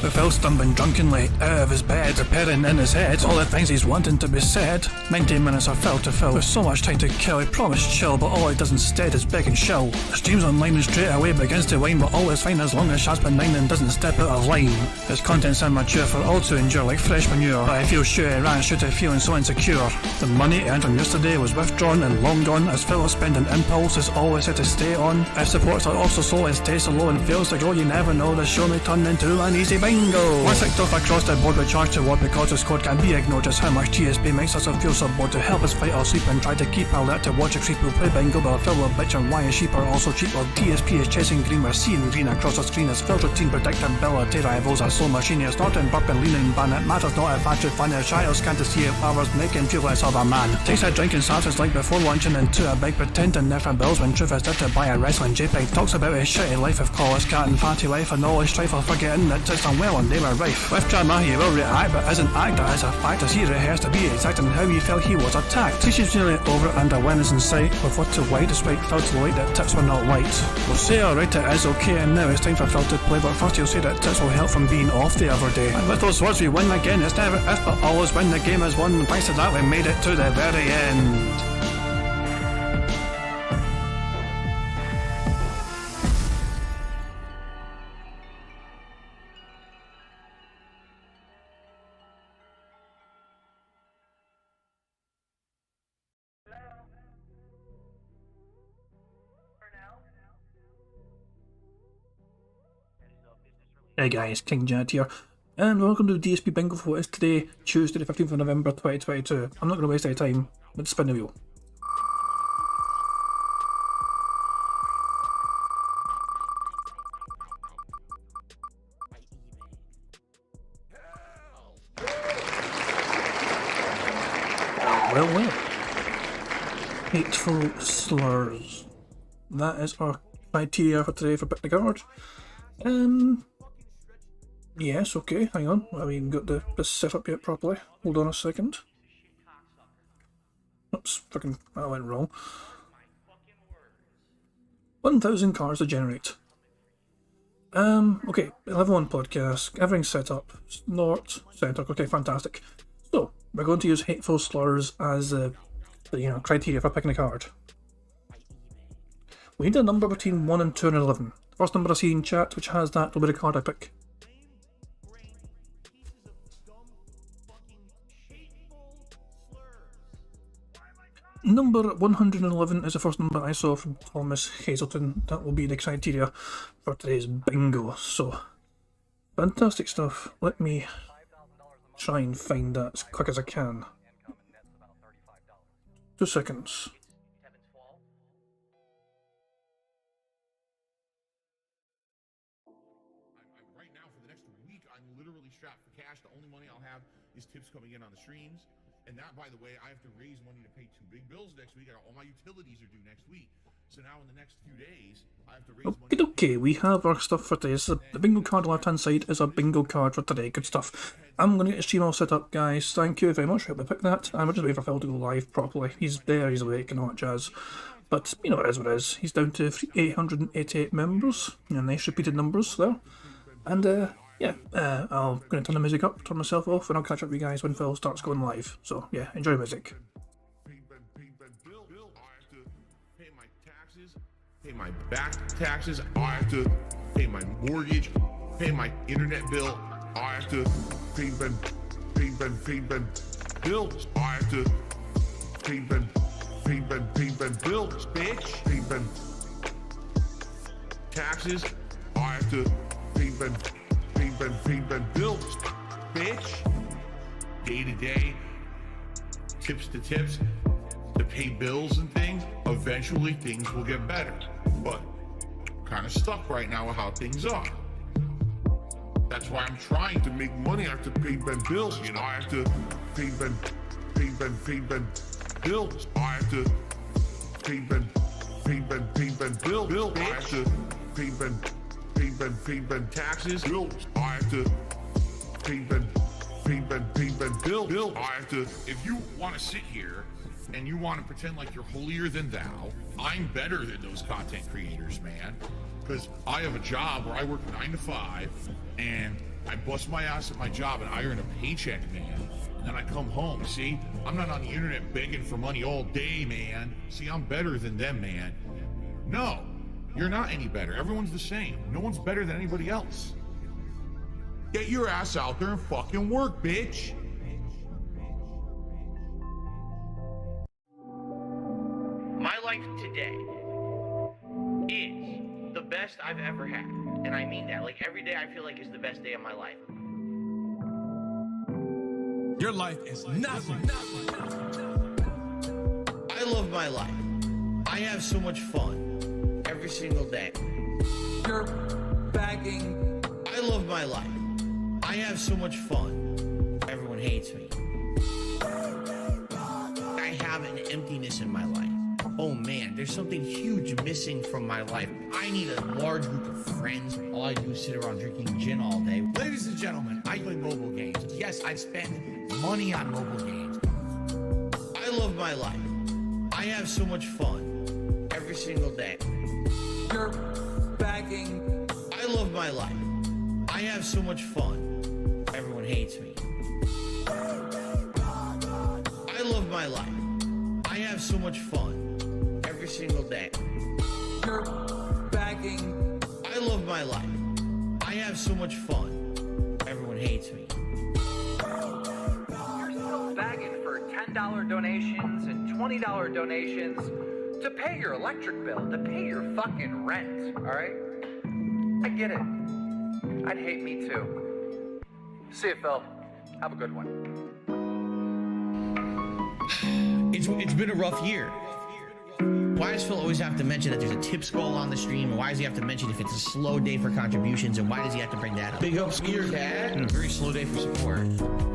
With Phil stumbling drunkenly out of his bed, preparing in his head all the things he's wanting to be said. 19 minutes of Phil to Phil, with so much time to kill. He promised chill, but all he does instead is beg and shill. The stream's online and straight away begins to whine, but all is fine as long as Shaz's benign and doesn't step out of line. His content's immature for all to endure like fresh manure, but I feel sure he ran straight to feeling so insecure. The money he earned from yesterday was withdrawn and long gone, as Phil's spending impulse is always set to stay on. If supports are also slow, his taste so low and fails to grow, you never know, the show may turn into an easy bingo. Once ticked off across the board with charge toward because his code can be ignored, just how much DSP makes us feel so bored to help us fight or sleep and try to keep alert to watch a creep who play bingo, but Phil will bitch on why his sheep are also cheap while DSP is chasing green. We're seeing green across the screen as Phil's routine predictability rivals are so machine. Snorting, burping, leaning, ban it matters not if actually fun. His child can't see if powers make him feel less of a man. Takes a drink and starts his like before launching into a big pretending there for bills when truth is there to buy a wrestling JPEG. Talks about his shitty life of college cat and fatty life and all his strife while forgetting that it's unwell and they were rife. With drama he will react but isn't act, that is a fact as he rehearsed to be exact in how he felt he was attacked. Teacher's nearly over and awareness in sight, with what to white despite Phil to light that tips were not white. We'll say alright it is okay and now it's time for Phil to play, but first he'll say that tips will help from being off the other day. And with those words we win again, it's never if but always when the game is won. Thanks to that we made it to the very end. Hey guys, King Jad here, and welcome to DSP Bingo for what is today, Tuesday the 15th of November 2022. I'm not going to waste any time, let's spin the wheel. Well. Hateful slurs. That is our criteria for today for picking a card. Yes, okay, hang on. I haven't even got this set up yet properly. Hold on a second. Oops, fucking, that went wrong. 1,000 cards to generate. Okay, level 1 podcast, everything's set up. Snort, set up, okay, fantastic. So, we're going to use hateful slurs as the criteria for picking a card. We need a number between 1 and 2 and 11. The first number I see in chat which has that will be the card I pick. Number 111 is the first number I saw from Thomas Hazelton. That will be the criteria for today's bingo. So, fantastic stuff. Let me try and find that as quick as I can. 2 seconds. Right now, for the next week, I'm literally strapped for cash. The only money I'll have is tips coming in on the streams. And that, by the way, I have to raise money to pay 2 big bills next week. All my utilities are due next week. So now in the next few days, I have to raise money. Okay, we have our stuff for today. So the bingo card on the left hand side is our bingo card for today. Good stuff. I'm going to get the stream all set up, guys. Thank you very much. I hope I picked that. And we're just waiting for Phil to go live properly. He's there, he's awake and all that jazz. But, you know, it is what it is. He's down to 888 members. Nice repeated numbers there. And, yeah, I'm going to turn the music up, turn myself off, and I'll catch up with you guys when Phil starts going live. So, yeah, enjoy the music. Pay my back taxes, I have to pay my mortgage, pay my internet bill, I have to pay bills, I have to pay bills, bitch, pay taxes, I have to pay bills, bitch, day to day, tips to tips, to pay bills and things. Eventually things will get better, but kind of stuck right now with how things are. That's why I'm trying to make money. I have to pay bills, you know. I have to pay bills. I have to pay bills. I have to pay taxes. Bills. I have to pay bills. I have to. If you want to sit here and you want to pretend like you're holier than thou, I'm better than those content creators, man. Because I have a job where I work 9 to 5, and I bust my ass at my job and I earn a paycheck, man. And then I come home, see? I'm not on the internet begging for money all day, man. See, I'm better than them, man. No, you're not any better. Everyone's the same. No one's better than anybody else. Get your ass out there and fucking work, bitch. My life today is the best I've ever had. And I mean that. Like, every day I feel like is the best day of my life. Your life is nothing. I love my life. I have so much fun every single day. You're bagging. I love my life. I have so much fun. Everyone hates me. I have an emptiness in my life. Oh man, there's something huge missing from my life. I need a large group of friends. All I do is sit around drinking gin all day. Ladies and gentlemen, I play mobile games. Yes, I spend money on mobile games. I love my life. I have so much fun every single day. You're bagging. I love my life. I have so much fun. Everyone hates me. I love my life. I have so much fun every single day. You're bagging. I love my life. I have so much fun. Everyone hates me. You're still bagging for $10 donations and $20 donations to pay your electric bill, to pay your fucking rent, alright? I get it. I'd hate me too. See you, Phil. Have a good one. It's been a rough year. Why does Phil always have to mention that there's a tips goal on the stream? And why does he have to mention if it's a slow day for contributions? And why does he have to bring that up? Big ups to your dad. And a very slow day for support.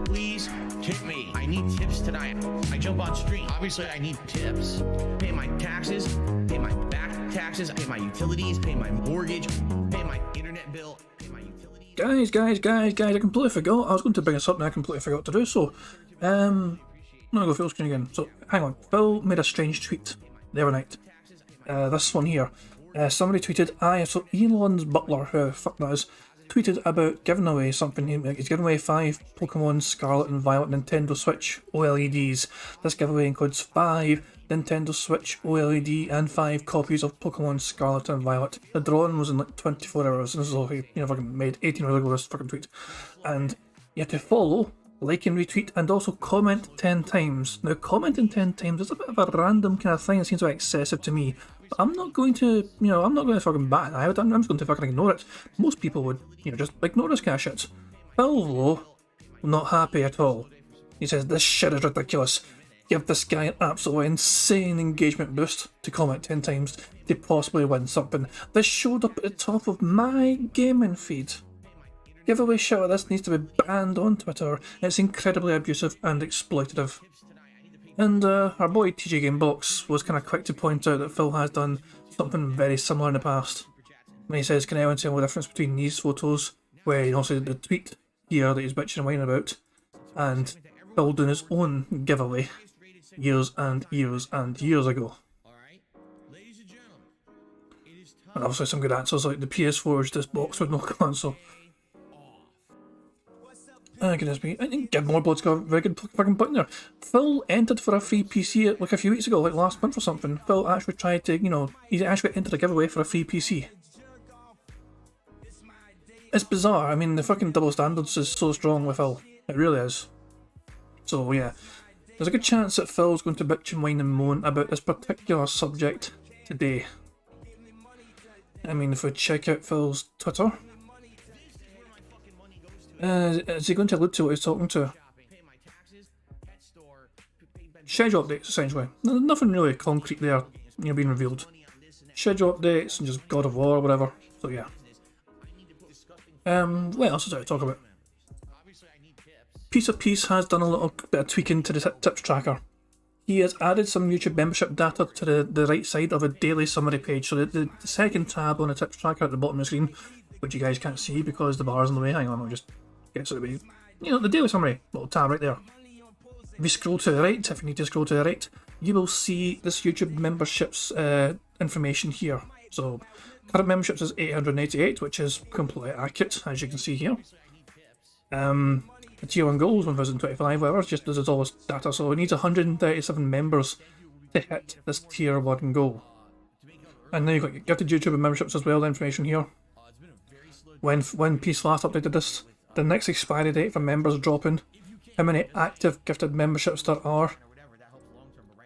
Please tip me. I need tips tonight. I jump on stream. Obviously, I need tips. Pay my taxes, pay my back taxes, pay my utilities, pay my mortgage, pay my internet bill, pay my utilities. Guys, I completely forgot. I was going to bring this up and I completely forgot to do so. I'm gonna go full screen again. So, hang on. Phil made a strange tweet the other night. This one here. Somebody tweeted, so Elon's butler, who the fuck that is, tweeted about giving away something. He's giving away 5 Pokemon Scarlet and Violet Nintendo Switch OLEDs. This giveaway includes 5 Nintendo Switch OLED and 5 copies of Pokemon Scarlet and Violet. The drawing was in like 24 hours. This is all he fucking made 18 hours ago, this fucking tweet. And you have to follow, like and retweet, and also comment 10 times. Now, commenting 10 times is a bit of a random kind of thing. It seems like excessive to me. But I'm not going to, I'm not going to fucking bat an eye. I'm just going to fucking ignore it. Most people would, just ignore this kind of shit. Phil, though, not happy at all. He says, this shit is ridiculous. Give this guy an absolutely insane engagement boost to comment 10 times to possibly win something. This showed up at the top of my gaming feed. Giveaway shit like this needs to be banned on Twitter. It's incredibly abusive and exploitative. And our boy TJ Gamebox was kind of quick to point out that Phil has done something very similar in the past. When he says, can anyone tell the difference between these photos, where he also did the tweet here that he's bitching and whining about, and Phil doing his own giveaway years and years and years ago. And obviously some good answers like the PS4 is this box with no console. Goodness me, I think Gibmorebloods got a very good fucking point there. Phil entered for a free PC like a few weeks ago, like last month or something. Phil actually tried to, he actually entered a giveaway for a free PC. It's bizarre. I mean, the fucking double standards is so strong with Phil. It really is. So yeah, there's a good chance that Phil's going to bitch and whine and moan about this particular subject today. I mean, if we check out Phil's Twitter, is he going to allude to what he's talking to? Schedule updates, essentially. Nothing really concrete there, being revealed. Schedule updates and just God of War or whatever. So yeah. What else is there to talk about? Piece of Peace has done a little bit of tweaking to the tips tracker. He has added some YouTube membership data to the right side of a daily summary page. So the second tab on the tips tracker at the bottom of the screen, which you guys can't see because the bar's in the way. Hang on, I'll just get it out of the way. The daily summary little tab right there. If you scroll to the right, if you need to scroll to the right, you will see this YouTube memberships information here. So current memberships is 888, which is completely accurate, as you can see here. The tier 1 goals 1025, whatever, just as it's always data, so it needs 137 members to hit this tier 1 goal. And now you've got gifted YouTube memberships as well, the information here. When Peace last updated this, the next expiry date for members dropping, how many active gifted memberships there are,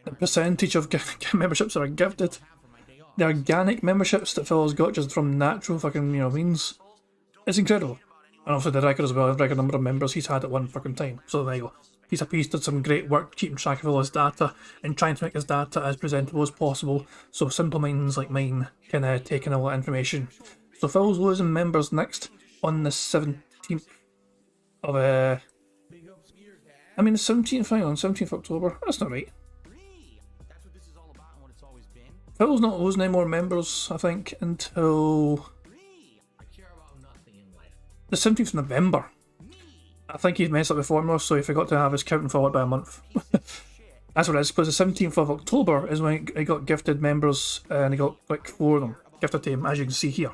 the percentage of memberships that are gifted, the organic memberships that Phil's got just from natural fucking, means. It's incredible. And also the record as well, the record number of members he's had at one fucking time. So there you go. Piece of Peace did some great work keeping track of all his data and trying to make his data as presentable as possible, so simple minds like mine can take in all that information. So Phil's losing members next on the 17th of the 17th, hang on, 17th of October. That's not right. Phil's not losing any more members, I think, until the 17th of November. I think he's messed up the formula, so he forgot to have his counting forward by a month. That's what it is, because the 17th of October is when he got gifted members, and he got like 4 of them gifted to him, as you can see here.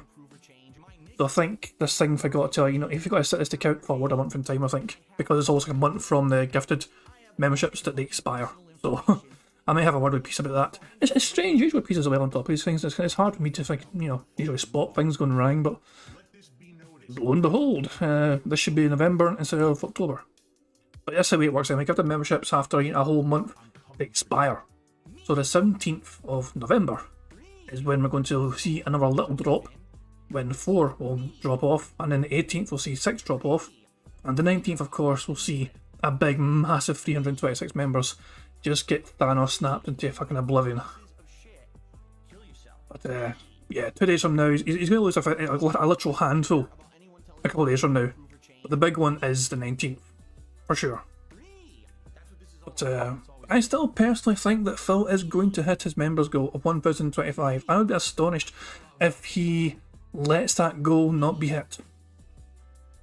So I think this thing forgot to, he forgot to set this to count forward a month in time, I think, because it's almost like a month from the gifted memberships that they expire. So I may have a word with Peace about that. It's strange, usually Peace is well on top of these things. It's hard for me to think, usually spot things going wrong, but lo and behold, this should be November instead of October. But that's the way it works. We gifted memberships after a whole month they expire. So the 17th of November is when we're going to see another little drop, when 4 will drop off, and then the 18th we'll see 6 drop off, and the 19th of course we'll see a big massive 326 members just get Thanos snapped into fucking oblivion. But yeah, 2 days from now he's going to lose a literal handful a couple of days from now, but the big one is the 19th for sure. But I still personally think that Phil is going to hit his members goal of 1025. I would be astonished if he lets that goal not be hit.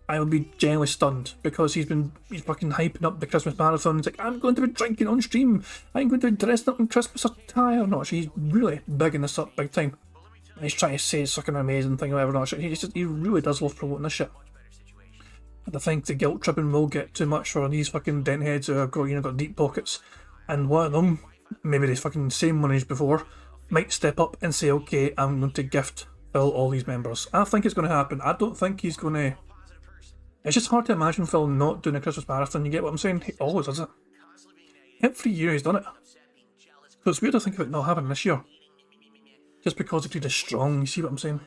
I would be genuinely stunned, because he's fucking hyping up the Christmas marathon. He's like, I'm going to be drinking on stream, I'm going to be dressed up in Christmas attire. No, he's really bigging this up big time. He's trying to say it's fucking amazing thing or whatever. Not he really does love promoting this shit. And I think the guilt tripping will get too much for these fucking dent heads who have got deep pockets. And one of them, maybe the fucking same one as before, might step up and say, okay, I'm going to gift Phil all these members. I think it's going to happen. I don't think he's going to. It's just hard to imagine Phil not doing a Christmas marathon. You get what I'm saying? He always does it. Every year he's done it. So it's weird to think of it not happening this year. Just because it's really strong, you see what I'm saying?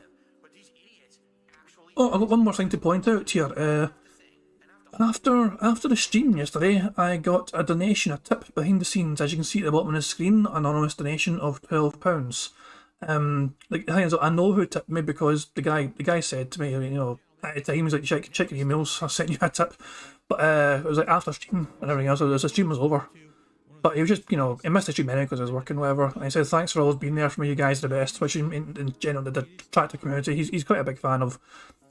Oh, I've got one more thing to point out here. After the stream yesterday, I got a donation, a tip behind the scenes. As you can see at the bottom of the screen, anonymous donation of £12. I know who tipped me, because the guy said to me, at the time, he was like, check your emails, I sent you a tip. But it was like after stream and everything else, so the stream was over. But he was just, he missed the stream anyway because I was working, whatever. And he said, thanks for always being there for me, you guys are the best, which in general, the attractive community. He's quite a big fan of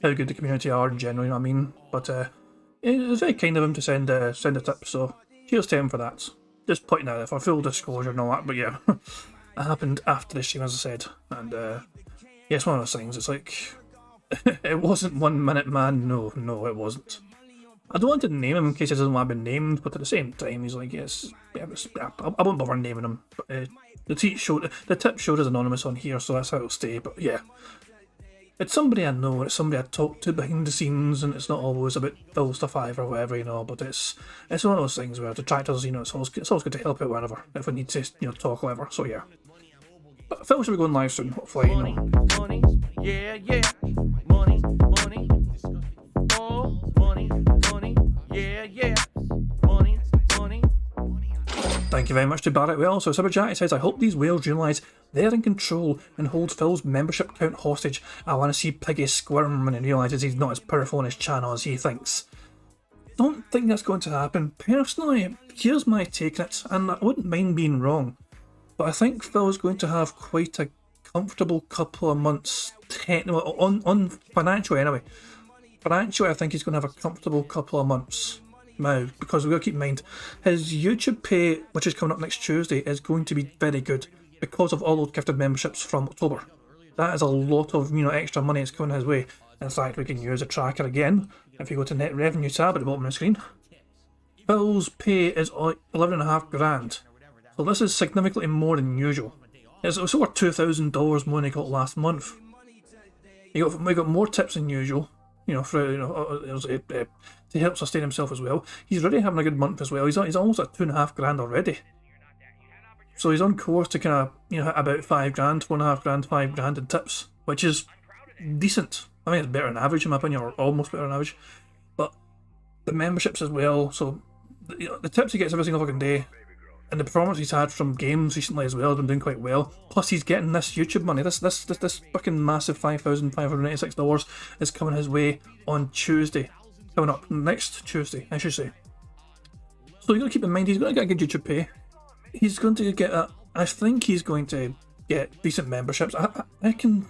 how good the community are in general, you know what I mean? But it was very kind of him to send a tip, so cheers to him for that. Just pointing out for full disclosure and all that, but yeah. It happened after the stream, as I said. And yeah, it's one of those things, it's like, it wasn't 1 Minute Man, no, it wasn't. I don't want to name him in case he doesn't want to be named, but at the same time, he's like, yes, I won't bother naming him. But the tip showed as anonymous on here, so that's how it'll stay. But yeah, it's somebody I know, it's somebody I talk to behind the scenes, and it's not always about Phil stuff either, or whatever, but it's one of those things where detractors, it's always good to help out wherever, if we need to, talk or whatever, so yeah. But Phil should be going live soon, hopefully, Money, yeah, money, oh, money, yeah, money. Thank you very much to Barrett Wells. So Super Jack says, I hope these whales realise they're in control and hold Phil's membership count hostage. I want to see Piggy squirm when he realises he's not as powerful on his channel as he thinks. Don't think that's going to happen. Personally, here's my take on it, and I wouldn't mind being wrong, but I think Phil's going to have quite a comfortable couple of months, on financially anyway. Financially, I think he's going to have a comfortable couple of months now, because we've got to keep in mind his YouTube pay, which is coming up next Tuesday, is going to be very good because of all those gifted memberships from October. That is a lot of extra money that's coming his way. In fact, we can use a tracker again. if you go to net revenue tab at the bottom of the screen, Phil's pay is 11.5 grand. So this is significantly more than usual. It's over $2,000 more than he got last month. We got more tips than usual, to help sustain himself as well. He's already having a good month as well. He's almost at 2.5 grand already. So he's on course to kind of hit about 5 grand, 4.5 grand, 5 grand in tips, which is decent. I mean, it's better than average in my opinion, or almost better than average. But the memberships as well. So the tips he gets every single fucking day, and the performance he's had from games recently as well has been doing quite well. Plus he's getting this YouTube money. This fucking massive $5,596 is coming his way on Tuesday. Coming up next Tuesday, I should say. So you got to keep in mind he's going to get a good YouTube pay. He's going to get I think he's going to get decent memberships. I can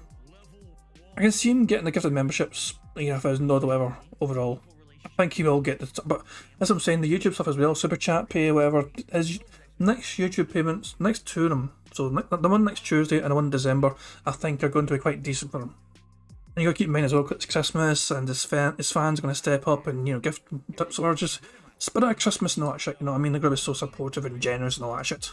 see him getting the gifted memberships, $1,000 or whatever overall. I think he will get the, but as I'm saying, the YouTube stuff as well, super chat pay, whatever. His next YouTube payments, next two of them, so the one next Tuesday and the one in December, I think are going to be quite decent for him. And you got to keep in mind as well, it's Christmas and his fans are going to step up and gift tips or just spirit of Christmas and all that shit. They're going to be so supportive and generous and all that shit.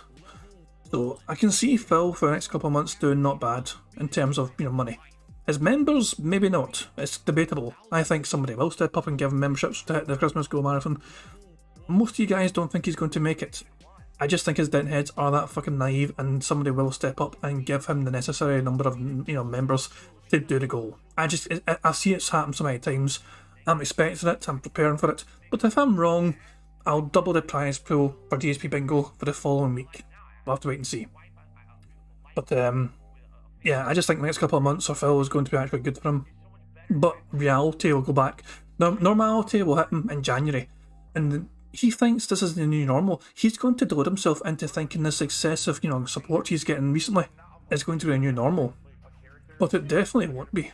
So I can see Phil for the next couple of months doing not bad in terms of money. His members, maybe not. It's debatable. I think somebody will step up and give him memberships to hit the Christmas Go Marathon. Most of you guys don't think he's going to make it. I just think his dentheads are that fucking naive, and somebody will step up and give him the necessary number of members to do the goal. I see it's happened so many times. I'm expecting it. I'm preparing for it. But if I'm wrong, I'll double the prize pool for DSP Bingo for the following week. We'll have to wait and see. But yeah, I just think the next couple of months for Phil is going to be actually good for him. But reality will go back. Normality will hit him in January. And he thinks this is the new normal. He's going to delude himself into thinking this excessive, support he's getting recently is going to be a new normal. But it definitely won't be.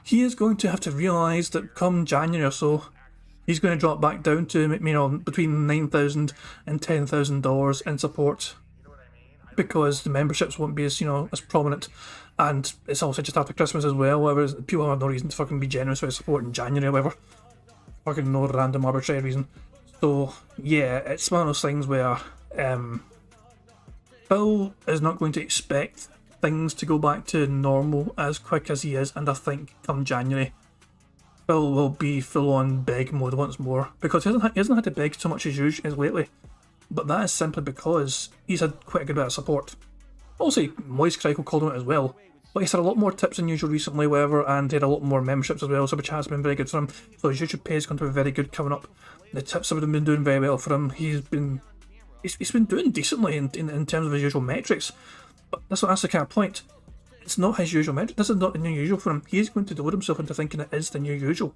He is going to have to realise that come January or so, he's going to drop back down to, between $9,000 and $10,000 in support. Because the memberships won't be as prominent, and it's also just after Christmas as well, whatever. People have no reason to fucking be generous with support in January or whatever. Fucking no random arbitrary reason. So yeah, it's one of those things where Phil is not going to expect things to go back to normal as quick as he is, and I think come January Phil will be full on beg mode once more, because he hasn't had to beg so much as usual lately. But that is simply because he's had quite a good bit of support. Also, Moist Crichel called him out as well. But he's had a lot more tips than usual recently, whatever, and he had a lot more memberships as well. Super Chat's been very good for him. So his YouTube pay is going to be very good coming up. The tips have been doing very well for him. He's been doing decently in terms of his usual metrics. But that's the kind of point. It's not his usual metric. This is not the new usual for him. He's going to delude himself into thinking it is the new usual.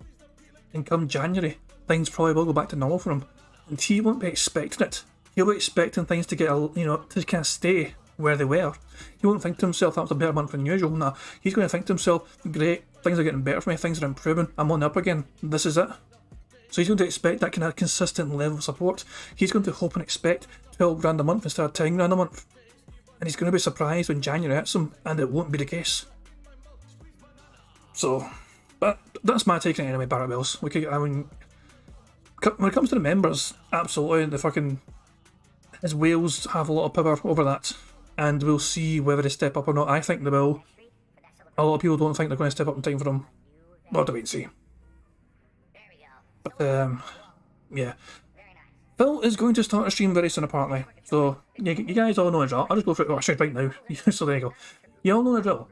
And come January, things probably will go back to normal for him. And he won't be expecting it. He'll be expecting things to get, to kind of stay where they were. He won't think to himself, that was a better month than usual. Nah, he's going to think to himself, great, things are getting better for me, things are improving, I'm on up again, this is it. So he's going to expect that kind of consistent level of support. He's going to hope and expect 12 grand a month instead of 10 grand a month. And he's going to be surprised when January hits him, and it won't be the case. So, but that's my take on it anyway, Barrett Wells. When it comes to the members, absolutely, his whales have a lot of power over that, and we'll see whether they step up or not. I think they will. A lot of people don't think they're going to step up in time for them. We'll have to wait and see. But yeah, Phil is going to start a stream very soon apparently. So you guys all know the drill. I'll just go through it right now. So there you go. You all know the drill.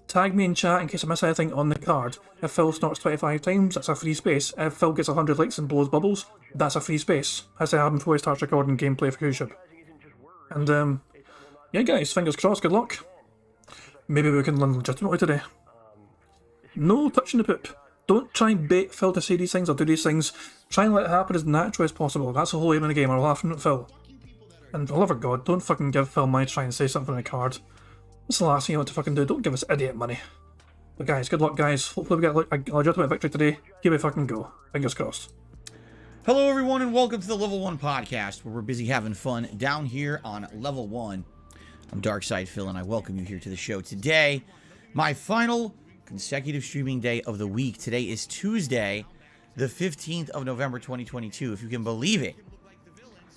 Tag me in chat in case I miss anything on the card. If Phil snorts 25 times, that's a free space. If Phil gets 100 likes and blows bubbles, that's a free space. Has to happen before he starts recording gameplay for YouTube. And yeah guys, fingers crossed, good luck. Maybe we can learn legitimately today. No touching the poop. Don't try and bait Phil to say these things or do these things. Try and let it happen as naturally as possible. That's the whole aim of the game, or laughing at Phil. And for the love of God, don't fucking give Phil money to try and say something on the card. That's the last thing you want to fucking do. Don't give us idiot money. But guys, good luck guys. Hopefully we get a legitimate victory today. Here we fucking go. Fingers crossed. Hello everyone and welcome to the Level 1 podcast, where we're busy having fun down here on Level 1. I'm Darkside Phil and I welcome you here to the show today. My final consecutive streaming day of the week. Today is Tuesday, the 15th of November, 2022. If you can believe it,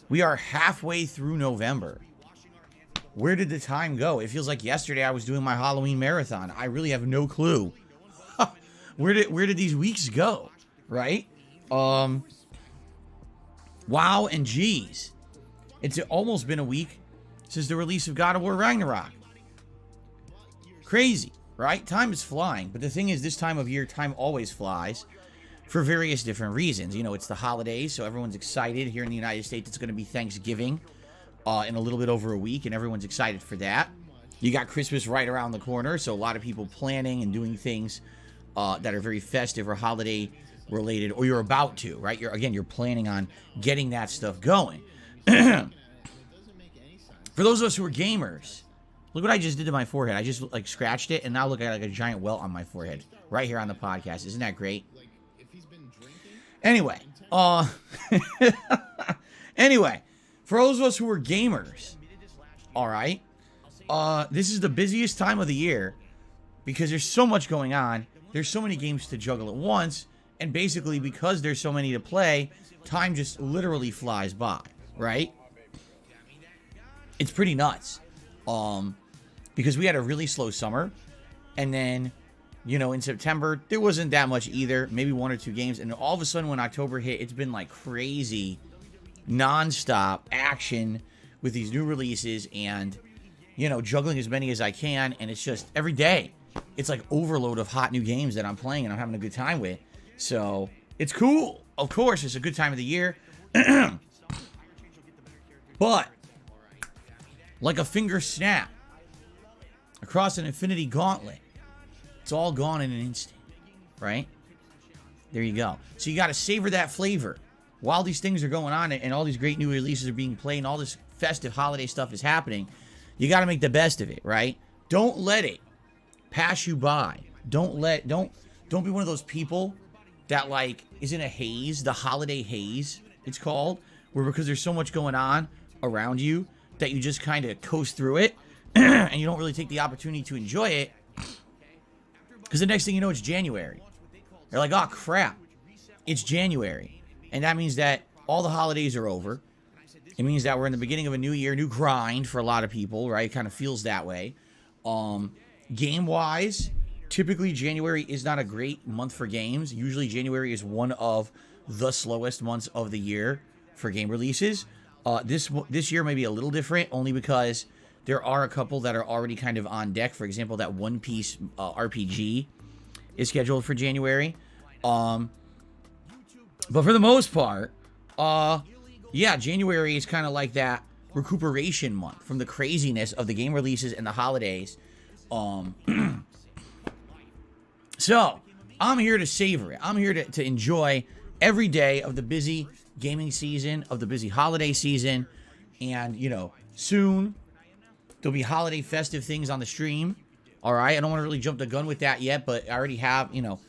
we are halfway through November. Where did the time go? It feels like yesterday I was doing my Halloween marathon. I really have no clue. Where did these weeks go? Right? Wow and geez. It's almost been a week since the release of God of War Ragnarok. Crazy, right? Time is flying. But the thing is, this time of year, time always flies for various different reasons. You know, it's the holidays, so everyone's excited. Here in the United States, it's going to be Thanksgiving in a little bit over a week, and everyone's excited for that. You got Christmas right around the corner, so a lot of people planning and doing things that are very festive or holiday related, or you're about to, right? You're planning on getting that stuff going. For those of us who are gamers, look what I just did to my forehead. I just like scratched it, and now look at like a giant welt on my forehead right here on the podcast. Isn't that great? Anyway, anyway, for those of us who are gamers, all right, this is the busiest time of the year because there's so much going on. There's so many games to juggle at once, and basically because there's so many to play, time just literally flies by, right? It's pretty nuts. Because we had a really slow summer, and then, you know, in September, there wasn't that much either, maybe 1 or 2 games, and all of a sudden when October hit, it's been like crazy, non-stop action with these new releases, and, you know, juggling as many as I can, and it's just, every day, it's like overload of hot new games that I'm playing and I'm having a good time with, so, it's cool. Of course, it's a good time of the year, but, like a finger snap, across an infinity gauntlet, it's all gone in an instant, right? There you go. So you got to savor that flavor while these things are going on and all these great new releases are being played and all this festive holiday stuff is happening. You got to make the best of it, right? Don't let it pass you by. Don't be one of those people that like is in a haze, the holiday haze it's called, where because there's so much going on around you that you just kind of coast through it and you don't really take the opportunity to enjoy it, because the next thing you know, it's January. You're like, oh crap, it's January, and that means that all the holidays are over. It means that we're in the beginning of a new year, new grind for a lot of people, right? It kind of feels that way. Game wise, typically January is not a great month for games. Usually January is one of the slowest months of the year for game releases. This year may be a little different, only because there are a couple that are already kind of on deck. For example, that One Piece RPG is scheduled for January. But for the most part, yeah, January is kind of like that recuperation month from the craziness of the game releases and the holidays. So, I'm here to savor it. I'm here to enjoy every day of the busy gaming season, of the busy holiday season, and, you know, soon there'll be holiday festive things on the stream. All right, I don't want to really jump the gun with that yet, but I already have, you know,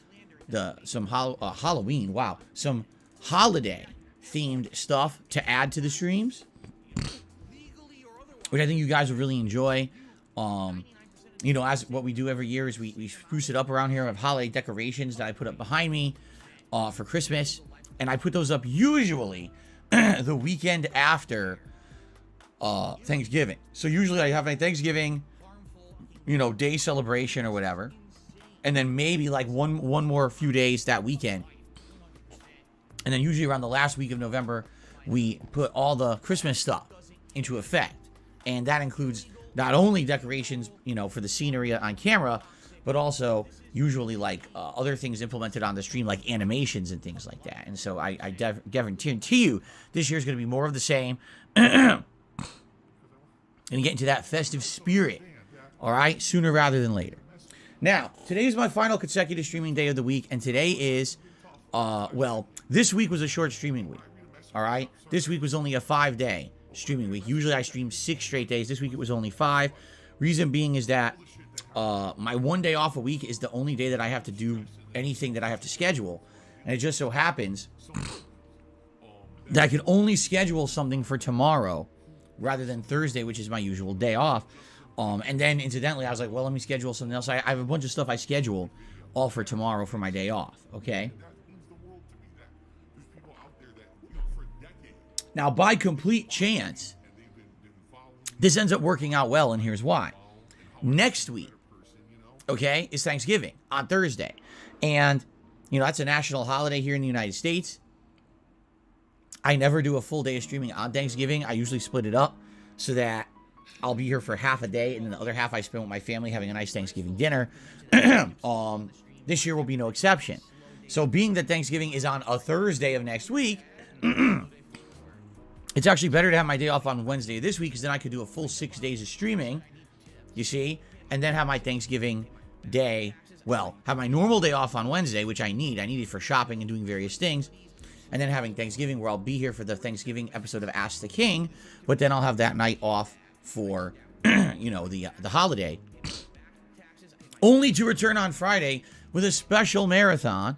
some Halloween, wow, some holiday themed stuff to add to the streams, which I think you guys will really enjoy. You know, as what we do every year is we spruce it up around here. I have holiday decorations that I put up behind me for Christmas, and I put those up usually the weekend after Thanksgiving. So usually I have a Thanksgiving, you know, day celebration or whatever, and then maybe like one more few days that weekend, and then usually around the last week of November we put all the Christmas stuff into effect, and that includes not only decorations, you know, for the scenery on camera, but also usually like other things implemented on the stream, like animations and things like that. And so I guarantee you this year's going to be more of the same. And get into that festive spirit, all right, sooner rather than later. Now, today is my final consecutive streaming day of the week, and today is, well, this week was a short streaming week, all right? This week was only a 5-day streaming week. Usually I stream 6 straight days. This week it was only 5. Reason being is that my 1 day off a week is the only day that I have to do anything that I have to schedule, and it just so happens that I can only schedule something for tomorrow rather than Thursday, which is my usual day off. And then incidentally, I was like, well, let me schedule something else. I have a bunch of stuff I scheduled all for tomorrow for my day off. Okay. Now, by complete chance, this ends up working out well, and here's why. Next week, okay, is Thanksgiving on Thursday. And, you know, that's a national holiday here in the United States. I never do a full day of streaming on Thanksgiving. I usually split it up so that I'll be here for half a day, and then the other half I spend with my family having a nice Thanksgiving dinner. This year will be no exception. So being that Thanksgiving is on a Thursday of next week, it's actually better to have my day off on Wednesday of this week, because then I could do a full 6 days of streaming, you see, and then have my Thanksgiving day, well, have my normal day off on Wednesday, which I need. I need it for shopping and doing various things. And then having Thanksgiving, where I'll be here for the Thanksgiving episode of Ask the King, but then I'll have that night off for, you know, the holiday. Only to return on Friday with a special marathon,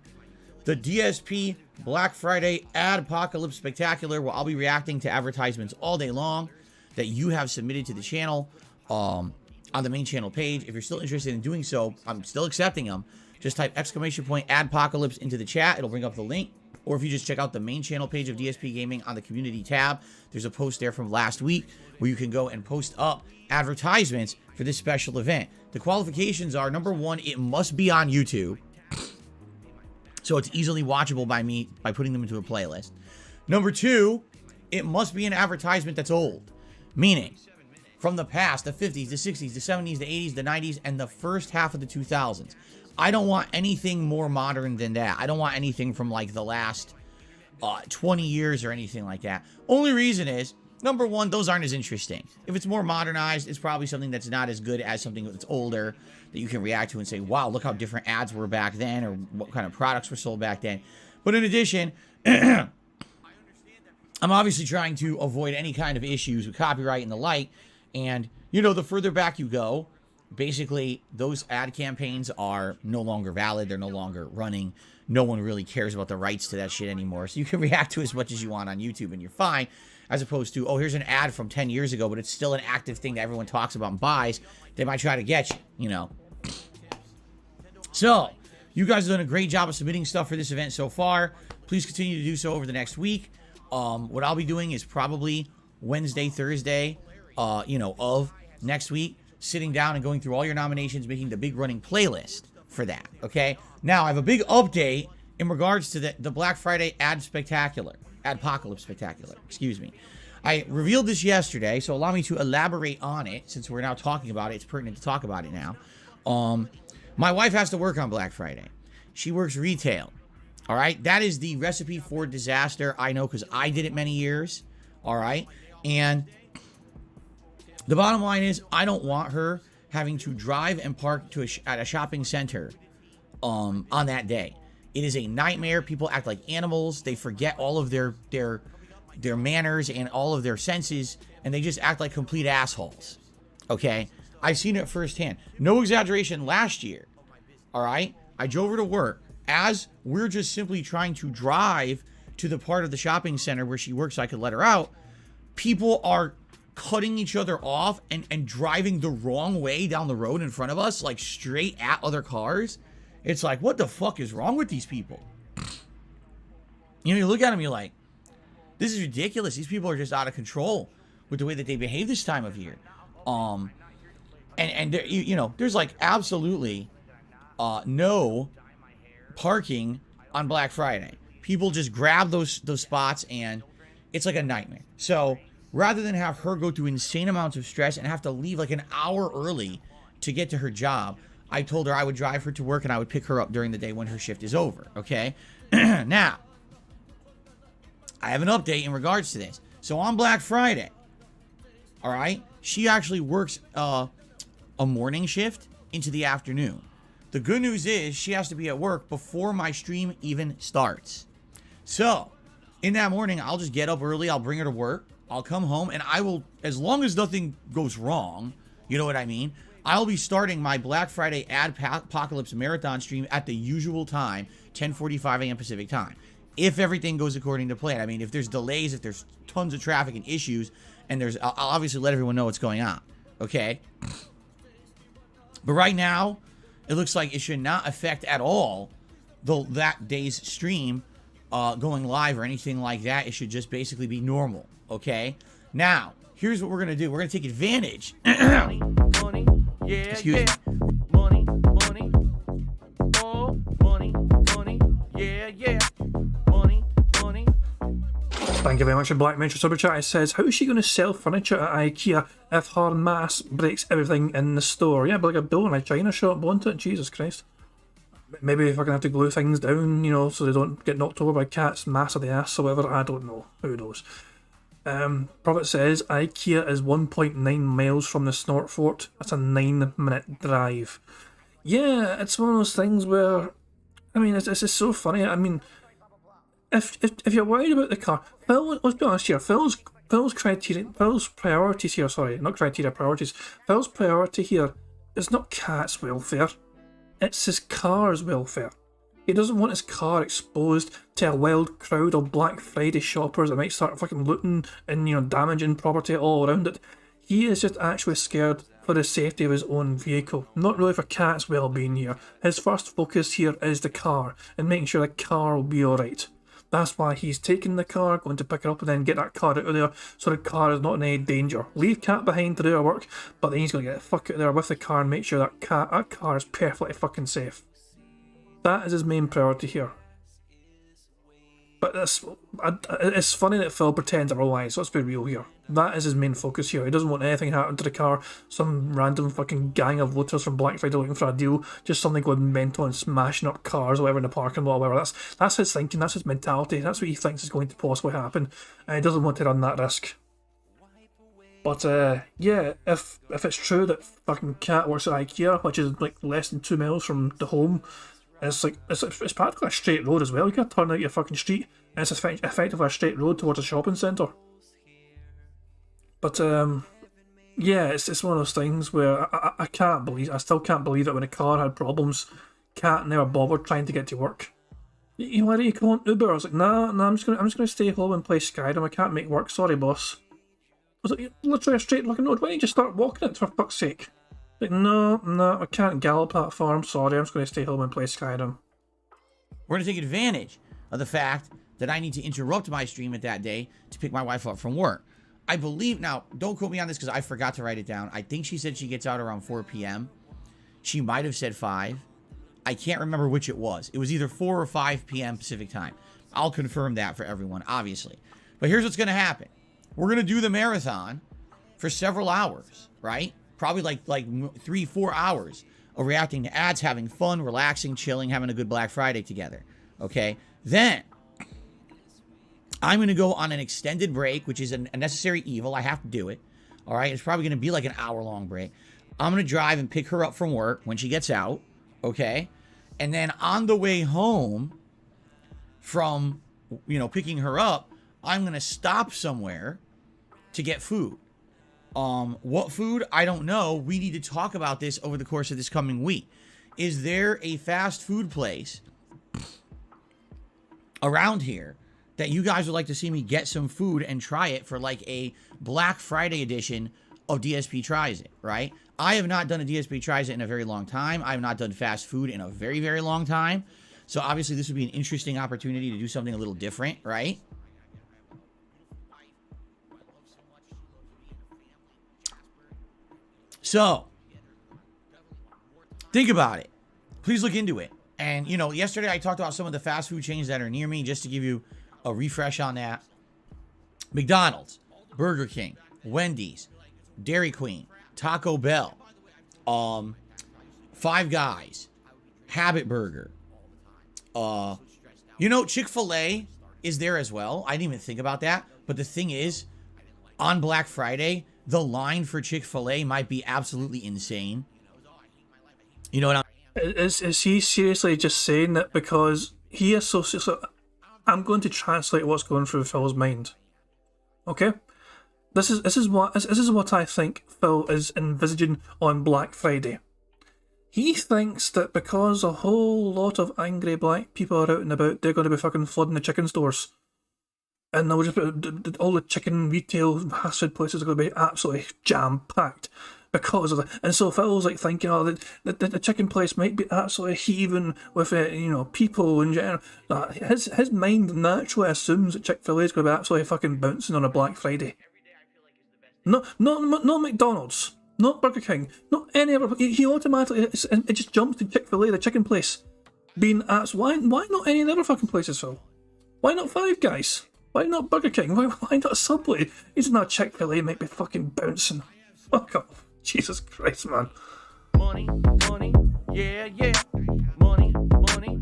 the DSP Black Friday Adpocalypse Spectacular, where I'll be reacting to advertisements all day long that you have submitted to the channel on the main channel page. If you're still interested in doing so, I'm still accepting them. Just type !Adpocalypse into the chat. It'll bring up the link. Or if you just check out the main channel page of DSP Gaming on the community tab, there's a post there from last week where you can go and post up advertisements for this special event. The qualifications are, number one, it must be on YouTube, so it's easily watchable by me by putting them into a playlist. Number two, it must be an advertisement that's old, meaning from the past, the 50s, the 60s, the 70s, the 80s, the 90s, and the first half of the 2000s. I don't want anything more modern than that. I don't want anything from like the last 20 years or anything like that. Only reason is, number one, those aren't as interesting. If it's more modernized, it's probably something that's not as good as something that's older that you can react to and say, wow, look how different ads were back then, or what kind of products were sold back then. But in addition, I'm obviously trying to avoid any kind of issues with copyright and the like. And, you know, the further back you go, basically, those ad campaigns are no longer valid. They're no longer running. No one really cares about the rights to that shit anymore. So you can react to as much as you want on YouTube and you're fine. As opposed to, oh, here's an ad from 10 years ago, but it's still an active thing that everyone talks about and buys. They might try to get you, you know. So, you guys have done a great job of submitting stuff for this event so far. Please continue to do so over the next week. What I'll be doing is probably Wednesday, Thursday, you know, of next week, sitting down and going through all your nominations, making the big running playlist for that, okay? Now, I have a big update in regards to the Black Friday Adpocalypse Spectacular, excuse me. I revealed this yesterday, so allow me to elaborate on it, since we're now talking about it. It's pertinent to talk about it now. My wife has to work on Black Friday. She works retail, all right? That is the recipe for disaster, I know, because I did it many years, all right? And the bottom line is, I don't want her having to drive and park to at a shopping center on that day. It is a nightmare. People act like animals. They forget all of their manners and all of their senses, and they just act like complete assholes. Okay? I've seen it firsthand. No exaggeration, last year, all right, I drove her to work. As we're just simply trying to drive to the part of the shopping center where she works so I could let her out, people are cutting each other off and driving the wrong way down the road in front of us, like straight at other cars. It's like, what the fuck is wrong with these people? You know, you look at them, you're like, this is ridiculous. These people are just out of control with the way that they behave this time of year. And there, you know, there's like absolutely no parking on Black Friday. People just grab those spots, and it's like a nightmare. So rather than have her go through insane amounts of stress and have to leave like an hour early to get to her job, I told her I would drive her to work and I would pick her up during the day when her shift is over, okay? Now, I have an update in regards to this. So on Black Friday, all right, she actually works a morning shift into the afternoon. The good news is she has to be at work before my stream even starts. So, in that morning, I'll just get up early, I'll bring her to work, I'll come home, and I will, as long as nothing goes wrong, you know what I mean, I'll be starting my Black Friday Adpocalypse Marathon stream at the usual time, 10:45 a.m. Pacific time. If everything goes according to plan. I mean, if there's delays, if there's tons of traffic and issues, and I'll obviously let everyone know what's going on, okay? But right now, it looks like it should not affect at all that day's stream going live or anything like that. It should just basically be normal, okay? Now, here's what we're going to do. We're going to take advantage. Money, money, yeah, Excuse yeah. me. Money, money, oh, money, money, yeah, yeah. Money, money. Thank you very much for Black Mentor Super Chat. It says, how is she going to sell furniture at IKEA if her mass breaks everything in the store? Yeah, but like a building a China shop, won't it? Jesus Christ. Maybe if I can have to glue things down, you know, so they don't get knocked over by cats, mass of the ass or whatever. I don't know. Who knows? Prophet says IKEA is 1.9 miles from the Snort Fort. That's a 9-minute drive. Yeah, it's one of those things where, I mean, it's just so funny. I mean, if you're worried about the car, Phil, let's be honest here. Phil's priorities here. Sorry, not criteria, priorities. Phil's priority here is not cat's welfare. It's his car's welfare. He doesn't want his car exposed to a wild crowd of Black Friday shoppers that might start fucking looting and, you know, damaging property all around it. He is just actually scared for the safety of his own vehicle, not really for Cat's well-being here. His first focus here is the car and making sure the car will be alright. That's why he's taking the car, going to pick it up and then get that car out of there so the car is not in any danger. Leave Cat behind to do her work, but then he's going to get the fuck out of there with the car and make sure that car is perfectly fucking safe. That is his main priority here. But it's funny that Phil pretends otherwise. Let's be real here. That is his main focus here. He doesn't want anything happen to the car. Some random fucking gang of looters from Black Friday looking for a deal. Just something going mental and smashing up cars or whatever in the parking lot or whatever. That's his thinking. That's his mentality. That's what he thinks is going to possibly happen. And he doesn't want to run that risk. But yeah, if it's true that fucking Cat works at IKEA, which is like less than 2 miles from the home, it's like it's practically a straight road as well. You can't turn out your fucking street, and it's effectively a straight road towards a shopping centre. But yeah, it's one of those things where I still can't believe that when a car had problems, Cat never bothered trying to get to work. Why don't you call an Uber? I was like, nah, I'm just gonna stay home and play Skyrim. I can't make work. Sorry, boss. I was like, literally a straight fucking road. Why don't you just start walking it for fuck's sake? Like, no, I can't gallop that far. I'm sorry. I'm just going to stay home and play Skyrim. We're going to take advantage of the fact that I need to interrupt my stream at that day to pick my wife up from work. I believe, now, don't quote me on this because I forgot to write it down. I think she said she gets out around 4 p.m. She might have said 5. I can't remember which it was. It was either 4 or 5 p.m. Pacific time. I'll confirm that for everyone, obviously. But here's what's going to happen. We're going to do the marathon for several hours, right? Probably like 3-4 hours of reacting to ads, having fun, relaxing, chilling, having a good Black Friday together. Okay? Then, I'm going to go on an extended break, which is a necessary evil. I have to do it. All right? It's probably going to be like an hour-long break. I'm going to drive and pick her up from work when she gets out. Okay? And then on the way home from, you know, picking her up, I'm going to stop somewhere to get food. What food? I don't know. We need to talk about this over the course of this coming week. Is there a fast food place around here that you guys would like to see me get some food and try it for like a Black Friday edition of DSP Tries It, right? I have not done a DSP Tries It in a very long time. I have not done fast food in a very, very long time. So obviously this would be an interesting opportunity to do something a little different, right? So, think about it. Please look into it. And, you know, yesterday I talked about some of the fast food chains that are near me, just to give you a refresh on that. McDonald's, Burger King, Wendy's, Dairy Queen, Taco Bell, Five Guys, Habit Burger. You know, Chick-fil-A is there as well. I didn't even think about that. But the thing is, on Black Friday, the line for Chick-fil-A might be absolutely insane. You know what Is he seriously just saying that because he associates... So I'm going to translate what's going through Phil's mind. Okay? This is what I think Phil is envisaging on Black Friday. He thinks that because a whole lot of angry black people are out and about, they're going to be fucking flooding the chicken stores. And they'll just all the chicken retail fast food places are going to be absolutely jam-packed. because of it. And so Phil's like thinking, oh, the chicken place might be absolutely heaving with people in general. His mind naturally assumes that Chick-fil-A is going to be absolutely fucking bouncing on a Black Friday. No, not McDonald's, not Burger King, not any other. He automatically it just jumps to Chick-fil-A, the chicken place, being asked why not any of the other fucking places, Phil? Why not Five Guys? Why not Burger King? Why not Subway? He's not Chick-fil-A might be fucking bouncing. Fuck off. Jesus Christ, man. Money, money, yeah, yeah. Money, money,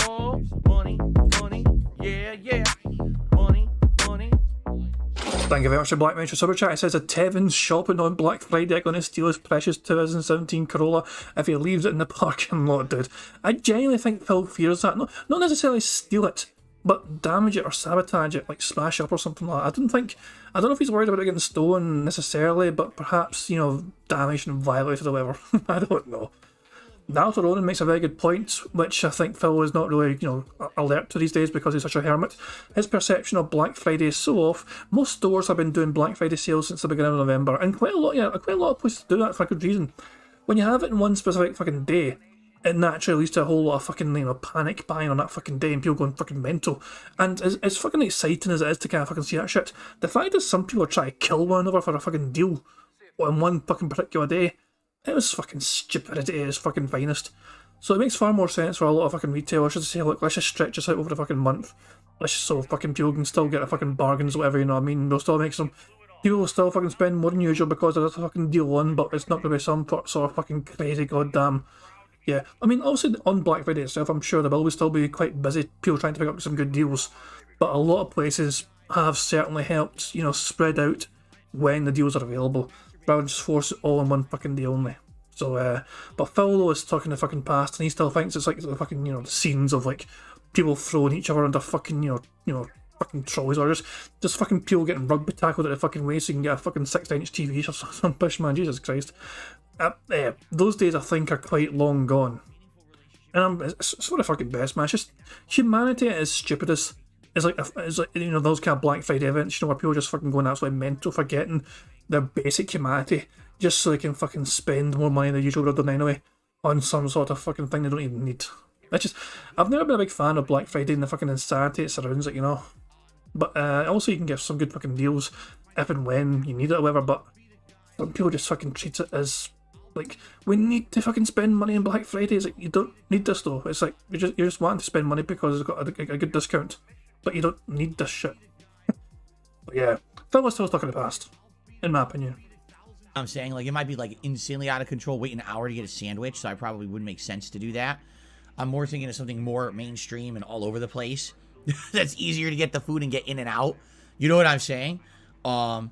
oh, money, money, yeah, yeah. Money, money. Thank you very much for Black Mention Super Chat. It says that Tevin's shopping on Black Friday going to steal his precious 2017 Corolla if he leaves it in the parking lot, dude. I genuinely think Phil fears that. Not necessarily steal it, but damage it or sabotage it, like smash up or something like that. I don't know if he's worried about it getting stolen necessarily, but perhaps, damaged and violated or whatever. I don't know. Dalton Ronan makes a very good point, which I think Phil is not really, alert to these days because he's such a hermit. His perception of Black Friday is so off. Most stores have been doing Black Friday sales since the beginning of November, and quite a lot of places do that for a good reason. When you have it in one specific fucking day, it naturally leads to a whole lot of fucking, panic buying on that fucking day and people going fucking mental. And as fucking exciting as it is to kind of fucking see that shit, the fact that some people are trying to kill one another for a fucking deal on one fucking particular day, it was fucking stupidity at its fucking finest. So it makes far more sense for a lot of fucking retailers to say, look, let's just stretch this out over the fucking month. Let's just so fucking people can still get the fucking bargains or whatever, you know what I mean? We'll still make some... People will still fucking spend more than usual because there's a fucking deal on, but it's not going to be some sort of fucking crazy goddamn... Yeah, I mean, obviously on Black Friday itself, I'm sure there will still be quite busy people trying to pick up some good deals, but a lot of places have certainly helped, spread out when the deals are available, rather than just force it all in one fucking day only. So, but Phil though is talking the fucking past, and he still thinks it's like the fucking, the scenes of like people throwing each other under fucking, fucking trolleys, or just fucking people getting rugby tackled at the fucking way so you can get a fucking 6-inch TV or some push, man, Jesus Christ. Those days I think are quite long gone, and it's for the fucking best, man. It's just humanity at its stupidest. It's like those kind of Black Friday events, where people just fucking going absolutely mental, forgetting their basic humanity just so they can fucking spend more money than they usually would have done anyway on some sort of fucking thing they don't even need. I've never been a big fan of Black Friday and the fucking insanity it surrounds it, But also you can get some good fucking deals if and when you need it or whatever, but some people just fucking treat it as like, we need to fucking spend money on Black Friday. It's like, you don't need this though. It's like, you're just wanting to spend money because it's got a good discount, but you don't need this shit. But yeah, Phil was still stuck in the past, in my opinion. I'm saying, like, it might be like insanely out of control, wait an hour to get a sandwich, so I probably wouldn't make sense to do that. I'm more thinking of something more mainstream and all over the place that's easier to get the food and get in and out. You know what I'm saying? But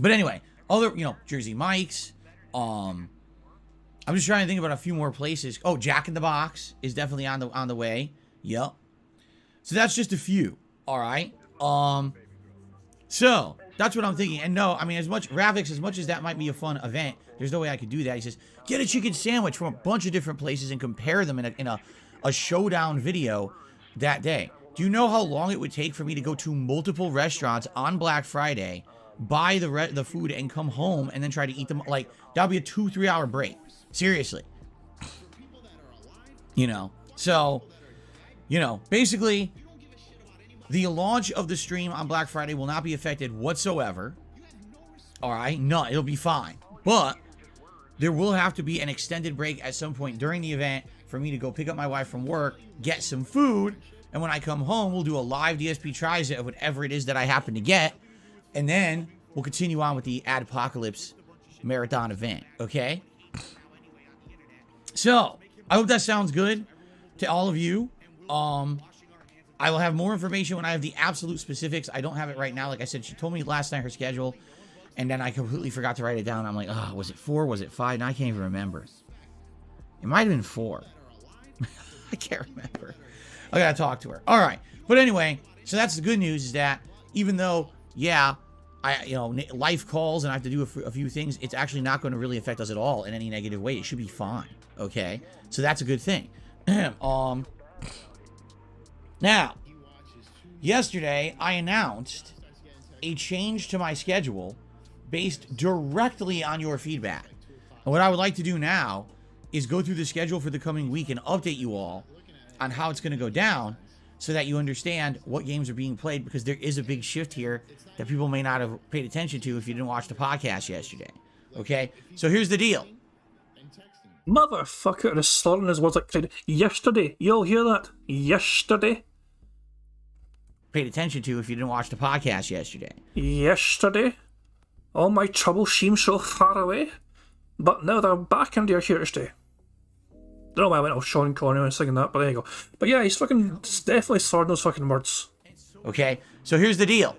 anyway, other, Jersey Mike's. I'm just trying to think about a few more places. Oh, Jack in the Box is definitely on the way. Yep. So that's just a few. All right. So that's what I'm thinking. And no, I mean, as much as that might be a fun event, there's no way I could do that. He says, get a chicken sandwich from a bunch of different places and compare them in a showdown video that day. Do you know how long it would take for me to go to multiple restaurants on Black Friday, buy the food, and come home and then try to eat them? Like, that would be a 2-3 hour break. Seriously. So, basically, the launch of the stream on Black Friday will not be affected whatsoever. All right? No, it'll be fine. But there will have to be an extended break at some point during the event for me to go pick up my wife from work, get some food, and when I come home, we'll do a live DSP tries it of whatever it is that I happen to get, and then we'll continue on with the Adpocalypse Marathon event, okay? So, I hope that sounds good to all of you. I will have more information when I have the absolute specifics. I don't have it right now. Like I said, she told me last night her schedule, and then I completely forgot to write it down. I'm like, oh, was it 4? Was it 5? And I can't even remember. It might have been 4. I can't remember. I gotta talk to her. All right. But anyway, so that's the good news, is that even though, yeah, life calls and I have to do a few things, it's actually not going to really affect us at all in any negative way. It should be fine. Okay? So that's a good thing. Now, yesterday I announced a change to my schedule based directly on your feedback. And what I would like to do now is go through the schedule for the coming week and update you all on how it's going to go down so that you understand what games are being played, because there is a big shift here that people may not have paid attention to if you didn't watch the podcast yesterday. Okay? So here's the deal. Motherfucker is slurring his words like crazy. Yesterday. You all hear that? Yesterday. Paid attention to if you didn't watch the podcast yesterday. Yesterday. All my troubles seemed so far away, but now they're back and they're here to stay. Don't know why I went off Sean Connery and singing that, but there you go. But yeah, he's definitely slurring those fucking words. Okay, so here's the deal.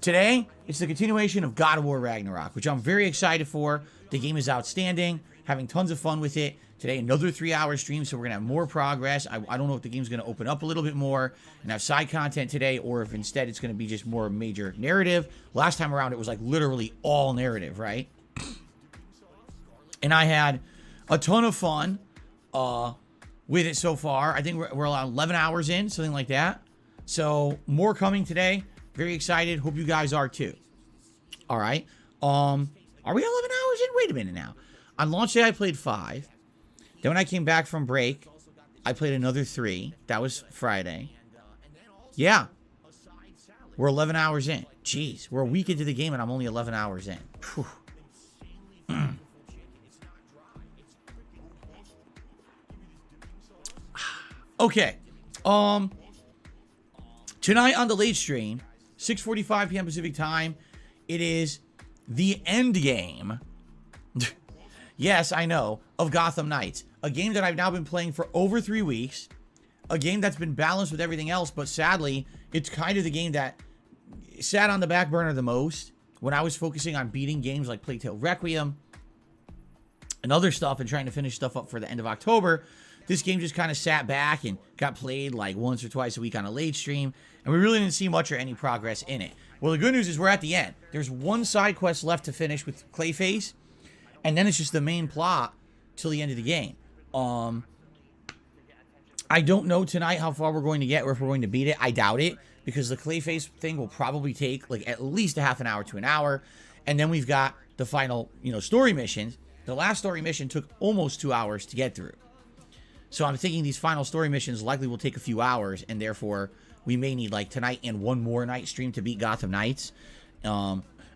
Today, it's the continuation of God of War Ragnarok, which I'm very excited for. The game is outstanding, having tons of fun with it. Today, another 3-hour stream, so we're going to have more progress. I don't know if the game's going to open up a little bit more and have side content today, or if instead it's going to be just more major narrative. Last time around, it was like literally all narrative, right? And I had a ton of fun with it so far. I think we're around 11 hours in, something like that. So more coming today. Very excited. Hope you guys are too. All right. Are we 11 hours in? Wait a minute now. On launch day, I played 5. Then when I came back from break, I played another 3. That was Friday. Yeah. We're 11 hours in. Jeez. We're a week into the game and I'm only 11 hours in. Whew. Okay. Tonight on the late stream, 6:45 p.m. Pacific time, it is the end game. Yes, I know, of Gotham Knights. A game that I've now been playing for over 3 weeks. A game that's been balanced with everything else, but sadly, it's kind of the game that sat on the back burner the most when I was focusing on beating games like Plague Tale Requiem and other stuff and trying to finish stuff up for the end of October. This game just kind of sat back and got played like once or twice a week on a late stream, and we really didn't see much or any progress in it. Well, the good news is we're at the end. There's one side quest left to finish with Clayface, and then it's just the main plot till the end of the game. I don't know tonight how far we're going to get or if we're going to beat it. I doubt it, because the Clayface thing will probably take like at least a half an hour to an hour, and then we've got the final, story missions. The last story mission took almost 2 hours to get through. So I'm thinking these final story missions likely will take a few hours, and therefore we may need like tonight and one more night stream to beat Gotham Knights.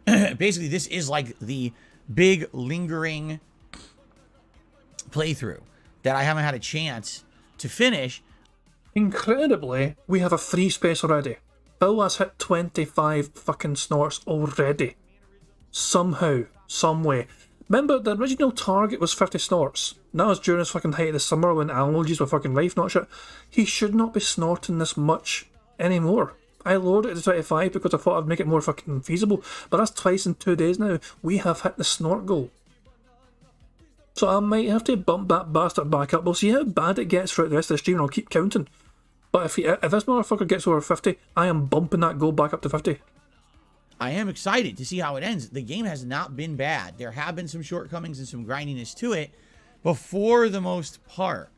Basically, this is like the big lingering playthrough that I haven't had a chance to finish. Incredibly, we have a free space already. Bill has hit 25 fucking snorts already. Somehow, some way. Remember, the original target was 50 snorts. That was during his fucking height of the summer when allergies were fucking rife, not shit. He should not be snorting this much anymore. I lowered it to 25 because I thought I'd make it more fucking feasible. But that's twice in 2 days now. We have hit the snort goal. So I might have to bump that bastard back up. We'll see how bad it gets throughout the rest of the stream and I'll keep counting. But if this motherfucker gets over 50, I am bumping that goal back up to 50. I am excited to see how it ends. The game has not been bad. There have been some shortcomings and some grindiness to it, but for the most part,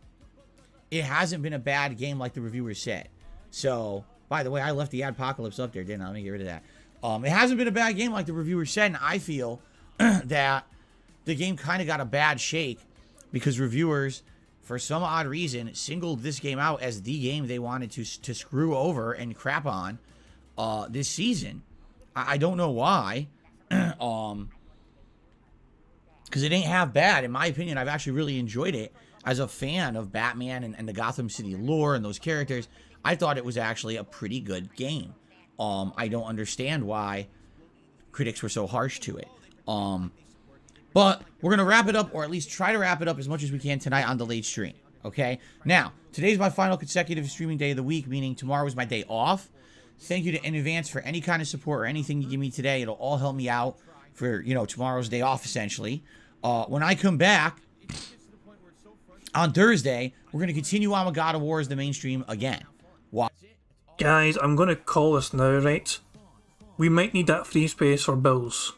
it hasn't been a bad game like the reviewers said. So, by the way, I left the Adpocalypse up there, didn't I? Let me get rid of that. It hasn't been a bad game like the reviewers said, and I feel that the game kind of got a bad shake because reviewers, for some odd reason, singled this game out as the game they wanted to screw over and crap on this season. I don't know why, because it ain't half bad. In my opinion, I've actually really enjoyed it as a fan of Batman and the Gotham City lore and those characters. I thought it was actually a pretty good game. I don't understand why critics were so harsh to it. But we're going to wrap it up, or at least try to wrap it up as much as we can tonight on the late stream, okay? Now, today's my final consecutive streaming day of the week, meaning tomorrow is my day off. Thank you in advance for any kind of support or anything you give me today. It'll all help me out for, tomorrow's day off, essentially. When I come back on Thursday, we're going to continue on with God of War as the mainstream again. Wow. Guys, I'm going to call this now, right? We might need that free space for Bills.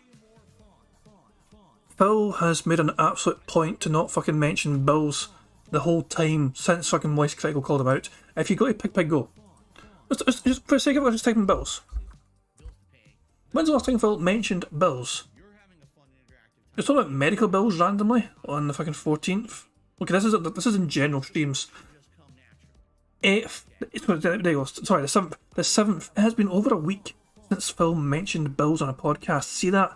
Phil has made an absolute point to not fucking mention Bills the whole time since fucking Moist Critical called him out. If you go to Pig Go, just for the sake of it, just type in Bills. When's the last time Phil mentioned bills? Just talking about medical bills randomly on the fucking 14th. Okay, this is in general streams. There you go. Sorry, the 7th. The 7th. It has been over a week since Phil mentioned bills on a podcast. See that?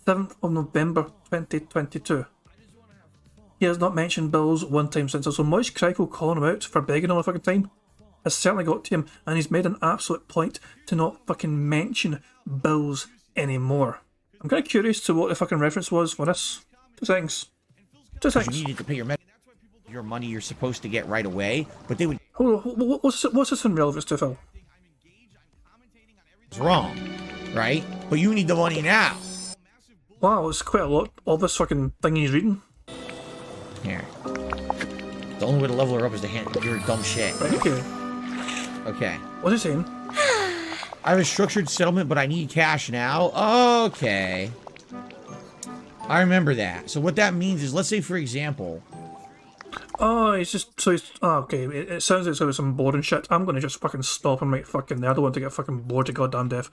7th of November 2022. He has not mentioned bills one time since. So Moist Crickle calling him out for begging all the fucking time has certainly got to him, and he's made an absolute point to not fucking mention bills anymore. I'm kind of curious to what the fucking reference was for this. 2 seconds. 2 You seconds. needed to pay your money you're supposed to get right away, but they would. Hold on, what's this in relevance to, Phil? It's wrong, right? But you need the money now. Wow, it's quite a lot of this fucking thing he's reading. Here. The only way to level her up is to hand your dumb shit. Right, okay. Okay. What's he saying? I have a structured settlement, but I need cash now. Okay. I remember that. So what that means is, let's say, for example... Oh, it's just, so he's, oh, okay, it sounds like it's some boring shit. I'm gonna just fucking stop him right fucking there. I don't want to get fucking bored to goddamn death.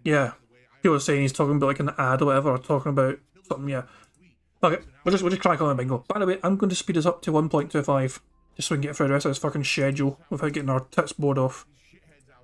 Yeah. He was saying he's talking about like an ad or whatever, or talking about something, yeah. Okay, we'll just crack on a bingo. By the way, I'm going to speed this up to 1.25, just so we can get through the rest of this fucking schedule without getting our tits bored off.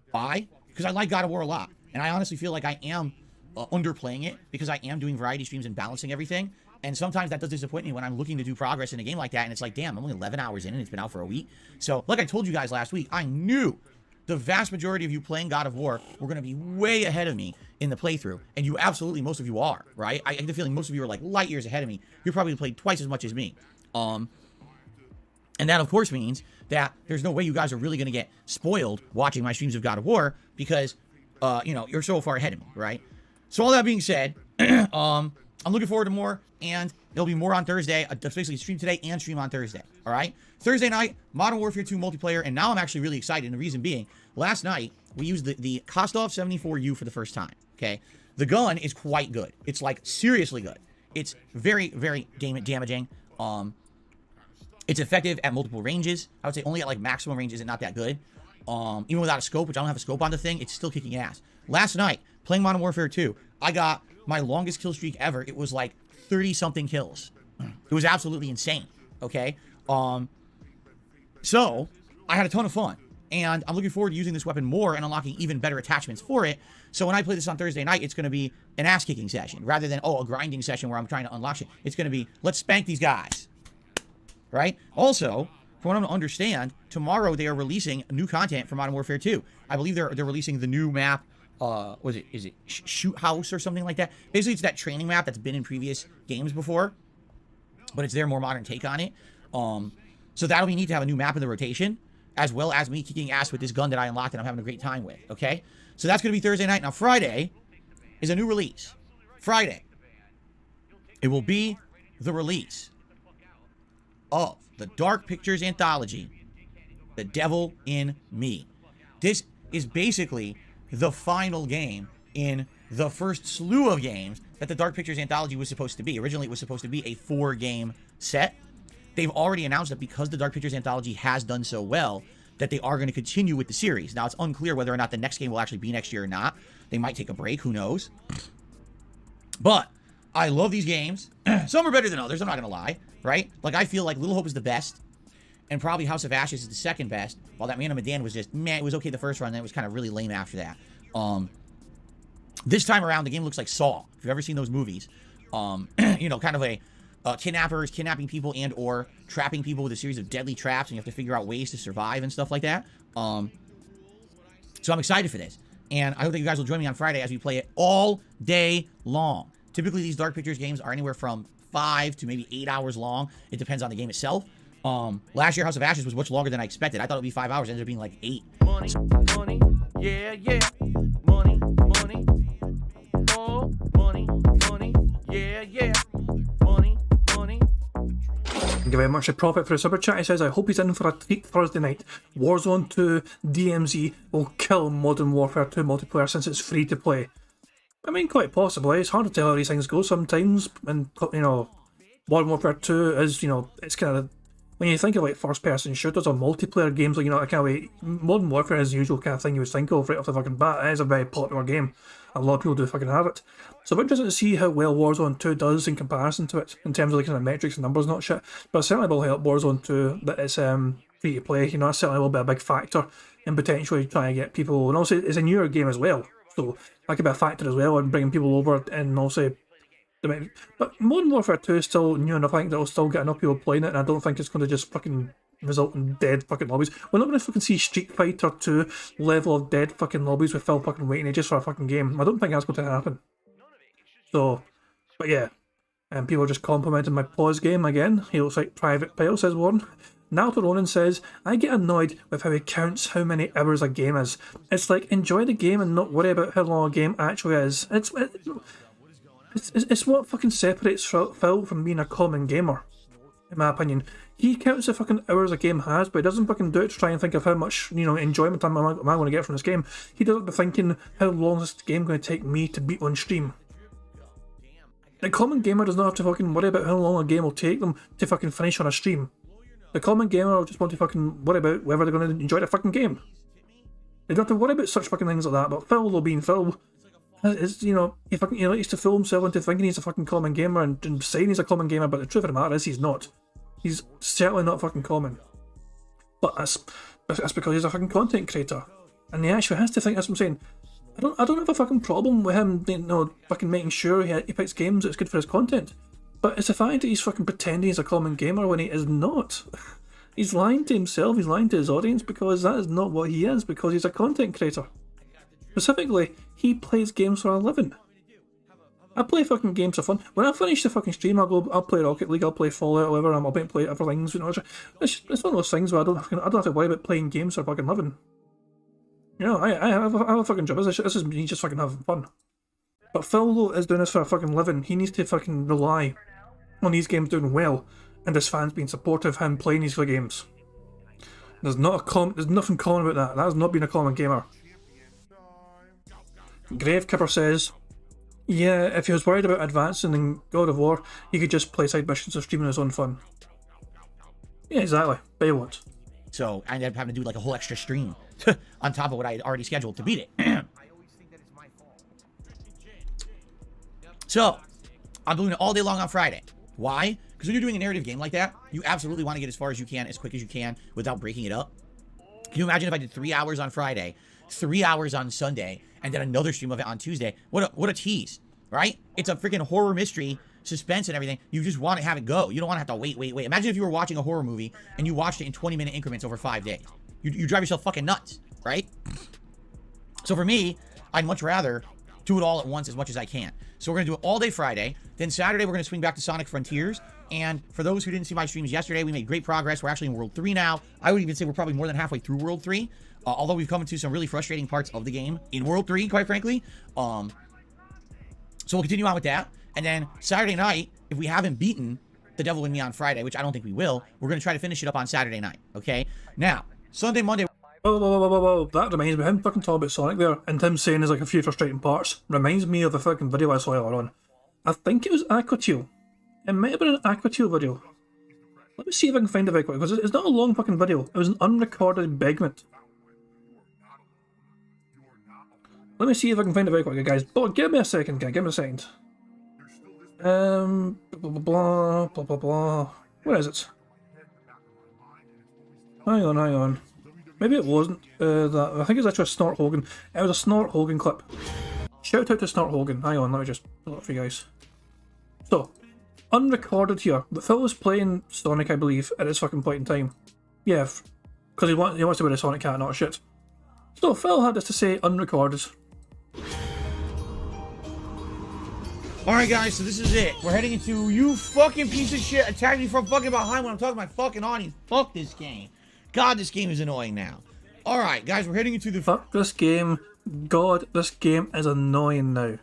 Why? Because I like God of War a lot. And I honestly feel like I am underplaying it, because I am doing variety streams and balancing everything. And sometimes that does disappoint me when I'm looking to do progress in a game like that, and it's like, damn, I'm only 11 hours in and it's been out for a week. So, like I told you guys last week, I knew the vast majority of you playing God of War were going to be way ahead of me in the playthrough. And you absolutely, most of you are, right? I get the feeling most of you are like light years ahead of me. You're probably played twice as much as me. And that, of course, means that there's no way you guys are really going to get spoiled watching my streams of God of War because, you know, you're so far ahead of me, right? So all that being said, I'm looking forward to more, and there'll be more on Thursday. That's basically stream today and stream on Thursday, all right? Thursday night, Modern Warfare 2 multiplayer, and now I'm actually really excited, and the reason being, last night, we used the Kostov 74U for the first time, okay? The gun is quite good. It's, like, seriously good. It's very, very damaging. It's effective at multiple ranges. I would say only at, like, maximum range is it not that good. Even without a scope, which I don't have a scope on the thing, it's still kicking ass. Last night, playing Modern Warfare 2, I got my longest kill streak ever. It was like 30-something kills. It was absolutely insane, okay? So, I had a ton of fun. And I'm looking forward to using this weapon more and unlocking even better attachments for it. So when I play this on Thursday night, it's going to be an ass-kicking session. Rather than, a grinding session where I'm trying to unlock shit. It's going to be, let's spank these guys. Right? Also, from what I'm to understand, tomorrow they are releasing new content for Modern Warfare 2. I believe they're releasing the new map. Is it Shoot House or something like that? Basically, it's that training map that's been in previous games before, but it's their more modern take on it. So that'll be neat to have a new map in the rotation, as well as me kicking ass with this gun that I unlocked and I'm having a great time with, okay? So that's going to be Thursday night. Now, Friday is a new release. Friday, it will be the release of the Dark Pictures anthology, The Devil in Me. This is basically the final game in the first slew of games that the Dark Pictures anthology was supposed to be. Originally, it was supposed to be a 4-game set. They've already announced that because the Dark Pictures anthology has done so well, that they are going to continue with the series. Now, it's unclear whether or not the next game will actually be next year or not. They might take a break, who knows? But I love these games. Some are better than others, I'm not going to lie, right? Like, I feel like Little Hope is the best, and probably House of Ashes is the second best, while that Man of Medan was just, meh, it was okay the first run, then it was kind of really lame after that. This time around, the game looks like Saw, if you've ever seen those movies. You know, kind of a kidnappers kidnapping people and or trapping people with a series of deadly traps, and you have to figure out ways to survive and stuff like that. So I'm excited for this, and I hope that you guys will join me on Friday as we play it all day long. Typically, these Dark Pictures games are anywhere from 5 to maybe 8 hours long. It depends on the game itself. Last year, House of Ashes was much longer than I expected. I thought it would be 5 hours. It ended up being like 8. Money, money, yeah, yeah. Money, money, oh, money, money, yeah, yeah. Money, money. Thank you very much to Prophet for the super chat. He says, I hope he's in for a treat Thursday night. Warzone 2 DMZ will kill Modern Warfare 2 multiplayer since it's free to play. I mean, quite possibly. It's hard to tell how these things go sometimes. And, you know, Modern Warfare 2 is, you know, it's kind of when you think of like first-person shooters or multiplayer games, like, you know, kind of way, Modern Warfare is the usual kind of thing you would think of right off the fucking bat. It is a very popular game. A lot of people do fucking have it. So I'm interested to see how well Warzone 2 does in comparison to it, in terms of like kind of metrics and numbers and that shit. But it certainly will help Warzone 2 that it's free to play. You know, it certainly will be a big factor in potentially trying to get people. And also, it's a newer game as well, so that could be a factor as well in bringing people over. And also, but Modern Warfare 2 is still new enough. I think that'll still get enough people playing it, and I don't think it's going to just fucking result in dead fucking lobbies. We're not going to fucking see Street Fighter 2 level of dead fucking lobbies with Phil fucking waiting ages for a fucking game. I don't think that's going to happen. So, but yeah, and people are just complimenting my pause game again. He looks like Private Pile, says Warren. Naruto Ronin says, I get annoyed with how he counts how many hours a game is. It's like, enjoy the game and not worry about how long a game actually is. It's what fucking separates Phil from being a common gamer, in my opinion. He counts the fucking hours a game has, but he doesn't fucking do it to try and think of how much, you know, enjoyment am I going to get from this game. He does it by thinking, how long is this game going to take me to beat on stream? The common gamer does not have to fucking worry about how long a game will take them to fucking finish on a stream. The common gamer will just want to fucking worry about whether they're going to enjoy the fucking game. They don't have to worry about such fucking things like that, but Phil, though, being Phil, is, you know, he likes to fool himself into thinking he's a fucking common gamer and saying he's a common gamer, but the truth of the matter is he's not. He's certainly not fucking common. But that's because he's a fucking content creator. And he actually has to think, that's what I'm saying. I don't have a fucking problem with him, you know, fucking making sure he picks games that's good for his content. But it's the fact that he's fucking pretending he's a common gamer when he is not. He's lying to himself, he's lying to his audience, because that is not what he is, because he's a content creator. Specifically, he plays games for a living. I play fucking games for fun. When I finish the fucking stream, I'll play Rocket League, I'll play Fallout, whatever, I'll play other things, you know. It's one of those things where I don't have to worry about playing games for fucking living. You know, I have a fucking job. This is me just fucking having fun. But Phil, though, is doing this for a fucking living. He needs to fucking rely on these games doing well, and his fans being supportive of him playing these games. There's nothing common about that. That has not been a common gamer. Gravekipper says, yeah, if he was worried about advancing in God of War, he could just play side missions or stream on his own fun. Yeah, exactly. But what? So I ended up having to do like a whole extra stream on top of what I had already scheduled to beat it. So I'm doing it all day long on Friday. Why? Because when you're doing a narrative game like that, you absolutely want to get as far as you can, as quick as you can, without breaking it up. Can you imagine if I did 3 hours on Friday, 3 hours on Sunday, and then another stream of it on Tuesday? What a tease, right? It's a freaking horror mystery, suspense and everything. You just want to have it go. You don't want to have to wait. Imagine if you were watching a horror movie and you watched it in 20-minute increments over 5 days. You drive yourself fucking nuts, right? So for me, I'd much rather do it all at once as much as I can. So we're going to do it all day Friday. Then Saturday, we're going to swing back to Sonic Frontiers. And for those who didn't see my streams yesterday, we made great progress. We're actually in World 3 now. I would even say we're probably more than halfway through World 3. Although we've come into some really frustrating parts of the game in World 3, quite frankly. So we'll continue on with that. And then Saturday night, if we haven't beaten The Devil in Me on Friday, which I don't think we will, we're going to try to finish it up on Saturday night, okay? Now, Sunday, Monday... Whoa. That reminds me, him fucking talking about Sonic there, and him saying there's like a few frustrating parts, reminds me of the fucking video I saw earlier on. I think it was Aquatule. It might have been an Aquatule video. Let me see if I can find it very quick, because it's not a long fucking video. It was an unrecorded segment. Let me see if I can find it very quickly, guys. But give me a second, guys. Give me a second. Blah. Where is it? Hang on. Maybe it wasn't that. I think it's actually a Snort Hogan. It was a Snort Hogan clip. Shout out to Snort Hogan. Hang on, let me just pull it up for you guys. So, unrecorded here. But Phil was playing Sonic, I believe, at this fucking point in time. Yeah, because he wants to wear a Sonic hat and all that shit. So, Phil had this to say unrecorded. Alright guys, so this is it. We're heading into, you fucking piece of shit, attack me from fucking behind when I'm talking to my fucking audience. Fuck this game. God, this game is annoying now. Alright guys, we're heading into the... Fuck this game. God, this game is annoying now.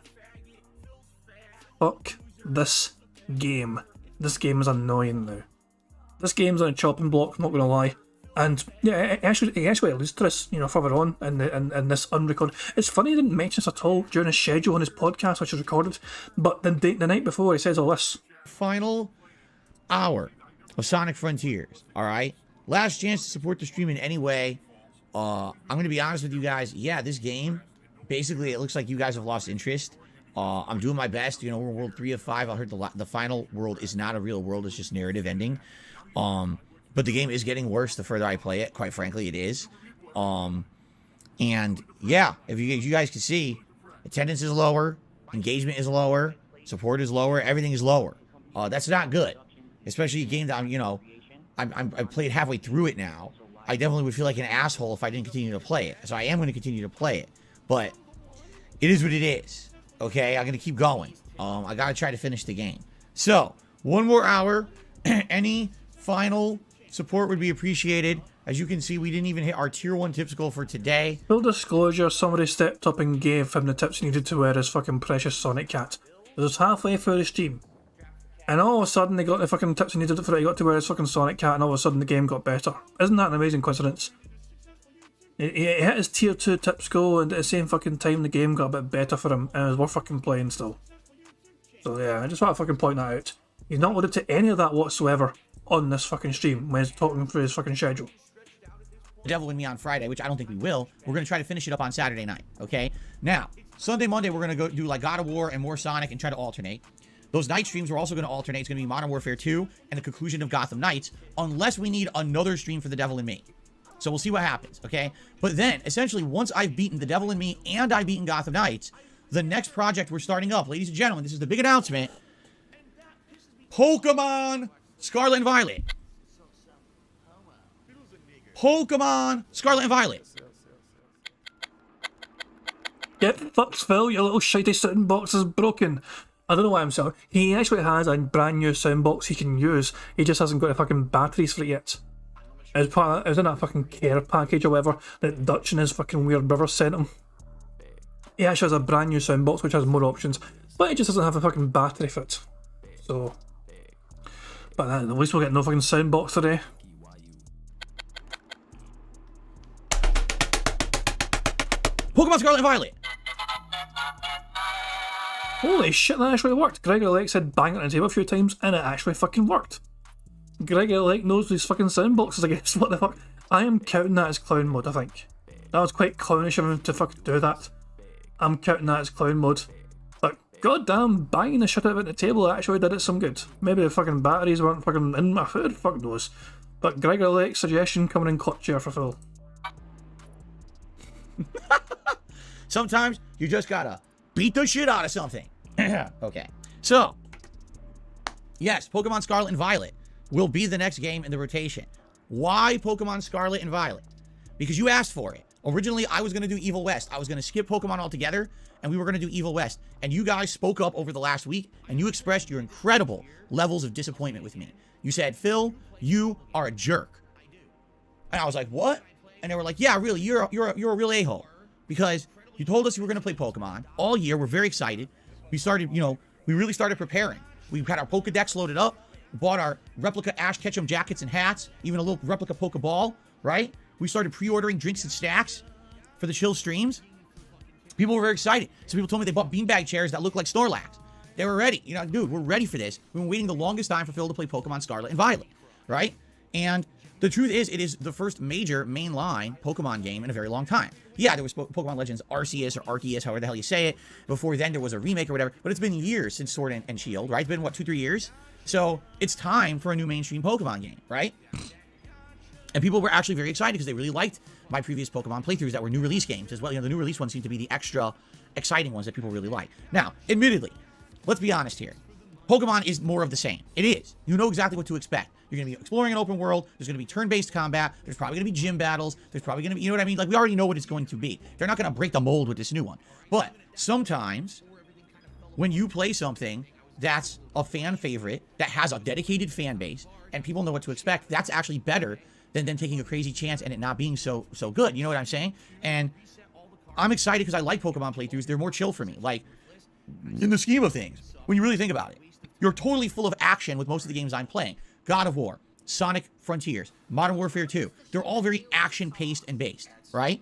Fuck this game. This game is annoying now. This game's on a chopping block, not gonna lie. And yeah, it actually alludes to this, you know, further on in this unrecorded. It's funny he didn't mention this at all during his schedule on his podcast, which is recorded. But the night before, he says all this. Final hour of Sonic Frontiers, all right? Last chance to support the stream in any way. I'm going to be honest with you guys. Yeah, this game, basically, it looks like you guys have lost interest. I'm doing my best. You know, we're World 3 of 5. I heard the final world is not a real world. It's just narrative ending. But the game is getting worse the further I play it. Quite frankly, it is. And, yeah, if you guys can see, attendance is lower. Engagement is lower. Support is lower. Everything is lower. That's not good. Especially a game that I'm, you know, I've played halfway through it now. I definitely would feel like an asshole if I didn't continue to play it. So I am going to continue to play it. But it is what it is. Okay? I'm going to keep going. I got to try to finish the game. So, one more hour. Any final support would be appreciated. As you can see, we didn't even hit our tier 1 tips goal for today. Full disclosure, somebody stepped up and gave him the tips he needed to wear his fucking precious Sonic cat. It was halfway through the stream. And all of a sudden, they got the fucking tips he needed for it. He got to wear his fucking Sonic cat, and all of a sudden, the game got better. Isn't that an amazing coincidence? He hit his tier 2 tips goal, and at the same fucking time, the game got a bit better for him, and it was worth fucking playing still. So yeah, I just want to fucking point that out. He's not alluded to any of that whatsoever on this fucking stream when he's talking through his fucking schedule. Devil in Me on Friday, which I don't think we will. We're going to try to finish it up on Saturday night, okay? Now, Sunday, Monday, we're going to go do like God of War and more Sonic and try to alternate. Those night streams we're also going to alternate. It's going to be Modern Warfare 2 and the conclusion of Gotham Knights, unless we need another stream for The Devil in Me. So we'll see what happens, okay? But then, essentially, once I've beaten The Devil in Me and I've beaten Gotham Knights, the next project we're starting up, ladies and gentlemen, this is the big announcement. Pokemon Scarlet and Violet. Pokemon Scarlet and Violet. Get fucked, Phil, your little shitty sound box is broken. I don't know why I'm saying. He actually has a brand new sound box he can use. He just hasn't got the fucking batteries for it yet. It was in that fucking care package or whatever that Dutch and his fucking weird brother sent him. He actually has a brand new sound box which has more options, but he just doesn't have a fucking battery for it. So, but at least we'll get no fucking sound box today. Pokemon Scarlet and Violet. Holy shit, that actually worked. Gregory Lake said bang it on the table a few times, and it actually fucking worked. Gregory Lake knows these fucking sound boxes, I guess. What the fuck? I am counting that as clown mode, I think. That was quite clownish of him to fucking do that. I'm counting that as clown mode. But goddamn, banging the shit out of the table actually did it some good. Maybe the fucking batteries weren't fucking in my food, fuck knows. But Gregory Lake's suggestion coming in clutch here for Phil. Sometimes you just gotta beat the shit out of something. Okay. So, yes, Pokemon Scarlet and Violet will be the next game in the rotation. Why Pokemon Scarlet and Violet? Because you asked for it. Originally, I was going to do Evil West. I was going to skip Pokemon altogether, and we were going to do Evil West. And you guys spoke up over the last week, and you expressed your incredible levels of disappointment with me. You said, Phil, you are a jerk. And I was like, what? And they were like, yeah, really, you're a real a-hole. Because you told us you were going to play Pokemon all year. We're very excited. We started, we really started preparing. We had our Pokedex loaded up. Bought our replica Ash Ketchum jackets and hats. Even a little replica Pokeball, right? We started pre-ordering drinks and snacks for the chill streams. People were very excited. Some people told me they bought beanbag chairs that look like Snorlax. They were ready. Dude, we're ready for this. We've been waiting the longest time for Phil to play Pokemon Scarlet and Violet, right? And the truth is, it is the first major mainline Pokemon game in a very long time. Yeah, there was Pokemon Legends Arceus or Arceus, however the hell you say it. Before then, there was a remake or whatever. But it's been years since Sword and Shield, right? It's been, what, 2-3 years? So it's time for a new mainstream Pokemon game, right? And people were actually very excited because they really liked my previous Pokemon playthroughs that were new release games as well. The new release ones seem to be the extra exciting ones that people really like. Now, admittedly, let's be honest here. Pokemon is more of the same. It is. You know exactly what to expect. You're going to be exploring an open world. There's going to be turn-based combat. There's probably going to be gym battles. There's probably going to be, you know what I mean? Like, we already know what it's going to be. They're not going to break the mold with this new one. But sometimes when you play something that's a fan favorite, that has a dedicated fan base, and people know what to expect, that's actually better than taking a crazy chance and it not being so good. You know what I'm saying? And I'm excited because I like Pokemon playthroughs. They're more chill for me. Like, in the scheme of things, when you really think about it, you're totally full of action with most of the games I'm playing. God of War, Sonic Frontiers, Modern Warfare 2. They're all very action-paced and based, right?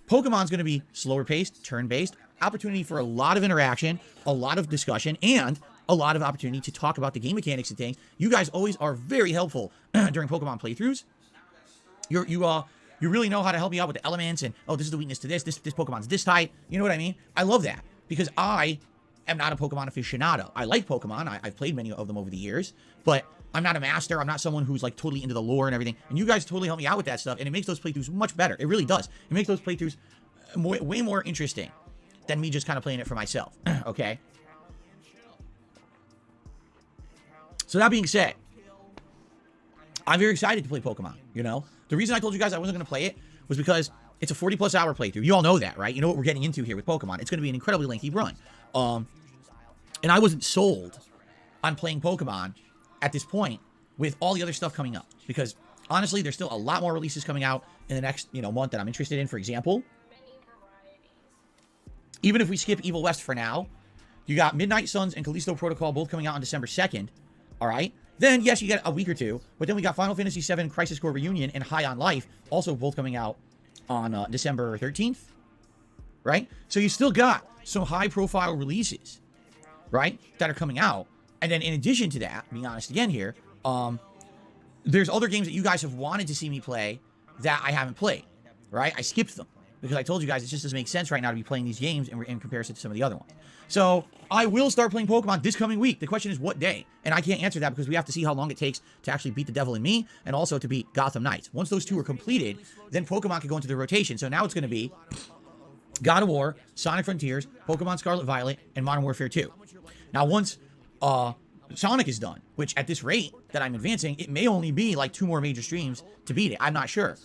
Pokemon's going to be slower-paced, turn-based, opportunity for a lot of interaction, a lot of discussion, and a lot of opportunity to talk about the game mechanics and things. You guys always are very helpful during Pokemon playthroughs. You really know how to help me out with the elements and, oh, this is the weakness to this Pokemon's this type. You know what I mean? I love that because I am not a Pokemon aficionado. I like Pokemon. I've played many of them over the years, but I'm not a master. I'm not someone who's like totally into the lore and everything. And you guys totally help me out with that stuff, and it makes those playthroughs much better. It really does. It makes those playthroughs way more interesting than me just kind of playing it for myself. Okay? So that being said, I'm very excited to play Pokemon, you know? The reason I told you guys I wasn't going to play it was because it's a 40-plus hour playthrough. You all know that, right? You know what we're getting into here with Pokemon. It's going to be an incredibly lengthy run. And I wasn't sold on playing Pokemon at this point with all the other stuff coming up. Because, honestly, there's still a lot more releases coming out in the next, month that I'm interested in. For example, even if we skip Evil West for now, you got Midnight Suns and Callisto Protocol both coming out on December 2nd. All right? Then, yes, you get a week or two. But then we got Final Fantasy VII Crisis Core Reunion and High on Life also both coming out on December 13th. Right? So you still got some high-profile releases, right, that are coming out. And then in addition to that, being honest again here, there's other games that you guys have wanted to see me play that I haven't played, right? I skipped them because I told you guys it just doesn't make sense right now to be playing these games in comparison to some of the other ones. So I will start playing Pokemon this coming week. The question is what day? And I can't answer that because we have to see how long it takes to actually beat the Devil in Me and also to beat Gotham Knights. Once those two are completed, then Pokemon can go into the rotation. So now it's going to be God of War, Sonic Frontiers, Pokemon Scarlet Violet, and Modern Warfare 2. Now once Sonic is done, which at this rate that I'm advancing, it may only be like 2 more major streams to beat it. I'm not sure.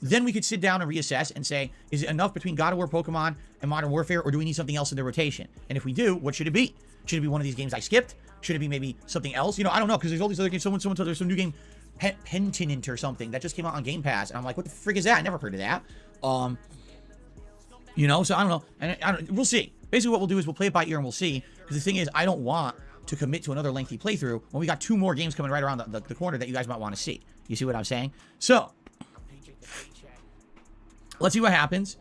Then we could sit down and reassess and say, is it enough between God of War, Pokemon, and Modern Warfare, or do we need something else in the rotation? And if we do, what should it be? Should it be one of these games I skipped? Should it be maybe something else? I don't know, because there's all these other games. Someone told there's some new game, Pentinent or something, that just came out on Game Pass. And I'm like, what the frick is that? I never heard of that. So I don't know. And we'll see. Basically, what we'll do is we'll play it by ear and we'll see. Because the thing is, I don't want to commit to another lengthy playthrough when we got 2 more games coming right around the corner that you guys might want to see. You see what I'm saying? So let's see what happens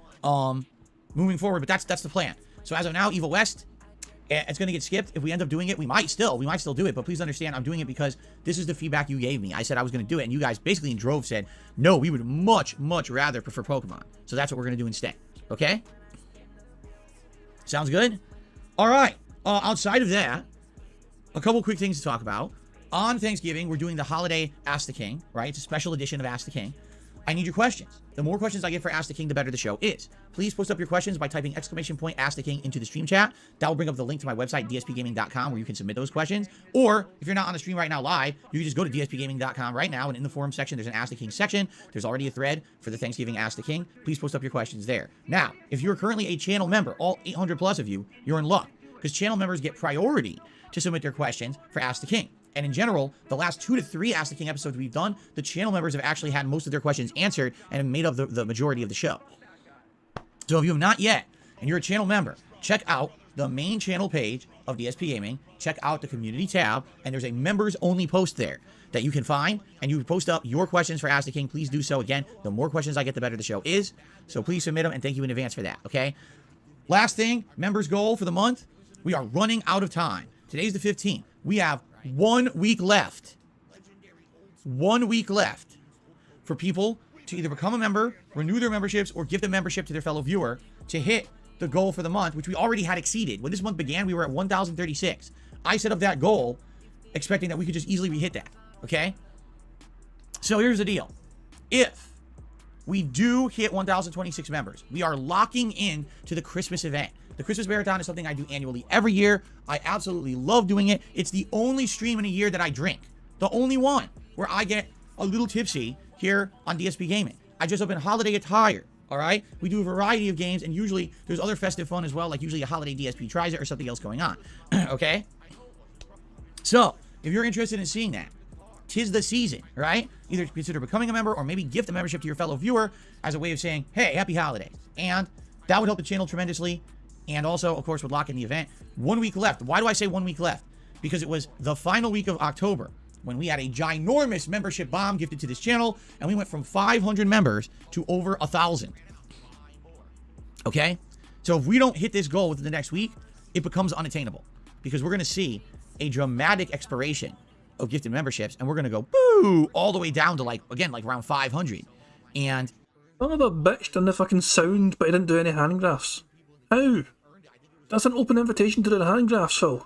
moving forward. But that's the plan. So as of now, Evil West, it's going to get skipped. If we end up doing it, we might still do it. But please understand, I'm doing it because this is the feedback you gave me. I said I was going to do it, and you guys basically in drove said, no, we would much, much rather prefer Pokemon. So that's what we're going to do instead. Okay? Sounds good? All right. Outside of that, a couple quick things to talk about. On Thanksgiving, we're doing the holiday Ask the King, right? It's a special edition of Ask the King. I need your questions. The more questions I get for Ask the King, the better the show is. Please post up your questions by typing ! Ask the King into the stream chat. That will bring up the link to my website, dspgaming.com, where you can submit those questions. Or if you're not on the stream right now live, you can just go to dspgaming.com right now, and in the forum section, there's an Ask the King section. There's already a thread for the Thanksgiving Ask the King. Please post up your questions there. Now, if you're currently a channel member, all 800 plus of you, you're in luck, because channel members get priority to submit their questions for Ask the King. And in general, the last 2 to 3 Ask the King episodes we've done, the channel members have actually had most of their questions answered and have made up the majority of the show. So if you have not yet, and you're a channel member, check out the main channel page of DSP Gaming, check out the community tab, and there's a members only post there that you can find, and you can post up your questions for Ask the King. Please do so. Again, the more questions I get, the better the show is. So please submit them, and thank you in advance for that, okay? Last thing, members goal for the month, we are running out of time. Today's the 15th. We have 1 week left. 1 week left for people to either become a member, renew their memberships, or give the membership to their fellow viewer to hit the goal for the month, which we already had exceeded. When this month began, we were at 1,036. I set up that goal expecting that we could just easily hit that, okay? So here's the deal. If we do hit 1,026 members, we are locking in to the Christmas event. The Christmas Marathon is something I do annually every year. I absolutely love doing it. It's the only stream in a year that I drink. The only one where I get a little tipsy here on DSP Gaming. I dress up in holiday attire, all right? We do a variety of games, and usually there's other festive fun as well, like usually a holiday DSP tries it or something else going on, okay? So, if you're interested in seeing that, 'tis the season, right? Either consider becoming a member or maybe gift a membership to your fellow viewer as a way of saying, hey, happy holidays. And that would help the channel tremendously. And also, of course, would lock in the event. 1 week left. Why do I say 1 week left? Because it was the final week of October when we had a ginormous membership bomb gifted to this channel, and we went from 500 members to over 1,000. Okay? So if we don't hit this goal within the next week, it becomes unattainable. because we're going to see a dramatic expiration of gifted memberships, and we're going to go boo all the way down to like around 500. And Some of that bitch done the fucking sound, but he didn't do any hand graphs. How? That's an open invitation to do the hand graphs, Phil.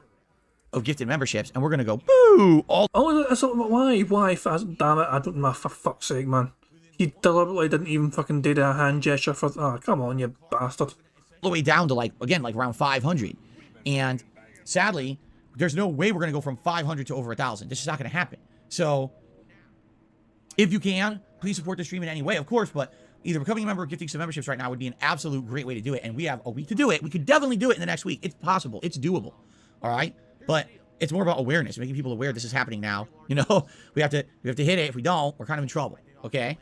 of gifted memberships, and we're going to go boo all. Oh, that's not, why? Damn it, I don't know, for fuck's sake, man. He deliberately didn't even fucking do the hand gesture for. Oh, come on, you bastard. The way down to like around 500. And sadly, there's no way we're going to go from 500 to over 1,000. This is not going to happen. So if you can, please support the stream in any way, of course, but either becoming a member or gifting some memberships right now would be an absolute great way to do it. And we have a week to do it. We could definitely do it in the next week. It's possible. It's doable. All right. But it's more about awareness, making people aware this is happening now. You know, we have to hit it. If we don't, we're kind of in trouble. Okay.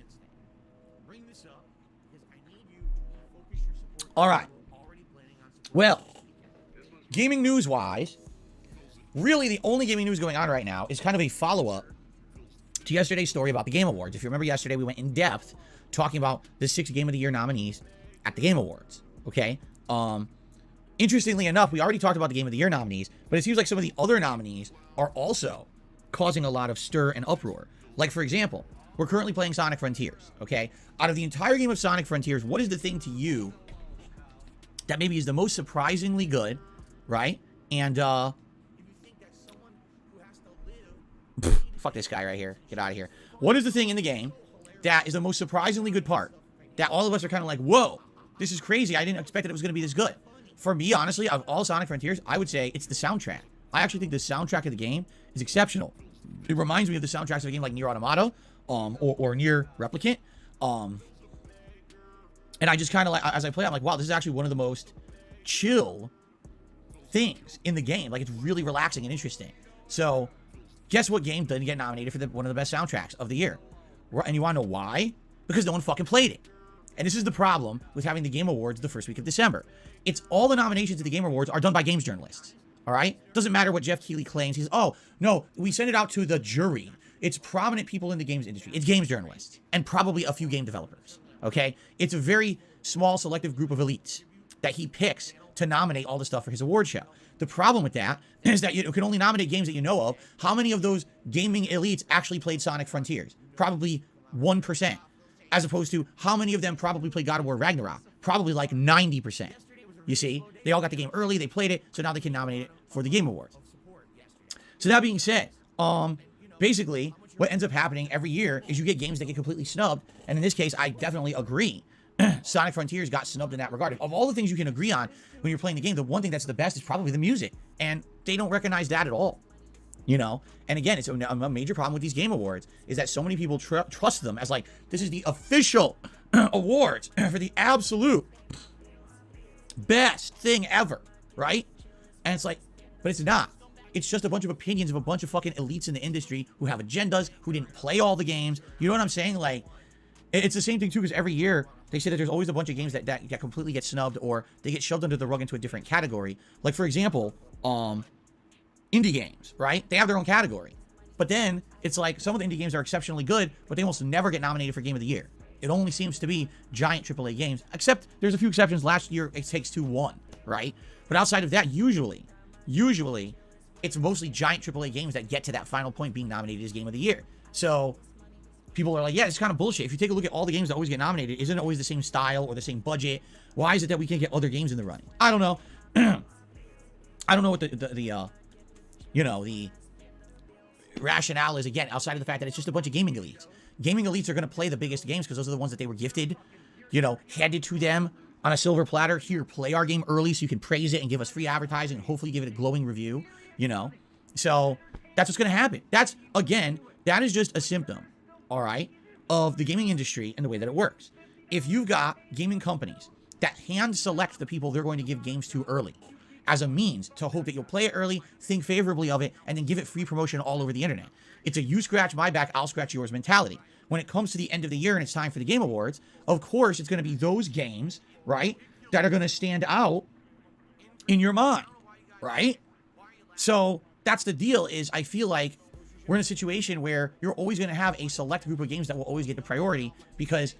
All right. Well, gaming news wise, really the only gaming news going on right now is kind of a follow-up to yesterday's story about the Game Awards. If you remember yesterday, we went in depth talking about the 6 Game of the Year nominees at the Game Awards. Okay. Interestingly enough, we already talked about the Game of the Year nominees, but it seems like some of the other nominees are also causing a lot of stir and uproar. Like, for example, we're currently playing Sonic Frontiers. Okay. Out of the entire game of Sonic Frontiers, what is the thing to you that maybe is the most surprisingly good, right? And, fuck this guy right here. Get out of here. What is the thing in the game that is the most surprisingly good part? That all of us are kind of like, whoa, this is crazy. I didn't expect that it was going to be this good. For me, honestly, of all Sonic Frontiers, I would say it's the soundtrack. I actually think the soundtrack of the game is exceptional. It reminds me of the soundtracks of a game like Nier Automata, or Nier Replicant. And I just kind of like, as I play, I'm like, wow, this is actually one of the most chill things in the game. Like, it's really relaxing and interesting. So, guess what game didn't get nominated for one of the best soundtracks of the year? And you want to know why? Because no one fucking played it. And this is the problem with having the Game Awards the first week of December. It's all the nominations to the Game Awards are done by games journalists. All right? Doesn't matter what Jeff Keighley claims. He's, oh, no, we send it out to the jury. It's prominent people in the games industry. It's games journalists. And probably a few game developers. Okay? It's a very small, selective group of elites that he picks to nominate all the stuff for his award show. The problem with that is that you can only nominate games that you know of. How many of those gaming elites actually played Sonic Frontiers? Probably 1%. As opposed to how many of them probably played God of War Ragnarok? Probably like 90%. You see? They all got the game early, they played it, so now they can nominate it for the Game Awards. So that being said, basically, what ends up happening every year is you get games that get completely snubbed, and in this case, I definitely agree. Sonic Frontiers got snubbed in that regard. Of all the things you can agree on when you're playing the game, the one thing that's the best is probably the music, and they don't recognize that at all. You know? And again, it's a major problem with these Game Awards is that so many people trust them as like, this is the official awards for the absolute best thing ever, right? And it's like, but it's not. It's just a bunch of opinions of a bunch of fucking elites in the industry who have agendas, who didn't play all the games. You know what I'm saying? Like, it's the same thing too, because every year they say that there's always a bunch of games that completely get snubbed or they get shoved under the rug into a different category. Like, for example, indie games, right? They have their own category. But then it's like some of the indie games are exceptionally good, but they almost never get nominated for Game of the Year. It only seems to be giant AAA games, except there's a few exceptions. Last year, It Takes Two won, right? But outside of that, usually, it's mostly giant AAA games that get to that final point being nominated as Game of the Year. So people are like, yeah, it's kind of bullshit. If you take a look at all the games that always get nominated, isn't it always the same style or the same budget? Why is it that we can't get other games in the running? I don't know. I don't know what the rationale is, again, outside of the fact that it's just a bunch of gaming elites. Gaming elites are going to play the biggest games because those are the ones that they were gifted, handed to them on a silver platter. Here, play our game early so you can praise it and give us free advertising and hopefully give it a glowing review, So that's what's going to happen. That is just a symptom, all right, of the gaming industry and the way that it works. If you've got gaming companies that hand select the people they're going to give games to early, as a means to hope that you'll play it early, think favorably of it, and then give it free promotion all over the internet. It's a you scratch my back, I'll scratch yours mentality. When it comes to the end of the year and it's time for the Game Awards, of course, it's going to be those games, right, that are going to stand out in your mind, right? So that's the deal is I feel like we're in a situation where you're always going to have a select group of games that will always get the priority because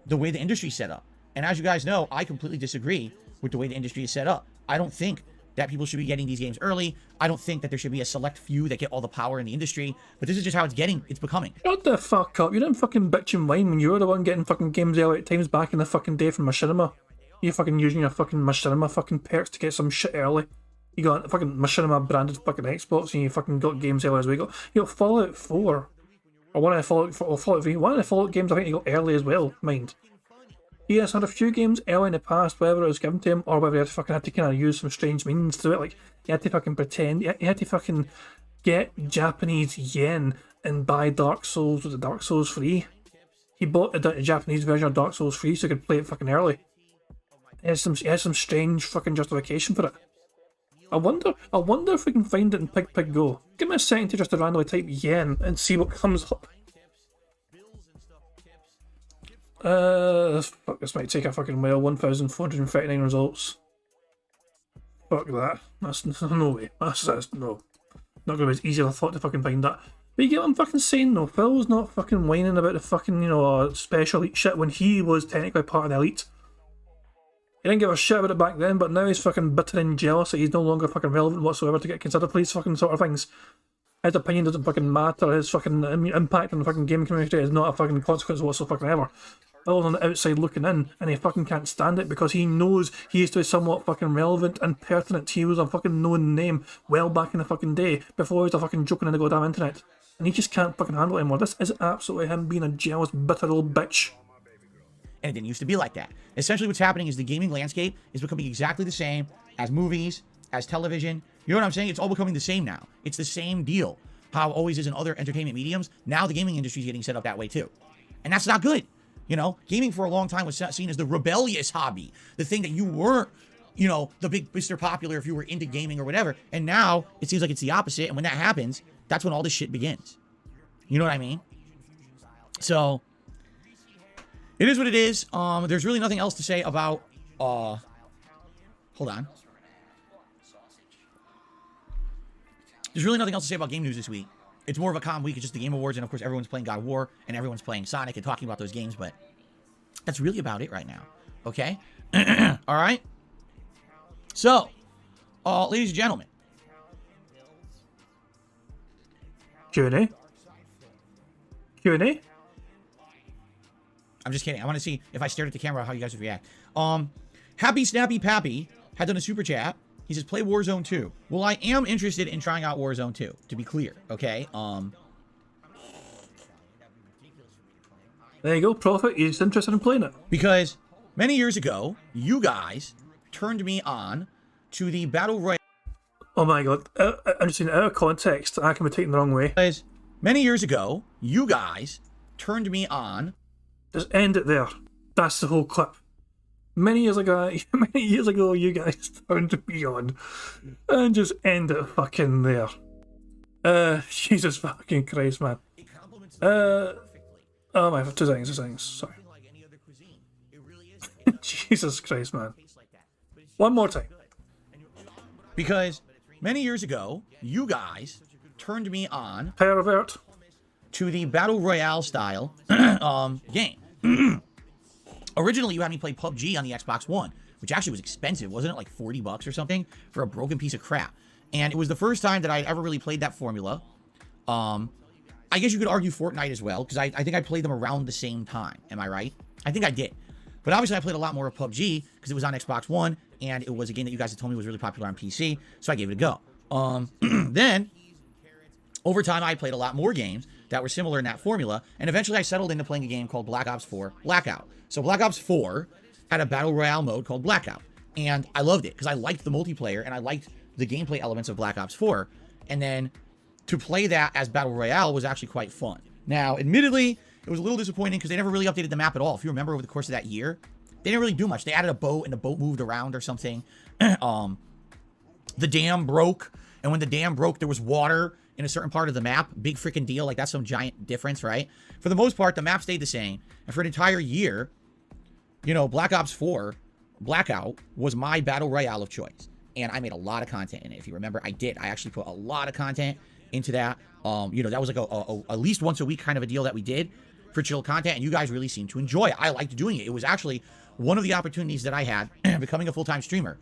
the way the industry's set up. And as you guys know, I completely disagree with the way the industry is set up. I don't think that people should be getting these games early. I don't think that there should be a select few that get all the power in the industry, but this is just how it's becoming. Shut the fuck up. You didn't fucking bitch and whine when you were the one getting fucking games early at times back in the fucking day from Machinima. You fucking using your fucking Machinima fucking perks to get some shit early. You got a fucking Machinima branded fucking Xbox and you fucking got games early as well. You got Fallout 4. Or one of the Fallout 3. One of the Fallout games I think you got early as well, mind. He has had a few games early in the past, whether it was given to him or whether he had fucking had to kind of use some strange means to it. Like, he had to fucking pretend, he had to fucking get Japanese yen and buy Dark Souls with the Dark Souls free. He bought the Japanese version of Dark Souls free so he could play it fucking early. He has some strange fucking justification for it. I wonder if we can find it in Pig Go. Give me a second to just randomly type yen and see what comes up. Fuck, this might take a fucking while. 1,439 results. Fuck that. That's no way. That's no. Not gonna be as easy as I thought to fucking find that. But you get what I'm fucking saying though. Phil's not fucking whining about the fucking, special elite shit when he was technically part of the elite. He didn't give a shit about it back then, but now he's fucking bitter and jealous that he's no longer fucking relevant whatsoever to get considered for these fucking sort of things. His opinion doesn't fucking matter. His fucking impact on the fucking gaming community is not a fucking consequence whatsoever. Phil's on the outside looking in, and he fucking can't stand it because he knows he used to be somewhat fucking relevant and pertinent. He was a fucking known name well back in the fucking day before he was a fucking joking in the goddamn internet. And he just can't fucking handle it anymore. This is absolutely him being a jealous, bitter old bitch. And it didn't used to be like that. Essentially what's happening is the gaming landscape is becoming exactly the same as movies, as television. You know what I'm saying? It's all becoming the same now. It's the same deal. How it always is in other entertainment mediums. Now the gaming industry is getting set up that way too. And that's not good. Gaming for a long time was seen as the rebellious hobby. The thing that you weren't, the big Mr. Popular if you were into gaming or whatever. And now it seems like it's the opposite. And when that happens, that's when all this shit begins. You know what I mean? So it is what it is. There's really nothing else to say about, hold on. There's really nothing else to say about game news this week. It's more of a calm week. It's just the Game Awards, and of course everyone's playing God of War, and everyone's playing Sonic and talking about those games, but that's really about it right now. Okay? All right? So, ladies and gentlemen. Q&A? Q&A? I'm just kidding. I want to see if I stared at the camera how you guys would react. Happy Snappy Pappy had done a super chat. He says, play Warzone 2. Well, I am interested in trying out Warzone 2, to be clear, okay? There you go, Prophet. He's interested in playing it. Because many years ago, you guys turned me on to the Battle Royale. Oh my god. I'm just saying, out of context, I can be taken the wrong way. Because many years ago, you guys turned me on. Just end it there. That's the whole clip. Many years ago, you guys turned me on. And just end it fucking there. Jesus fucking Christ, man. Oh my, two seconds, sorry. Jesus Christ, man. One more time. Because many years ago, you guys turned me on. Pervert. To the Battle Royale style game. Originally, you had me play PUBG on the Xbox One, which actually was expensive, wasn't it? Like $40 or something for a broken piece of crap. And it was the first time that I'd ever really played that formula. I guess you could argue Fortnite as well, because I think I played them around the same time. Am I right? I think I did. But obviously, I played a lot more of PUBG because it was on Xbox One, and it was a game that you guys had told me was really popular on PC, so I gave it a go. Then, over time, I played a lot more games that were similar in that formula, and eventually I settled into playing a game called Black Ops 4 Blackout. So Black Ops 4 had a Battle Royale mode called Blackout, and I loved it because I liked the multiplayer, and I liked the gameplay elements of Black Ops 4, and then to play that as Battle Royale was actually quite fun. Now, admittedly, it was a little disappointing because they never really updated the map at all. If you remember over the course of that year, they didn't really do much. They added a boat, and the boat moved around or something. The dam broke, and when the dam broke, there was water in a certain part of the map. Big freaking deal. Like, that's some giant difference, right? For the most part, the map stayed the same. And for an entire year, Black Ops 4 Blackout was my Battle Royale of choice. And I made a lot of content in it. If you remember, I did. I actually put a lot of content into that. That was like a at least once a week kind of a deal that we did for chill content. And you guys really seemed to enjoy it. I liked doing it. It was actually one of the opportunities that I had becoming a full-time streamer.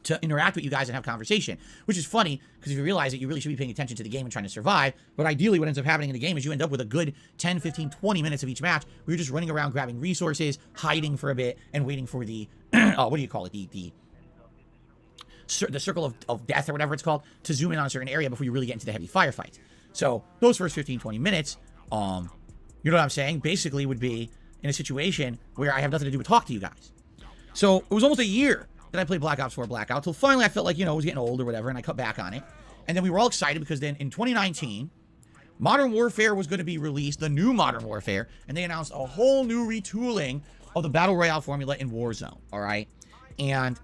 to interact with you guys and have conversation, which is funny because if you realize that you really should be paying attention to the game and trying to survive, but ideally what ends up happening in the game is you end up with a good 10, 15, 20 minutes of each match where you're just running around grabbing resources, hiding for a bit, and waiting for the, what do you call it, the circle of death or whatever it's called, to zoom in on a certain area before you really get into the heavy firefights. So those first 15, 20 minutes, you know what I'm saying, basically would be in a situation where I have nothing to do but talk to you guys. So it was almost a year that I played Black Ops 4 Blackout, till finally I felt like, you know, I was getting old or whatever, and I cut back on it. And then we were all excited because then in 2019, Modern Warfare was going to be released, the new Modern Warfare, and they announced a whole new retooling of the Battle Royale formula in Warzone, all right? And,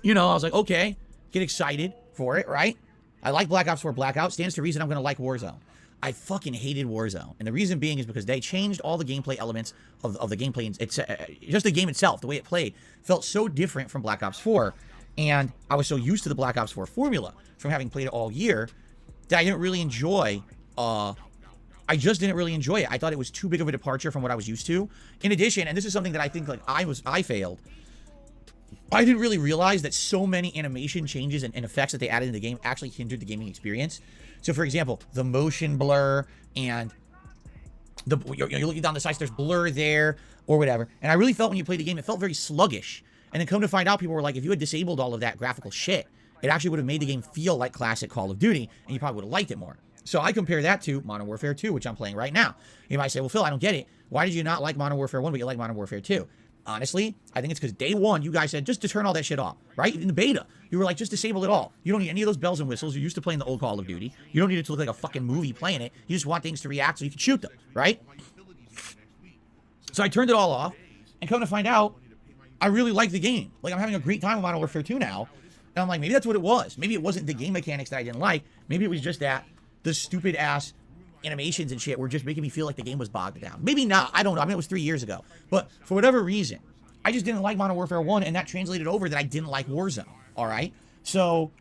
you know, I was like, okay, get excited for it, right? I like Black Ops 4 Blackout, stands to reason I'm going to like Warzone. I fucking hated Warzone. And the reason being is because they changed all the gameplay elements of the gameplay. It's just the game itself, the way it played, felt so different from Black Ops 4. And I was so used to the Black Ops 4 formula from having played it all year that I didn't really enjoy, I just didn't really enjoy it. I thought it was too big of a departure from what I was used to. In addition, and this is something that I think like I failed, I didn't really realize that so many animation changes and effects that they added in the game actually hindered the gaming experience. So, for example, the motion blur and you're looking down the sights, there's blur there or whatever. And I really felt when you played the game, it felt very sluggish. And then come to find out, people were like, if you had disabled all of that graphical shit, it actually would have made the game feel like classic Call of Duty, and you probably would have liked it more. So I compare that to Modern Warfare 2, which I'm playing right now. You might say, well, Phil, I don't get it. Why did you not like Modern Warfare 1, but you like Modern Warfare 2? Honestly, I think it's because day one, you guys said just to turn all that shit off, right? In the beta, you were like, just disable it all. You don't need any of those bells and whistles. You're used to playing the old Call of Duty. You don't need it to look like a fucking movie playing it. You just want things to react so you can shoot them, right? So I turned it all off, and come to find out, I really like the game. Like, I'm having a great time with Modern Warfare 2 now. And I'm like, maybe that's what it was. Maybe it wasn't the game mechanics that I didn't like. Maybe it was just that the stupid-ass animations and shit were just making me feel like the game was bogged down. Maybe not. I don't know. I mean, it was 3 years ago. But for whatever reason, I just didn't like Modern Warfare 1, and that translated over that I didn't like Warzone, all right? So,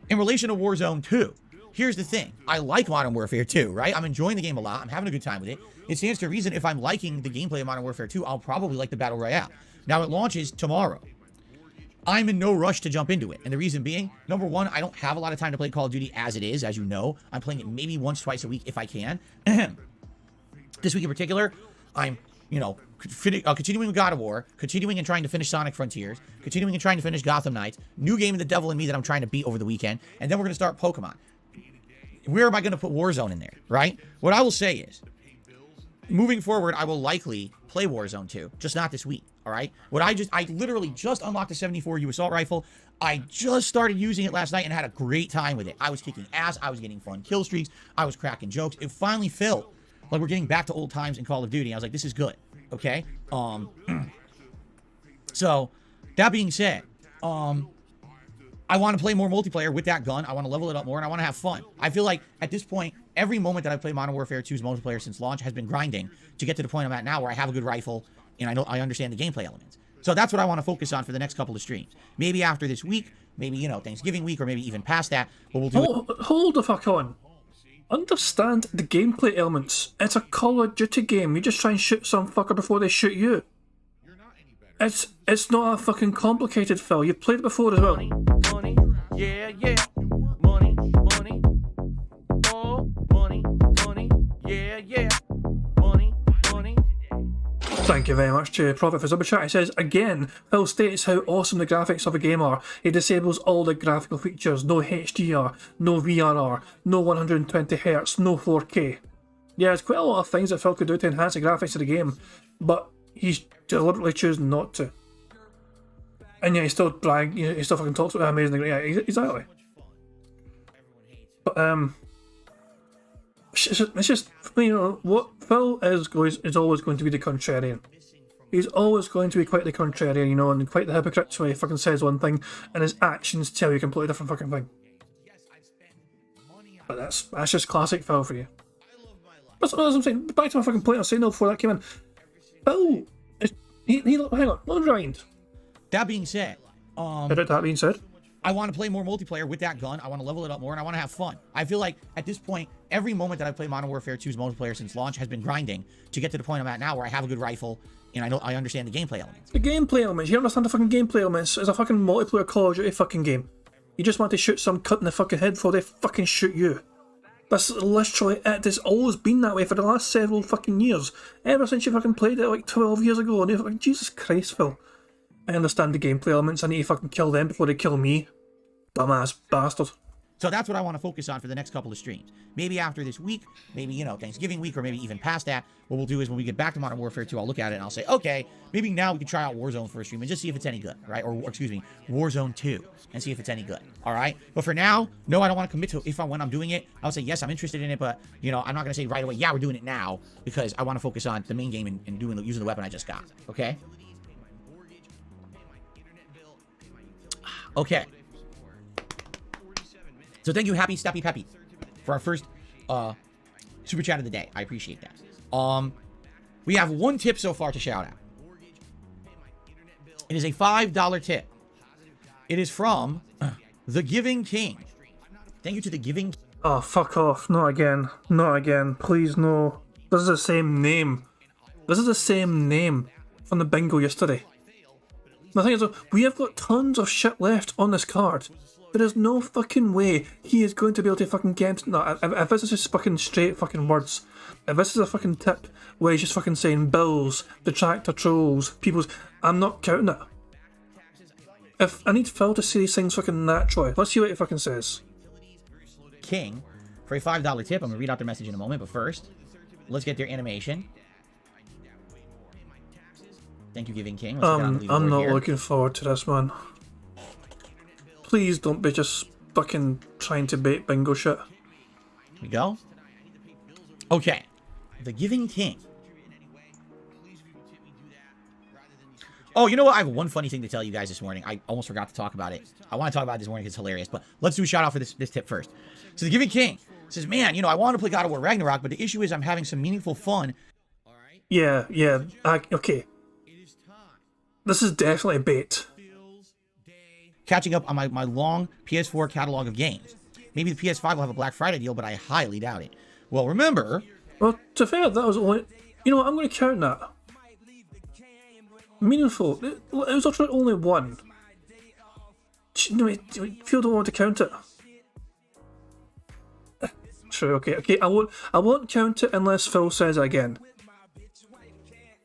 in relation to Warzone 2, here's the thing. I like Modern Warfare 2, right? I'm enjoying the game a lot. I'm having a good time with it. It stands to reason if I'm liking the gameplay of Modern Warfare 2, I'll probably like the Battle Royale. Now, it launches tomorrow. I'm in no rush to jump into it. And the reason being, number one, I don't have a lot of time to play Call of Duty as it is, as you know. I'm playing it maybe once, twice a week if I can. This week in particular, I'm, you know, continuing with God of War, continuing and trying to finish Sonic Frontiers, continuing and trying to finish Gotham Knights, new game of The Devil and Me that I'm trying to beat over the weekend, and then we're going to start Pokemon. Where am I going to put Warzone in there, right? What I will say is, moving forward, I will likely play Warzone 2, just not this week, all right? I literally just unlocked a 74U assault rifle. I just started using it last night and had a great time with it. I was kicking ass. I was getting fun kill streaks. I was cracking jokes. It finally felt like we're getting back to old times in Call of Duty. I was like, this is good, okay? So, that being said, I want to play more multiplayer with that gun. I want to level it up more, and I want to have fun. I feel like, at this point, every moment that I've played Modern Warfare 2's multiplayer since launch has been grinding to get to the point I'm at now where I have a good rifle, and I understand the gameplay elements. So that's what I want to focus on for the next couple of streams. Maybe after this week, maybe, you know, Thanksgiving week, or maybe even past that, but we'll do it. Hold the fuck on. Understand the gameplay elements. It's a Call of Duty game. You just try and shoot some fucker before they shoot you. It's not a fucking complicated, Phil. You've played it before as well. Money, yeah, yeah. Money, money. Oh, money, money, yeah, yeah. Money, money. Thank you very much to Prophet for Super Chat. He says, again, Phil states how awesome the graphics of the game are. He disables all the graphical features. No HDR, no VRR, no 120Hz, no 4K. Yeah, there's quite a lot of things that Phil could do to enhance the graphics of the game, but he's deliberately choosing not to. And yeah, he still he still fucking talks about how amazing. Yeah, exactly. But it's just, you know, what Phil is always going to be the contrarian. He's always going to be quite the contrarian, you know, and quite the hypocrite where he fucking says one thing and his actions tell you a completely different fucking thing. But that's just classic Phil for you. That's what I'm saying. Back to my fucking point I was saying before that came in. Phil, hang on, let me rewind. That being said, That being said, I want to play more multiplayer with that gun. I want to level it up more, and I want to have fun. I feel like, at this point, every moment that I've played Modern Warfare 2's multiplayer since launch has been grinding to get to the point I'm at now where I have a good rifle and I understand the gameplay elements. The gameplay elements. You understand the fucking gameplay elements. It's a fucking multiplayer Call of Duty fucking game. You just want to shoot some cunt in the fucking head before they fucking shoot you. That's literally it. It's always been that way for the last several fucking years. Ever since you fucking played it like 12 years ago. And you're like, Jesus Christ, Phil. I understand the gameplay elements. I need to fucking kill them before they kill me. Dumbass bastard. So that's what I want to focus on for the next couple of streams. Maybe after this week, maybe, you know, Thanksgiving week, or maybe even past that, what we'll do is when we get back to Modern Warfare 2, I'll look at it and I'll say, okay, maybe now we can try out Warzone for a stream and just see if it's any good, right? Or excuse me, Warzone 2, and see if it's any good, all right? But for now, no, I don't want to commit to it. When I'm doing it, I'll say, yes, I'm interested in it, but, you know, I'm not going to say right away, yeah, we're doing it now, because I want to focus on the main game and using the weapon I just got, okay? Okay. So thank you, Happy Steppy Peppy, for our first super chat of the day. I appreciate that. We have one tip so far to shout out. It is a $5 tip. It is from The Giving King. Thank you to The Giving King. Oh, fuck off. Not again. Not again. Please, no. This is the same name. This is the same name from the bingo yesterday. The thing is, we have got tons of shit left on this card. There is no fucking way he is going to be able to fucking get... No, if this is just fucking straight fucking words, if this is a fucking tip where he's just fucking saying bills, detractor trolls, people's... I'm not counting it. If I need Phil to say these things fucking naturally, let's see what he fucking says. King, for a $5 tip. I'm going to read out their message in a moment, but first, let's get their animation. Thank you, Giving King. I'm not looking forward to this, man. Please don't be just fucking trying to bait bingo shit. Here we go. Okay. The Giving King. Oh, you know what? I have one funny thing to tell you guys this morning. I almost forgot to talk about it. I want to talk about it this morning because it's hilarious, but let's do a shout out for this tip first. So the Giving King says, man, you know, I want to play God of War Ragnarok, but the issue is I'm having some meaningful fun. Yeah. Okay. This is definitely a bait. Catching up on my long PS4 catalog of games. Maybe the PS5 will have a Black Friday deal, but I highly doubt it. Well, remember... Well, to be fair, that was only... You know what, I'm going to count that. Meaningful. It was actually only one. No, Phil don't want to count it. True, okay, I won't count it unless Phil says it again.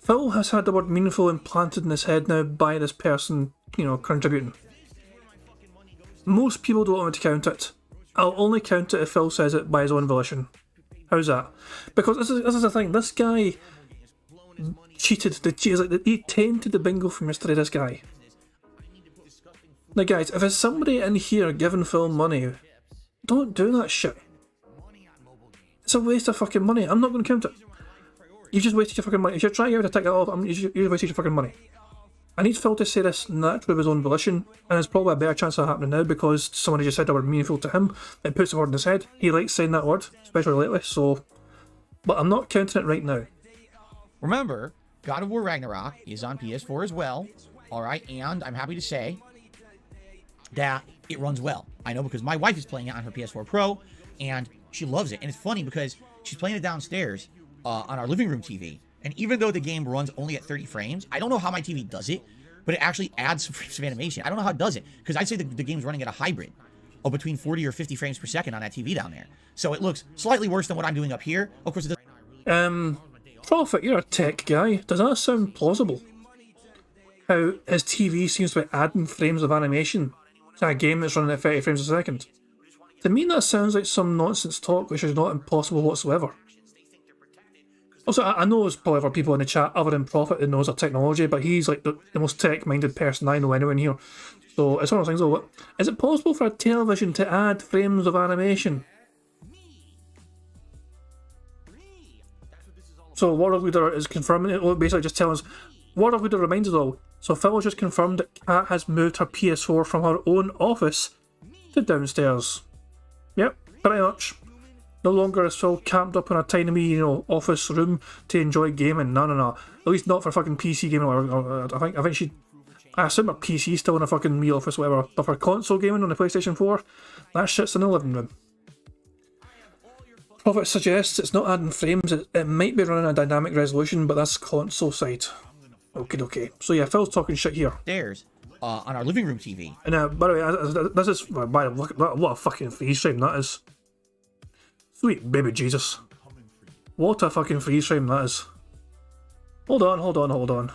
Phil has had the word meaningful implanted in his head now by this person, you know, contributing. Most people don't want me to count it. I'll only count it if Phil says it by his own volition. How's that? Because this is the thing. This guy cheated. He tainted the bingo from yesterday. This guy. Now, guys, if there's somebody in here giving Phil money, don't do that shit. It's a waste of fucking money. I'm not going to count it. You've just wasted your fucking money. If you're trying to take it off, you've wasted your fucking money. I need Phil to say this naturally of his own volition, and there's probably a better chance of happening now because somebody just said the word meaningful to him. It puts the word in his head. He likes saying that word, especially lately, so... But I'm not counting it right now. Remember, God of War Ragnarok is on PS4 as well, alright, and I'm happy to say that it runs well. I know because my wife is playing it on her PS4 Pro, and she loves it. And it's funny because she's playing it downstairs on our living room TV, and even though the game runs only at 30 frames, I don't know how my TV does it, but it actually adds some frames of animation. I don't know how it does it, because I'd say the game's running at a hybrid of between 40 or 50 frames per second on that TV down there. So it looks slightly worse than what I'm doing up here. Of course, it does. Prophet, you're a tech guy. Does that sound plausible? How his TV seems to be adding frames of animation to a game that's running at 30 frames a second. To me, that sounds like some nonsense talk, which is not impossible whatsoever. Also, I know there's probably other people in the chat other than Prophet that knows our technology, but he's like the most tech-minded person I know anywhere in here. So it's one of those things, though. Is it possible for a television to add frames of animation? So World Leader is confirming it, basically just telling us, World Leader reminds us all, so Phil has just confirmed that Kat has moved her PS4 from her own office to downstairs. Yep, pretty much. No longer is Phil camped up in a tiny wee, office room to enjoy gaming. No. At least not for fucking PC gaming. I think she... I assume her PC's still in a fucking wee office, whatever. But for console gaming on the PlayStation 4, that shit's in the living room. Prophet suggests it's not adding frames, it might be running a dynamic resolution, but that's console side. Okay. So yeah, Phil's talking shit here. Stairs on our living room TV. And by the way, this is, what a fucking freeze frame that is. Sweet baby Jesus. What a fucking freeze frame that is. Hold on.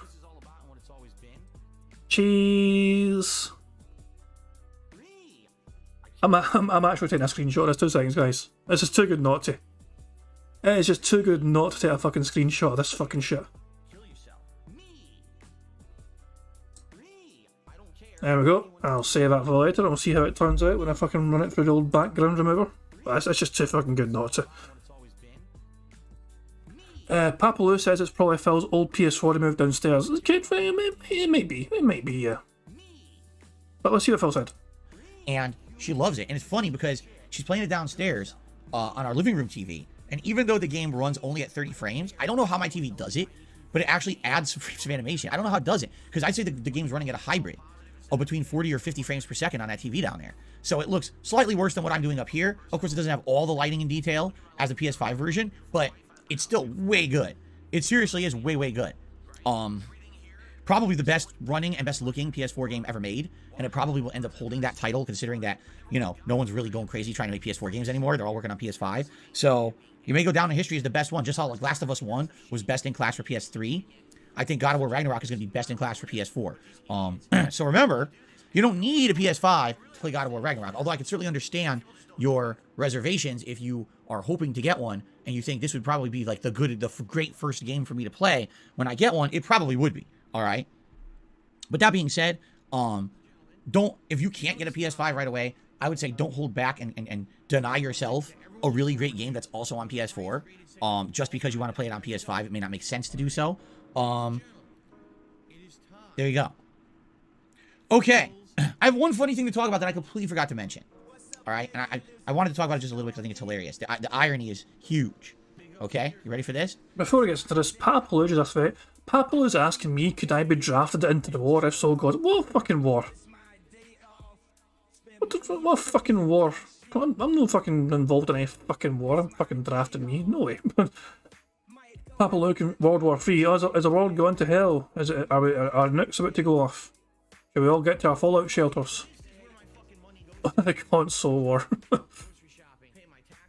Cheese. I'm actually taking a screenshot of this. 2 seconds, guys. This is too good not to. It is just too good not to take a fucking screenshot of this fucking shit. There we go. I'll save that for later and we'll see how it turns out when I fucking run it through the old background remover. But it's just too fucking good not to. Papaloo says it's probably Phil's old PS4 to move downstairs. It might be, yeah. But let's see what Phil said. And she loves it. And it's funny because she's playing it downstairs on our living room TV. And even though the game runs only at 30 frames, I don't know how my TV does it, but it actually adds some frames of animation. I don't know how it does it, because I'd say the game's running at a hybrid of between 40 or 50 frames per second on that TV down there. So it looks slightly worse than what I'm doing up here. Of course, it doesn't have all the lighting in detail as the PS5 version, but it's still way good. It seriously is way good. Probably the best running and best looking PS4 game ever made, and it probably will end up holding that title, considering that, you know, no one's really going crazy trying to make PS4 games anymore. They're all working on PS5. So you may go down in history as the best one, just how like Last of Us 1 was best in class for PS3. I think God of War Ragnarok is going to be best in class for PS4. So remember, you don't need a PS5 to play God of War Ragnarok, although I can certainly understand your reservations if you are hoping to get one and you think this would probably be like the great first game for me to play. When I get one, it probably would be. All right. But that being said, if you can't get a PS5 right away, I would say don't hold back and deny yourself a really great game that's also on PS4. Just because you want to play it on PS5, it may not make sense to do so. There you go. Okay. I have one funny thing to talk about that I completely forgot to mention. All right. And I wanted to talk about it just a little bit because I think it's hilarious. The irony is huge. Okay. You ready for this? Before we get to this, Papaloo's asking me, could I be drafted into the war? If so, God, what fucking war? What fucking war? I'm no fucking involved in any fucking war. I'm fucking drafting me. No way. Papaloo, World War III. Is the world going to hell? Are our nukes about to go off? Shall we all get to our fallout shelters? The console war.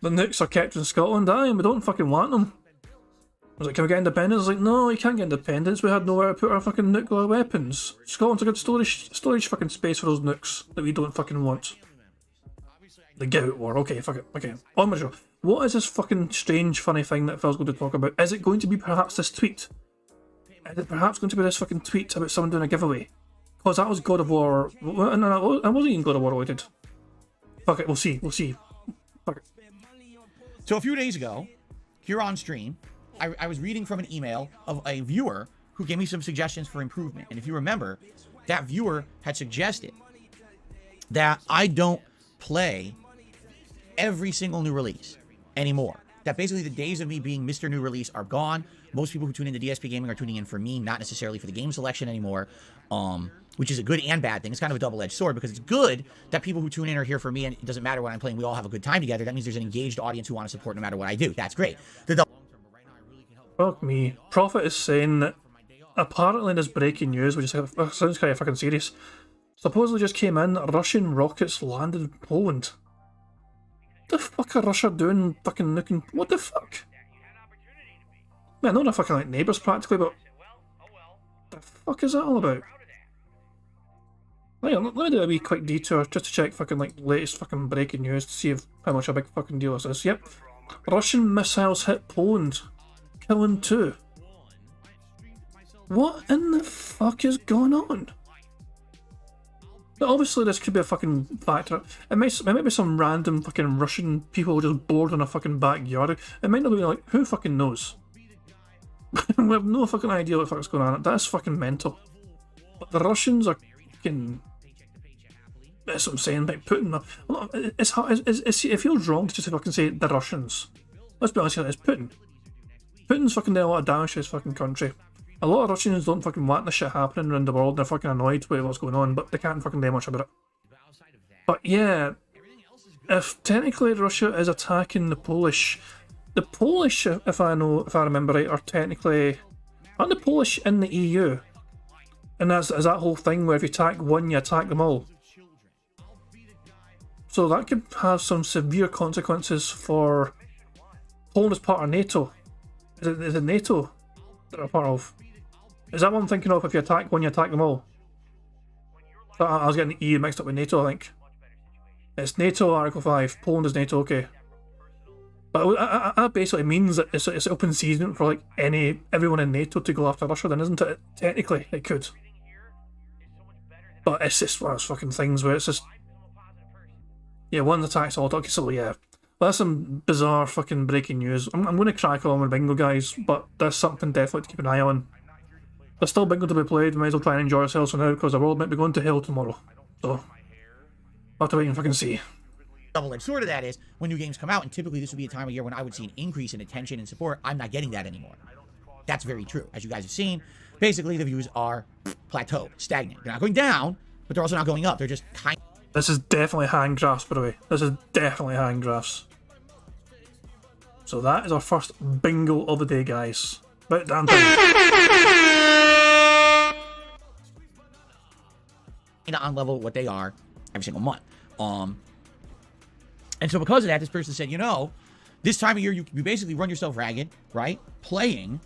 The nukes are kept in Scotland, aye, and we don't fucking want them. I was like, can we get independence? I was like, no, you can't get independence. We had nowhere to put our fucking nuclear weapons. Scotland's a good storage fucking space for those nukes that we don't fucking want. The Get Out War. Okay, fuck it. Okay, on with the show. What is this fucking strange, funny thing that Phil's going to talk about? Is it going to be perhaps this tweet? Is it perhaps going to be this fucking tweet about someone doing a giveaway? Because that was God of War. No, I wasn't even God of War related. Fuck it, we'll see. Fuck it. So a few days ago, here on stream, I was reading from an email of a viewer who gave me some suggestions for improvement. And if you remember, that viewer had suggested that I don't play every single new release anymore. That basically the days of me being Mr. New Release are gone. Most people who tune into DSP Gaming are tuning in for me, not necessarily for the game selection anymore, which is a good and bad thing. It's kind of a double-edged sword because it's good that people who tune in are here for me, and it doesn't matter what I'm playing. We all have a good time together. That means there's an engaged audience who want to support no matter what I do. That's great. Fuck me. Prophet is saying that apparently there's breaking news, which sounds kind of fucking serious. Supposedly just came in, Russian rockets landed in Poland. What the fuck are Russia doing fucking nuking? What the fuck? Man, they're not fucking like neighbours practically, but what the fuck is that all about? Hang on, let me do a wee quick detour just to check fucking like latest fucking breaking news to see how much a big fucking deal this is. Yep. Russian missiles hit Poland, killing 2. What in the fuck is going on? But obviously this could be a fucking factor. It might be some random fucking Russian people just bored in a fucking backyard. It might not be like, who fucking knows? We have no fucking idea what the fuck's going on. That's fucking mental. But the Russians are fucking... That's what I'm saying about Putin. It feels wrong to just fucking say the Russians. Let's be honest here, it's Putin. Putin's fucking doing a lot of damage to his fucking country. A lot of Russians don't fucking want this shit happening around the world. They're fucking annoyed with what's going on, but they can't fucking do much about it. But yeah, if technically Russia is attacking the Polish The Polish, if I remember right, are technically, aren't the Polish in the EU? And is that whole thing where if you attack one, you attack them all. So that could have some severe consequences for Poland as part of NATO. Is it NATO that they're a part of? Is that what I'm thinking of? If you attack one, you attack them all. So I was getting the EU mixed up with NATO, I think. It's NATO, Article 5. Poland is NATO, okay. But that basically means that it's open season for like everyone in NATO to go after Russia, then, isn't it? Technically, it could. But it's just one of those fucking things where it's just... Yeah, one attacks all... Okay, so yeah. Well, that's some bizarre fucking breaking news. I'm going to crack on with bingo, guys, but there's something definitely to keep an eye on. There's still bingo to be played, we might as well try and enjoy ourselves for now, because the world might be going to hell tomorrow. So, we'll have to wait and fucking see. Double-edged sword of that is, when new games come out, and typically this would be a time of year when I would see an increase in attention and support, I'm not getting that anymore. That's very true. As you guys have seen, basically the views are plateaued, stagnant. They're not going down, but they're also not going up. They're just kind of... This is definitely hand graphs, by the way. This is definitely hand graphs. So that is our first bingo of the day, guys. About damn time. On level what they are every single month. And so because of that, this person said, you know, this time of year, you basically run yourself ragged, right? Playing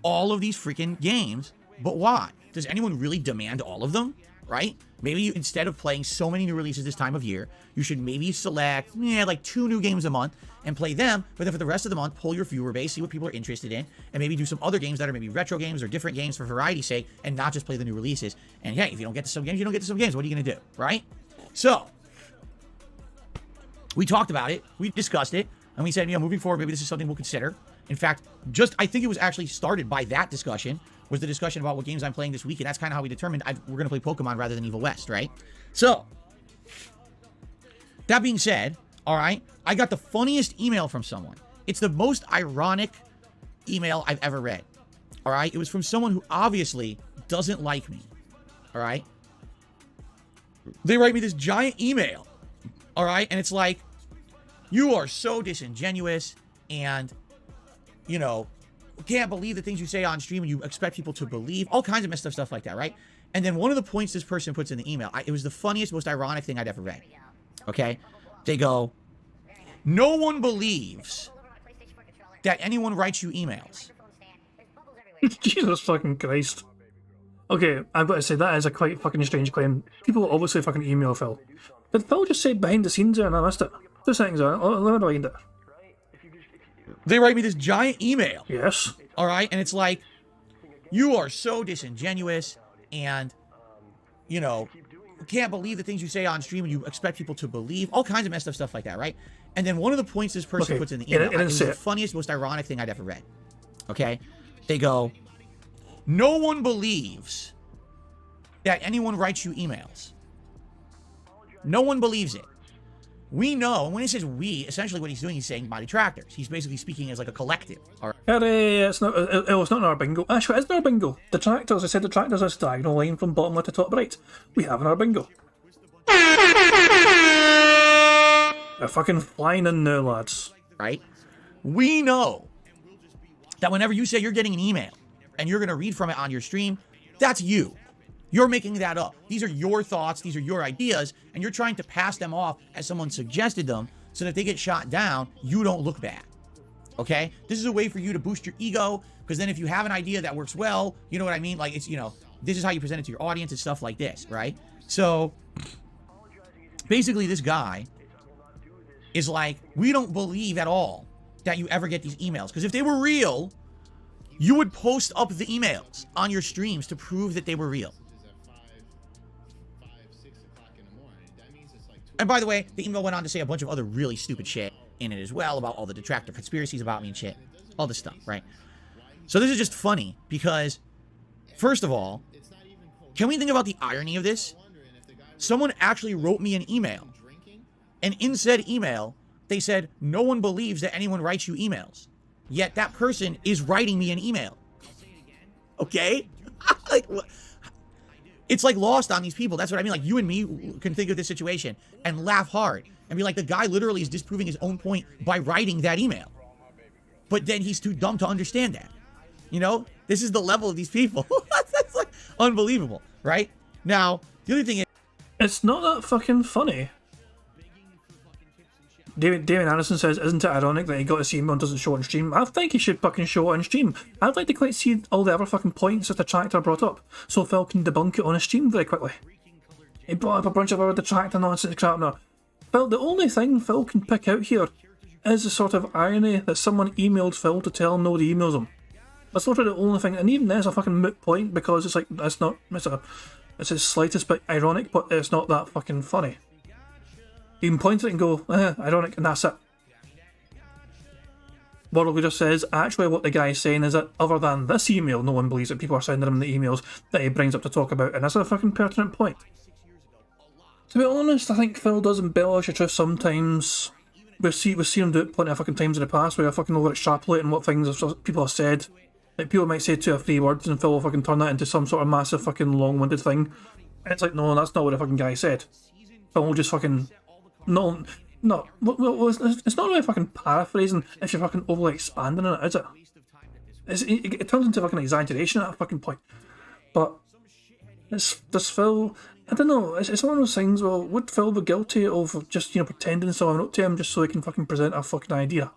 all of these freaking games. But why? Does anyone really demand all of them, right? Maybe you, instead of playing so many new releases this time of year, you should maybe select, like 2 new games a month and play them. But then for the rest of the month, pull your viewer base, see what people are interested in, and maybe do some other games that are maybe retro games or different games for variety's sake, and not just play the new releases. And yeah, if you don't get to some games, you don't get to some games. What are you going to do, right? So, we talked about it, we discussed it, and we said, moving forward, maybe this is something we'll consider. In fact, I think it was actually started by that discussion, was the discussion about what games I'm playing this week, and that's kind of how we determined we're going to play Pokemon rather than Evil West, right? So, that being said, all right, I got the funniest email from someone. It's the most ironic email I've ever read, all right? It was from someone who obviously doesn't like me, all right? They write me this giant email, all right? And it's like, you are so disingenuous and, can't believe the things you say on stream and you expect people to believe, all kinds of messed up stuff like that, right? And then one of the points this person puts in the email, it was the funniest, most ironic thing I'd ever read, okay? They go, no one believes that anyone writes you emails. Jesus fucking Christ. Okay, I've got to say, that is a quite fucking strange claim. People obviously fucking email Phil. Did Phil just say behind the scenes there and I missed it? 2 seconds, let me rewind it. They write me this giant email. Yes. All right, and it's like, you are so disingenuous and, can't believe the things you say on stream and you expect people to believe, all kinds of messed up stuff like that, right? And then one of the points this person puts in the email, it was the funniest, most ironic thing I'd ever read. Okay? They go, no one believes that anyone writes you emails. No one believes it. We know, and when he says we, essentially what he's doing, he's saying body tractors. He's basically speaking as like a collective. All right. It's not in our bingo. Actually, it's in our bingo. Detractors, I said detractors is a diagonal line from bottom left to top right. We have in our bingo. They're fucking flying in now, lads. Right? We know that whenever you say you're getting an email and you're going to read from it on your stream, that's you. You're making that up. These are your thoughts. These are your ideas. And you're trying to pass them off as someone suggested them so that if they get shot down, you don't look bad. Okay? This is a way for you to boost your ego, because then if you have an idea that works well, you know what I mean? Like, it's, this is how you present it to your audience and stuff like this, right? So, basically, this guy is like, we don't believe at all that you ever get these emails. Because if they were real, you would post up the emails on your streams to prove that they were real. And by the way, the email went on to say a bunch of other really stupid shit in it as well, about all the detractor conspiracies about me and shit. All this stuff, right? So this is just funny because, first of all, can we think about the irony of this? Someone actually wrote me an email. And in said email, they said, no one believes that anyone writes you emails. Yet that person is writing me an email. Okay? Like, it's like lost on these people. That's what I mean. Like, you and me can think of this situation and laugh hard and be like, the guy literally is disproving his own point by writing that email. but then he's too dumb to understand that. You know, this is the level of these people. That's like unbelievable, right? Now, the other thing is, It's not that fucking funny. David Anderson says, isn't it ironic that he got his email and doesn't show it on stream? I think he should fucking show it on stream. I'd like to quite see all the other fucking points that the detractor brought up, so Phil can debunk it on his stream very quickly. He brought up a bunch of other detractor nonsense crap now. Phil, the only thing Phil can pick out here is the sort of irony that someone emailed Phil to tell him nobody emails him. That's literally the only thing, and even there's a fucking moot point, because it's like, it's the slightest bit ironic, but it's not that fucking funny. You can point at it and go, ironic, and that's it. Worldly just says, actually what the guy's saying is that other than this email, no one believes that people are sending him the emails that he brings up to talk about, and that's a fucking pertinent point. To be honest, I think Phil does embellish the truth sometimes. We've seen him do it plenty of fucking times in the past, where you're fucking over extrapolating what things people have said. Like, people might say 2 or 3 words, and Phil will fucking turn that into some sort of massive fucking long-winded thing. And it's like, no, that's not what the fucking guy said. Phil will just fucking... No, well, it's not really fucking paraphrasing if you're fucking overly expanding on it, is it? It turns into fucking exaggeration at a fucking point. But does Phil... I don't know, it's one of those things, well, would Phil be guilty of just, pretending someone wrote to him just so he can fucking present a fucking idea?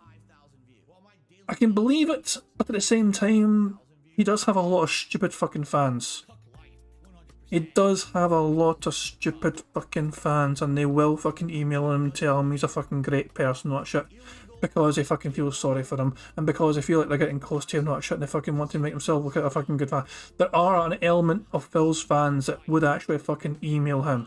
I can believe it, but at the same time, he does have a lot of stupid fucking fans. He does have a lot of stupid fucking fans, and they will fucking email him and tell him he's a fucking great person, not shit, because they fucking feel sorry for him, and because they feel like they're getting close to him, not shit, and they fucking want to make themselves look like a fucking good fan. There are an element of Phil's fans that would actually fucking email him.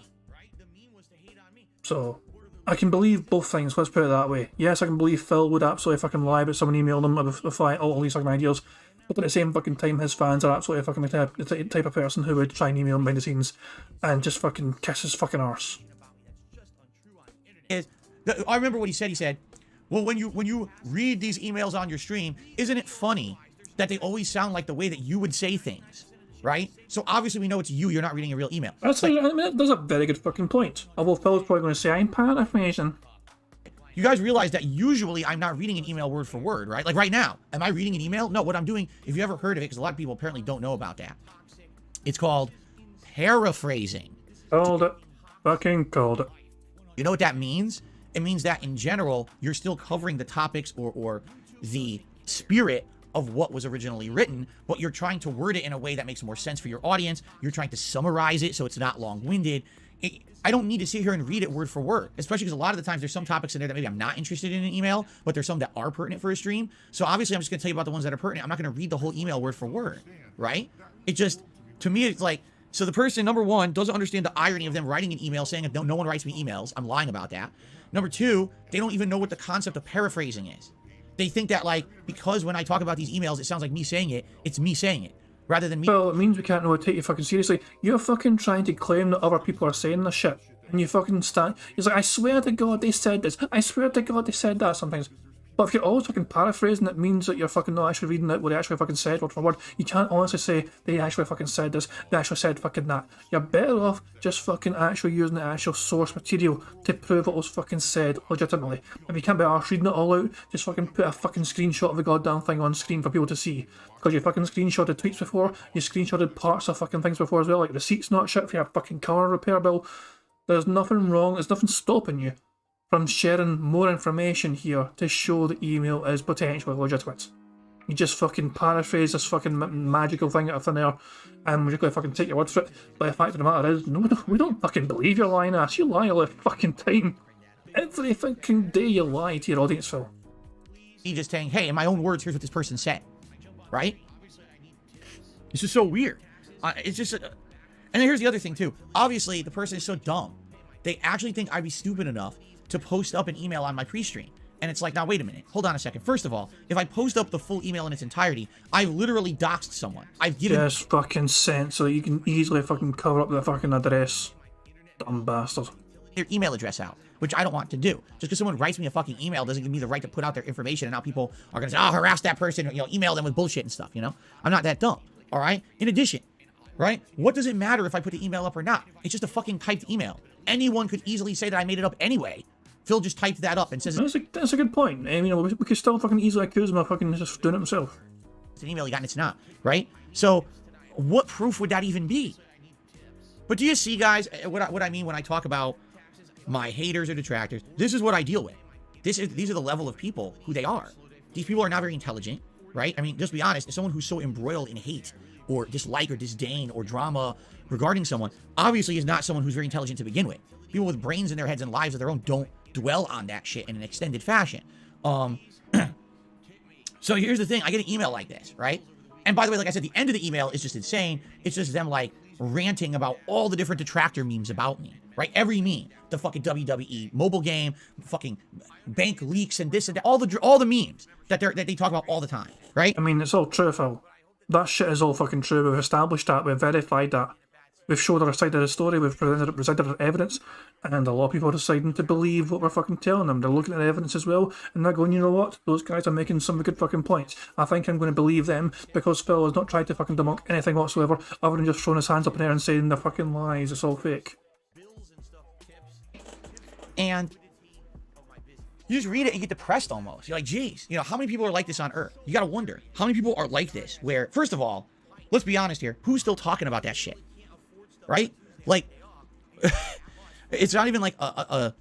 So, I can believe both things, let's put it that way. Yes, I can believe Phil would absolutely fucking lie about someone emailing him with all these fucking ideas, but at the same fucking time, his fans are absolutely fucking the type of person who would try and email him behind the scenes and just fucking kiss his fucking arse. I remember what he said. He said, well, when you read these emails on your stream, isn't it funny that they always sound like the way that you would say things, right? So obviously we know it's you. You're not reading a real email. That's a very good fucking point. Although Phil's probably going to say, I'm paraphrasing. You guys realize that usually I'm not reading an email word for word, right? Like right now, am I reading an email? No, what I'm doing, if you ever heard of it, because a lot of people apparently don't know about that, it's called paraphrasing. Called it. Fucking called it. You know what that means? It means that in general, you're still covering the topics or the spirit of what was originally written, but you're trying to word it in a way that makes more sense for your audience. You're trying to summarize it so it's not long-winded. I don't need to sit here and read it word for word, especially because a lot of the times there's some topics in there that maybe I'm not interested in an email, but there's some that are pertinent for a stream. So obviously I'm just going to tell you about the ones that are pertinent. I'm not going to read the whole email word for word, right? It just, to me, it's like, so the person, number one, doesn't understand the irony of them writing an email saying, no one writes me emails. I'm lying about that. Number two, they don't even know what the concept of paraphrasing is. They think that, like, because when I talk about these emails, it sounds like me saying it, it's me saying it, rather than me. Well, it means we can't know how to take you fucking seriously. You're fucking trying to claim that other people are saying this shit. And you fucking stand. He's like, I swear to God they said this. I swear to God they said that sometimes. But if you're always fucking paraphrasing, it means that you're fucking not actually reading out what they actually fucking said word for word. You can't honestly say they actually fucking said this, they actually said fucking that. You're better off just fucking actually using the actual source material to prove what was fucking said legitimately. If you can't be arsed reading it all out, just fucking put a fucking screenshot of the goddamn thing on screen for people to see. Because you fucking screenshotted tweets before, you screenshotted parts of fucking things before as well, like receipts not shit for your fucking car repair bill. There's nothing wrong, there's nothing stopping you from sharing more information here to show the email is potentially legitimate. You just fucking paraphrase this fucking magical thing out of thin air, and we're just going to fucking take your word for it. But the fact of the matter is, no, we don't fucking believe you're lying ass. You lie all the fucking time. Every fucking day you lie to your audience, Phil. Me just saying, hey, in my own words, here's what this person said, right? It's just so weird. It's just... and then here's the other thing, too. Obviously, the person is so dumb. They actually think I'd be stupid enough to post up an email on my pre-stream. And it's like, now wait a minute, hold on a second. First of all, if I post up the full email in its entirety, I've literally doxed someone. I've given this fucking sense so that you can easily fucking cover up the fucking address. Dumb bastard. Their email address out, which I don't want to do. Just because someone writes me a fucking email doesn't give me the right to put out their information, and now people are gonna say, oh, harass that person, or, email them with bullshit and stuff, I'm not that dumb, all right? In addition, right, what does it matter if I put the email up or not? It's just a fucking typed email. Anyone could easily say that I made it up anyway. Phil just typed that up and says That's a good point. I mean, we could still fucking easily accuse him of fucking just doing it himself. it's an email he got and it's not, right? So what proof would that even be? But do you see, guys, what I mean when I talk about my haters or detractors? This is what I deal with. These are the level of people who they are. These people are not very intelligent, right? I mean, just be honest, someone who's so embroiled in hate or dislike or disdain or drama regarding someone obviously is not someone who's very intelligent to begin with. People with brains in their heads and lives of their own don't dwell on that shit in an extended fashion. So here's the thing. I get an email like this, right? And by the way, like I said, the end of the email is just insane. It's just them like ranting about all the different detractor memes about me, right? Every meme, the fucking WWE mobile game, fucking bank leaks and this and that, all the memes that they talk about all the time, right? I mean, it's all true, Phil. That shit is all fucking true. We've established that. We've verified that. We've showed our side of the story. We've presented our evidence. And a lot of people are deciding to believe what we're fucking telling them. They're looking at the evidence as well. And they're going, you know what? Those guys are making some good fucking points. I think I'm going to believe them because Phil has not tried to fucking debunk anything whatsoever other than just throwing his hands up in the air and saying they're fucking lies. It's all fake. And you just read it and get depressed almost. You're like, geez, you know, how many people are like this on Earth? You got to wonder, how many people are like this? Where, first of all, let's be honest here, who's still talking about that shit? Right? Like, it's not even like a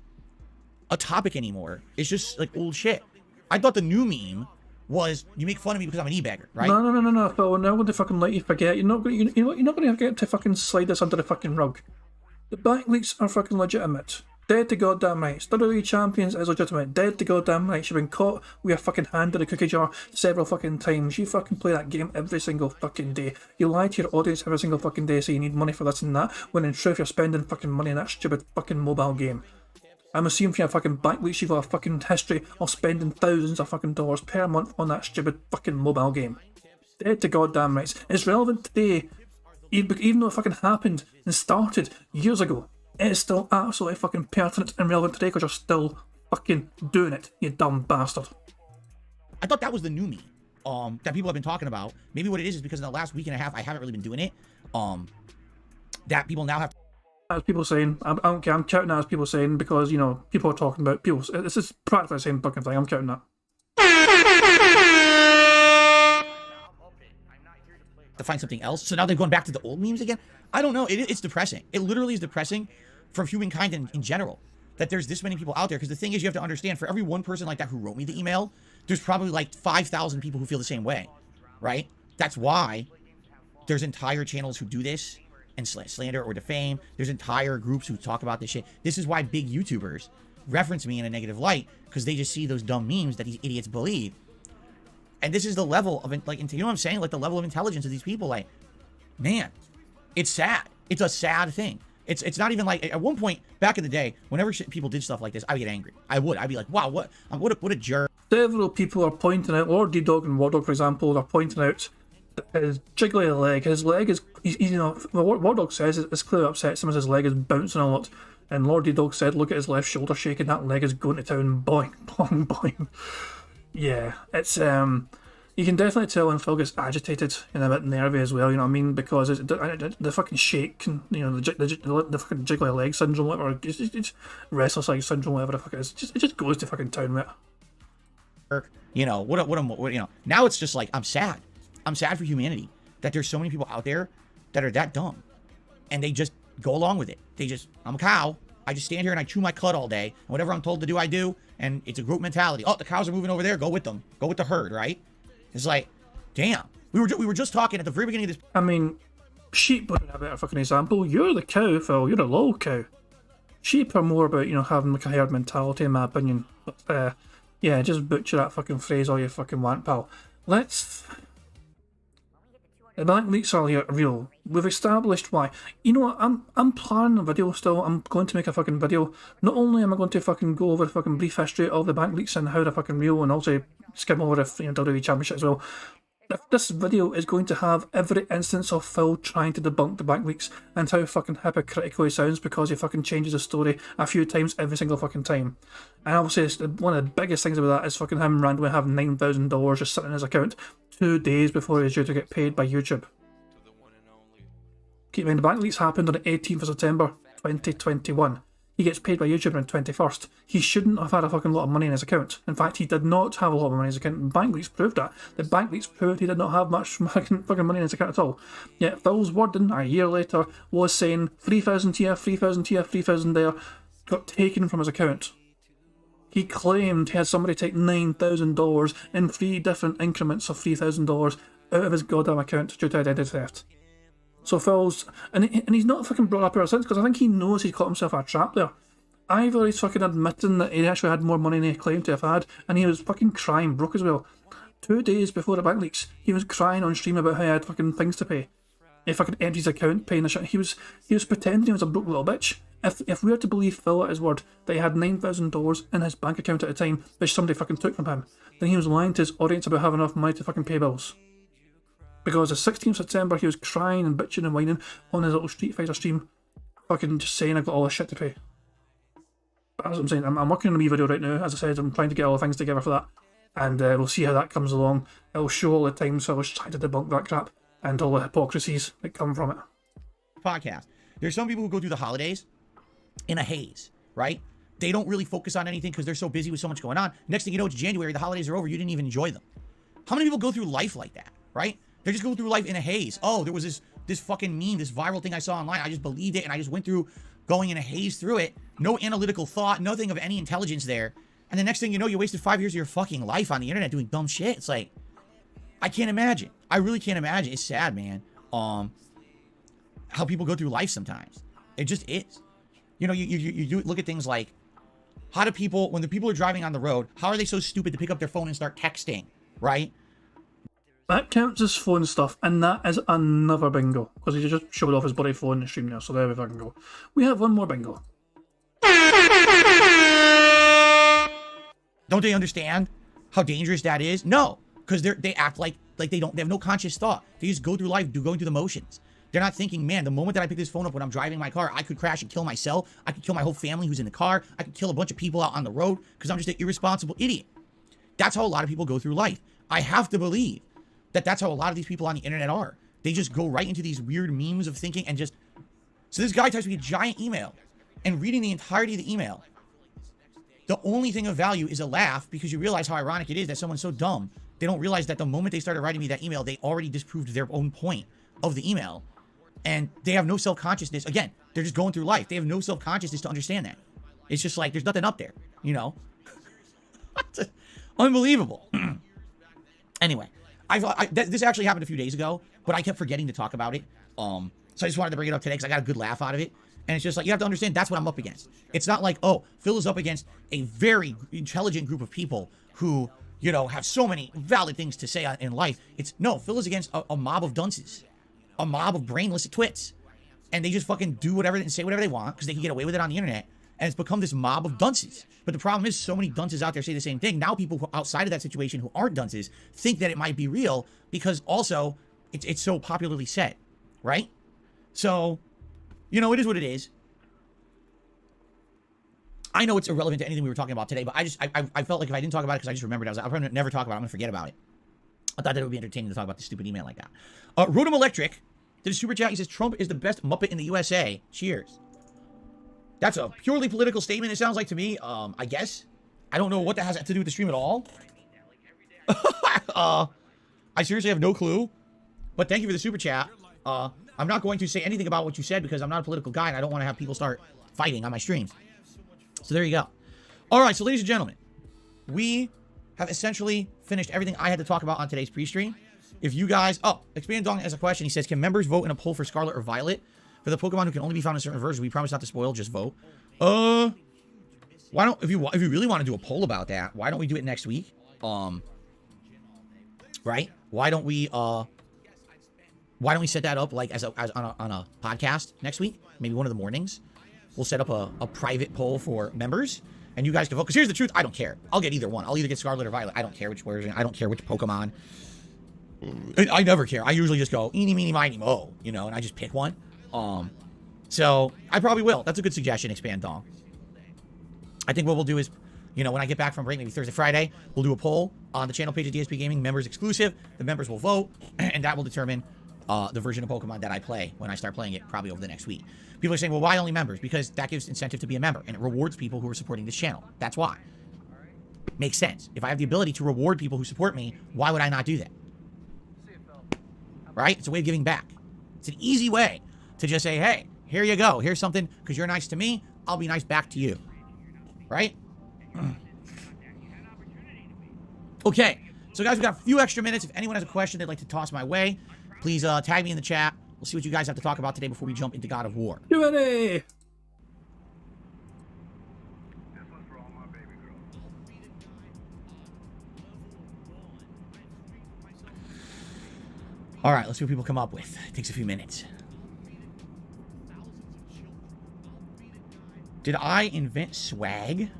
topic anymore. It's just like old shit. I thought the new meme was, you make fun of me because I'm an e-bagger, right? No, Phil, we're not going to fucking let you forget. You're not going to get to fucking slide this under the fucking rug. The bank leaks are fucking legitimate. Dead to goddamn rights. WWE Champions is legitimate. Dead to goddamn rights. You've been caught with your fucking hand in a cookie jar several fucking times. You fucking play that game every single fucking day. You lie to your audience every single fucking day, so you need money for this and that, when in truth you're spending fucking money on that stupid fucking mobile game. I'm assuming from your fucking bank leaks you've got a fucking history of spending thousands of fucking dollars per month on that stupid fucking mobile game. Dead to goddamn rights. It's relevant today, even though it fucking happened and started years ago. It is still absolutely fucking pertinent and relevant today because you're still fucking doing it, you dumb bastard. I thought that was the new me that people have been talking about. Maybe what it is because in the last week and a half I haven't really been doing it. That people now have. As people saying, I don't care, I'm counting that as people saying because, you know, people are talking about people. This is practically the same fucking thing, I'm counting that. To find something else. So now they're going back to the old memes again? I don't know. It's depressing. It literally is depressing for humankind in general that there's this many people out there. Because the thing is, you have to understand, for every one person like that who wrote me the email, there's probably like 5,000 people who feel the same way, right? That's why there's entire channels who do this and slander or defame. There's entire groups who talk about this shit. This is why big YouTubers reference me in a negative light, because they just see those dumb memes that these idiots believe. And this is the level of, like, you know what I'm saying? Like, the level of intelligence of these people, like, man, it's sad. It's a sad thing. It's not even like, at one point, back in the day, whenever people did stuff like this, I would get angry. I'd be like, wow, what a jerk. Several people are pointing out, Lord D-Dog and War Dog, for example, are pointing out that his jiggly leg, his leg is, you know, War Dog says it's clearly upset him as his leg is bouncing a lot. And Lord D-Dog said, look at his left shoulder shaking, that leg is going to town, boing, boing, boing. Yeah, it's, you can definitely tell when Phil gets agitated and a bit nervy as well, you know what I mean? Because the fucking shake, and, you know, the fucking jiggly leg syndrome, whatever, it's restless leg syndrome, whatever the fuck it is, it just goes to fucking town with it. You know, what, you know, now it's just like, I'm sad. I'm sad for humanity that there's so many people out there that are that dumb and they just go along with it. I'm a cow. I just stand here and I chew my cud all day. And whatever I'm told to do, I do. And it's a group mentality. Oh, the cows are moving over there. Go with them. Go with the herd, right? It's like, damn. We were just talking at the very beginning of this. I mean, sheep would be a better fucking example. You're the cow, Phil. You're a low cow. Sheep are more about, you know, having like a herd mentality, in my opinion. But, yeah, just butcher that fucking phrase all you fucking want, pal. The bank leaks are real. We've established why. You know what, I'm planning a video still. I'm going to make a fucking video. Not only am I going to fucking go over the fucking brief history of the bank leaks and how they're fucking real, and also skim over the, you know, WWE Championship as well. This video is going to have every instance of Phil trying to debunk the bank leaks and how fucking hypocritical he sounds because he fucking changes the story a few times every single fucking time. And obviously one of the biggest things about that is fucking him randomly having $9,000 just sitting in his account 2 days before he's due to get paid by YouTube. Keep in mind, the bank leaks happened on the 18th of September 2021. He gets paid by YouTube on the 21st. He shouldn't have had a fucking lot of money in his account. In fact, he did not have a lot of money in his account. Bank leaks proved that. The bank leaks proved he did not have much fucking money in his account at all. Yet Phil's wording a year later was saying 3,000 here, 3,000 here, 3,000 there, got taken from his account. He claimed he had somebody take $9,000 in 3 different increments of $3,000 out of his goddamn account due to identity theft. So Phil's, and he's not fucking brought up ever since, because I think he knows he's caught himself a trap there. Either he's fucking admitting that he actually had more money than he claimed to have had, and he was fucking crying broke as well. 2 days before the bank leaks, he was crying on stream about how he had fucking things to pay. He fucking emptied his account, paying the shit. He was pretending he was a broke little bitch. If we were to believe Phil at his word that he had $9,000 in his bank account at the time, which somebody fucking took from him, then he was lying to his audience about having enough money to fucking pay bills. Because the 16th of September, he was crying and bitching and whining on his little Street Fighter stream, fucking just saying I've got all this shit to pay. That's what I'm saying. I'm working on a wee video right now. As I said, I'm trying to get all the things together for that, and we'll see how that comes along. It'll show all the times so I was trying to debunk that crap and all the hypocrisies that come from it. Podcast. There's some people who go through the holidays in a haze, right? They don't really focus on anything because they're so busy with so much going on. Next thing you know, it's January, the holidays are over, you didn't even enjoy them. How many people go through life like that, right? They're just going through life in a haze. Oh, there was this fucking meme, this viral thing I saw online. I just believed it, and I just went through going in a haze through it. No analytical thought, nothing of any intelligence there. And the next thing you know, you wasted 5 years of your fucking life on the internet doing dumb shit. It's like, I can't imagine. I really can't imagine. It's sad, man. How people go through life sometimes. It just is. You know, you do look at things like, how do people, when the people are driving on the road, how are they so stupid to pick up their phone and start texting, right? That counts as phone stuff, and that is another bingo, because he just showed off his bloody phone in the stream there, so there we fucking go. We have one more bingo. Don't they understand how dangerous that is? No, because they act like they have no conscious thought. They just go through life going through the motions. They're not thinking, man, the moment that I pick this phone up when I'm driving my car, I could crash and kill myself. I could kill my whole family who's in the car. I could kill a bunch of people out on the road because I'm just an irresponsible idiot. That's how a lot of people go through life. I have to believe that that's how a lot of these people on the internet are. They just go right into these weird memes of thinking and just... So this guy types me a giant email, and reading the entirety of the email, the only thing of value is a laugh, because you realize how ironic it is that someone's so dumb. They don't realize that the moment they started writing me that email, they already disproved their own point of the email. And they have no self-consciousness. Again, they're just going through life. They have no self-consciousness to understand that. It's just like, there's nothing up there, you know? Unbelievable. Anyway, this actually happened a few days ago, but I kept forgetting to talk about it. So I just wanted to bring it up today because I got a good laugh out of it. And it's just like, you have to understand, that's what I'm up against. It's not like, oh, Phil is up against a very intelligent group of people who, you know, have so many valid things to say in life. It's, no, Phil is against a mob of dunces. A mob of brainless twits. And they just fucking do whatever and say whatever they want because they can get away with it on the internet. And it's become this mob of dunces. But the problem is, so many dunces out there say the same thing. Now people who outside of that situation who aren't dunces think that it might be real because also it's so popularly said, right? So, you know, it is what it is. I know it's irrelevant to anything we were talking about today, but I felt like if I didn't talk about it because I just remembered, I'll probably never talk about it. I'm going to forget about it. I thought that it would be entertaining to talk about this stupid email like that. Rodham Electric did a super chat. He says, Trump is the best Muppet in the USA. Cheers. That's a purely political statement, it sounds like to me. I guess. I don't know what that has to do with the stream at all. I seriously have no clue. But thank you for the super chat. I'm not going to say anything about what you said because I'm not a political guy and I don't want to have people start fighting on my streams. So there you go. All right, so ladies and gentlemen, we have essentially finished everything I had to talk about on today's pre-stream. If you guys... Oh, Expand Dong has a question. He says, can members vote in a poll for Scarlet or Violet? For the Pokemon who can only be found in certain versions, we promise not to spoil, just vote. Why don't... If you really want to do a poll about that, why don't we do it next week? Right? Why don't we set that up like on a podcast next week? Maybe one of the mornings. We'll set up a private poll for members. And you guys can vote. Because here's the truth. I don't care. I'll get either one. I'll either get Scarlet or Violet. I don't care which version. I don't care which Pokemon. I never care. I usually just go, eeny, meeny, miny, mo. You know, and I just pick one. So, I probably will. That's a good suggestion, Expand Dong. I think what we'll do is, you know, when I get back from break, maybe Thursday, Friday, we'll do a poll on the channel page of DSP Gaming, members exclusive. The members will vote, and that will determine the version of Pokemon that I play when I start playing it probably over the next week. People are saying, well, why only members? Because that gives incentive to be a member, and it rewards people who are supporting this channel. That's why. Makes sense. If I have the ability to reward people who support me, why would I not do that? Right? It's a way of giving back. It's an easy way to just say, hey, here you go. Here's something, because you're nice to me, I'll be nice back to you. Right? Okay. So, guys, we've got a few extra minutes. If anyone has a question they'd like to toss my way, please tag me in the chat. We'll see what you guys have to talk about today before we jump into God of War. Q&A! All right, let's see what people come up with. It takes a few minutes. Did I invent swag?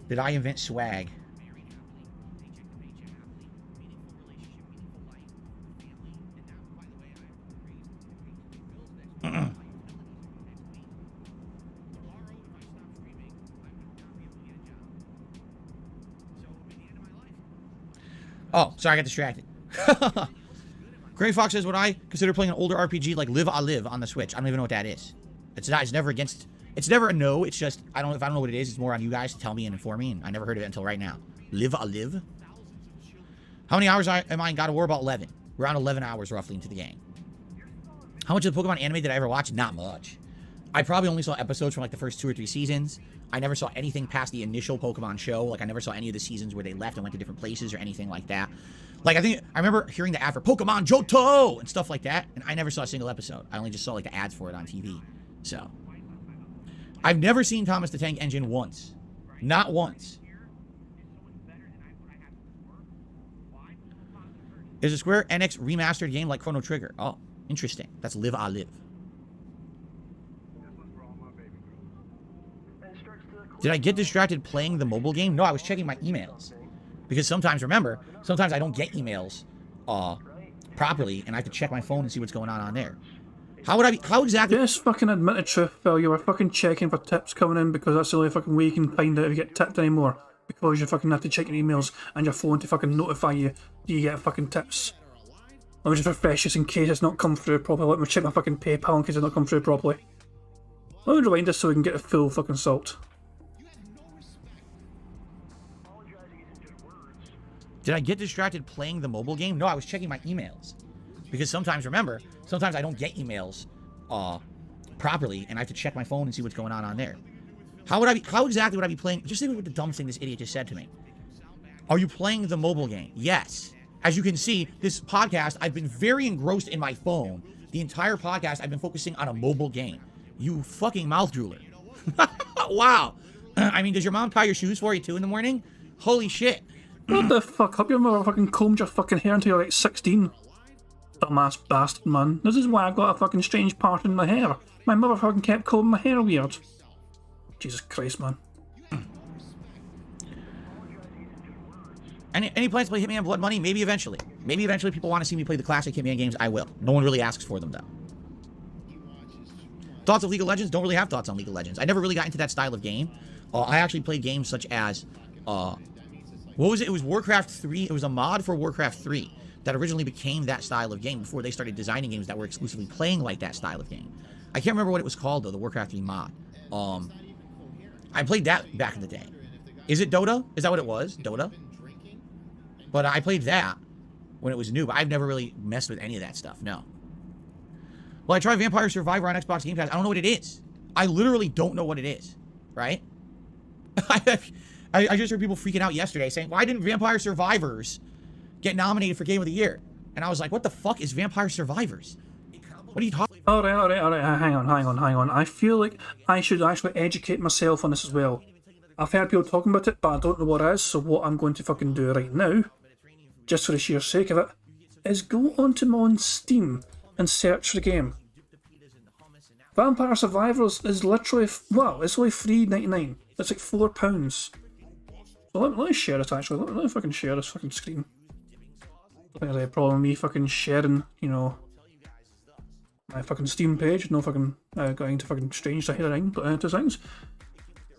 Did I invent swag? Oh, sorry, I got distracted. Gray Fox says, would I consider playing an older RPG like Live I Live on the Switch? I don't even know what that is. It's never against, it's never a no. It's just, if I don't know what it is, it's more on you guys to tell me and inform me. And I never heard of it until right now. Live I Live? How many hours am I in God of War? About 11. We're around 11 hours roughly into the game. How much of the Pokemon anime did I ever watch? Not much. I probably only saw episodes from like the first 2 or 3 seasons. I never saw anything past the initial Pokemon show. Like, I never saw any of the seasons where they left and went to different places or anything like that. Like, I remember hearing the ad for Pokemon Johto and stuff like that, and I never saw a single episode. I only just saw, like, the ads for it on TV. So, I've never seen Thomas the Tank Engine once. Not once. Is a Square Enix remastered game like Chrono Trigger? Oh, interesting. That's Live I Live. Did I get distracted playing the mobile game? No, I was checking my emails. Because sometimes, remember, sometimes I don't get emails properly, and I have to check my phone and see what's going on there. How exactly... Just fucking admit the truth, Phil. You were fucking checking for tips coming in because that's the only fucking way you can find out if you get tipped anymore. Because you fucking have to check your emails and your phone to fucking notify you you get fucking tips. Let me just refresh this in case it's not come through properly. Let me check my fucking PayPal in case it's not come through properly. Let me rewind this so we can get a full fucking salt. Did I get distracted playing the mobile game? No, I was checking my emails. Because sometimes, remember, sometimes I don't get emails properly, and I have to check my phone and see what's going on there. How exactly would I be playing? Just think of what the dumbest thing this idiot just said to me. Are you playing the mobile game? Yes. As you can see, this podcast, I've been very engrossed in my phone. The entire podcast, I've been focusing on a mobile game. You fucking mouth drooler. Wow. I mean, does your mom tie your shoes for you too in the morning? Holy shit. What the fuck up? Your mother fucking combed your fucking hair until you're like 16. Dumbass bastard, man. This is why I've got a fucking strange part in my hair. My mother fucking kept combing my hair weird. Jesus Christ, man. Any plans to play Hitman Blood Money? Maybe eventually. Maybe eventually people want to see me play the classic Hitman games. I will. No one really asks for them, though. Thoughts of League of Legends? Don't really have thoughts on League of Legends. I never really got into that style of game. I actually played games such as... what was it? It was Warcraft 3. It was a mod for Warcraft 3 that originally became that style of game before they started designing games that were exclusively playing like that style of game. I can't remember what it was called, though, the Warcraft 3 mod. I played that back in the day. Is it Dota? Is that what it was? Dota? But I played that when it was new, but I've never really messed with any of that stuff, no. Well, I tried Vampire Survivor on Xbox Game Pass. I don't know what it is. I literally don't know what it is, right? I just heard people freaking out yesterday saying, why didn't Vampire Survivors get nominated for Game of the Year? And I was like, what the fuck is Vampire Survivors? What are you talking about? Alright, hang on. I feel like I should actually educate myself on this as well. I've heard people talking about it, but I don't know what it is, so what I'm going to fucking do right now, just for the sheer sake of it, is go onto my own Steam and search for the game. Vampire Survivors is literally, well, it's only $3.99. It's like £4. So let me share it actually. Let me fucking share this fucking screen. I think there's a problem with me fucking sharing, you know, my fucking Steam page. No fucking going to fucking strange to hearing, but two things.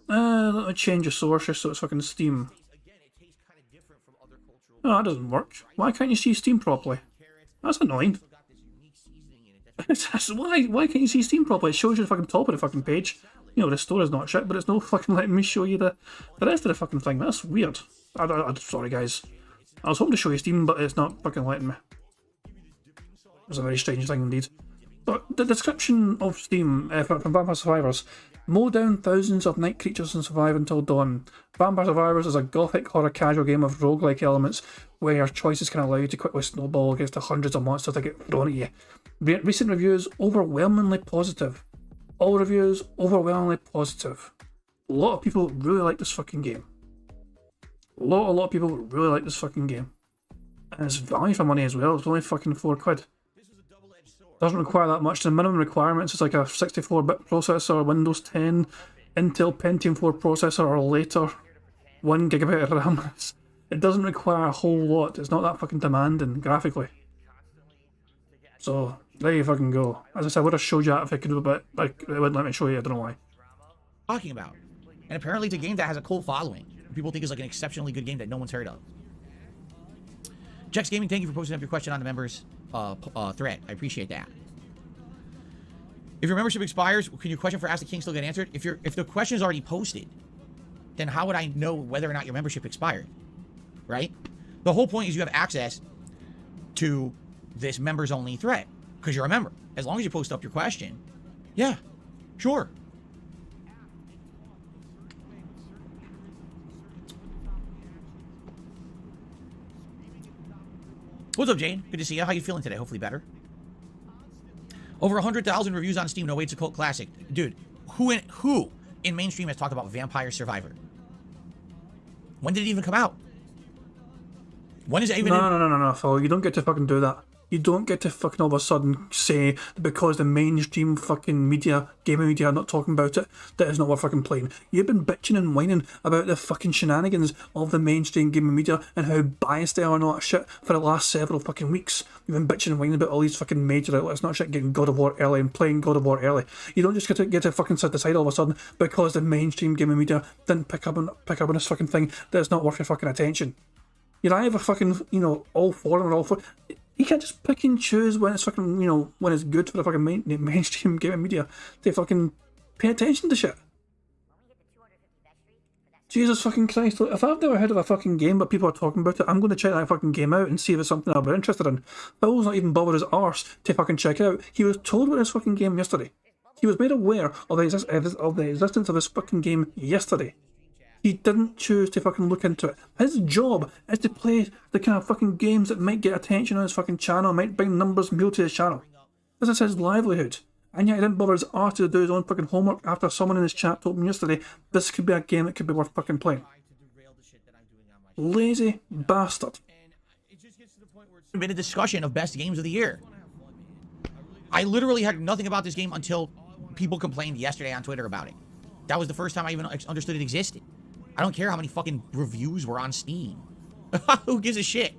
Let me change the source just so it's fucking Steam. No, that doesn't work. Why can't you see Steam properly? That's annoying. Why can't you see Steam properly? It shows you the fucking top of the fucking page. You know, the store is not shit, but it's no fucking letting me show you the rest of the fucking thing. That's weird. Sorry, guys. I was hoping to show you Steam, but it's not fucking letting me. It's a very strange thing indeed. But the description of Steam from Vampire Survivors: mow down thousands of night creatures and survive until dawn. Vampire Survivors is a gothic horror casual game of roguelike elements where your choices can allow you to quickly snowball against the hundreds of monsters that get thrown at you. Recent reviews overwhelmingly positive. All reviews overwhelmingly positive. A lot of people really like this fucking game. A lot of people really like this fucking game. And it's value for money as well. It's only fucking £4. Doesn't require that much. The minimum requirements is like a 64-bit processor, Windows 10, Intel Pentium 4 processor or later, 1 gigabit of RAM. It doesn't require a whole lot. It's not that fucking demanding graphically. So there you fucking go. As I said, I would have showed you that if I could, but like it wouldn't let me show you. I don't know why. Talking about. And apparently it's a game that has a cult following. People think it's like an exceptionally good game that no one's heard of. Jex Gaming, thank you for posting up your question on the members thread. I appreciate that. If your membership expires, can your question for Ask the King still get answered? If the question is already posted, then how would I know whether or not your membership expired? Right? The whole point is you have access to this members only thread because you're a member. As long as you post up your question, yeah, sure. What's up, Jane? Good to see you. How you feeling today? Hopefully better. Over 100,000 reviews on Steam. No way, it's a cult classic. Dude, who in mainstream has talked about Vampire Survivor? When did it even come out? When is it even... No, Phil. You don't get to fucking do that. You don't get to fucking all of a sudden say that because the mainstream fucking media, gaming media, are not talking about it, that it's not worth fucking playing. You've been bitching and whining about the fucking shenanigans of the mainstream gaming media and how biased they are and all that shit for the last several fucking weeks. You've been bitching and whining about all these fucking major outlets not shit getting God of War early and playing God of War early. You don't just get to fucking set aside all of a sudden because the mainstream gaming media didn't pick up on this fucking thing that's not worth your fucking attention. You're either fucking, all for them or all for... You can't just pick and choose when it's fucking, when it's good for the fucking mainstream gaming media to fucking pay attention to shit. Jesus fucking Christ, if I've never heard of a fucking game but people are talking about it, I'm going to check that fucking game out and see if it's something I'll be interested in. Bill's not even bothered his arse to fucking check out. He was told about this fucking game yesterday. He was made aware of the existence of this fucking game yesterday. He didn't choose to fucking look into it. His job is to play the kind of fucking games that might get attention on his fucking channel, might bring numbers and people to his channel. This is his livelihood. And yet he didn't bother his arse to do his own fucking homework after someone in his chat told him yesterday this could be a game that could be worth fucking playing. Lazy bastard. It's been a discussion of best games of the year. I literally had nothing about this game until people complained yesterday on Twitter about it. That was the first time I even understood it existed. I don't care how many fucking reviews were on Steam. Who gives a shit?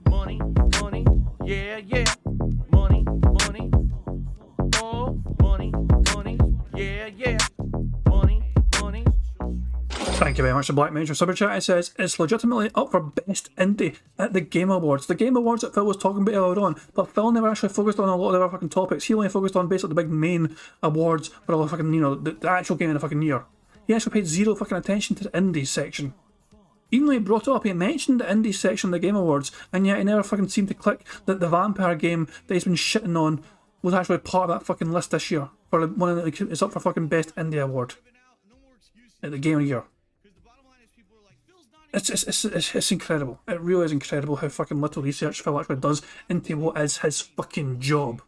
Money, money, yeah, yeah. Money, money, oh, money, money, yeah, yeah. Money, money. Thank you very much to Black Major Super Chat. It says it's legitimately up for Best Indie at the Game Awards. The Game Awards that Phil was talking about earlier on, but Phil never actually focused on a lot of the other fucking topics. He only focused on basically the big main awards for all the fucking, the actual game of the fucking year. He actually paid zero fucking attention to the Indies section. Even though he brought it up, he mentioned the Indies section of the Game Awards, and yet he never fucking seemed to click that the Vampire game that he's been shitting on was actually part of that fucking list this year. For one of it's up for fucking Best Indie Award at the Game of the Year. It's incredible. It really is incredible how fucking little research Phil actually does into what is his fucking job.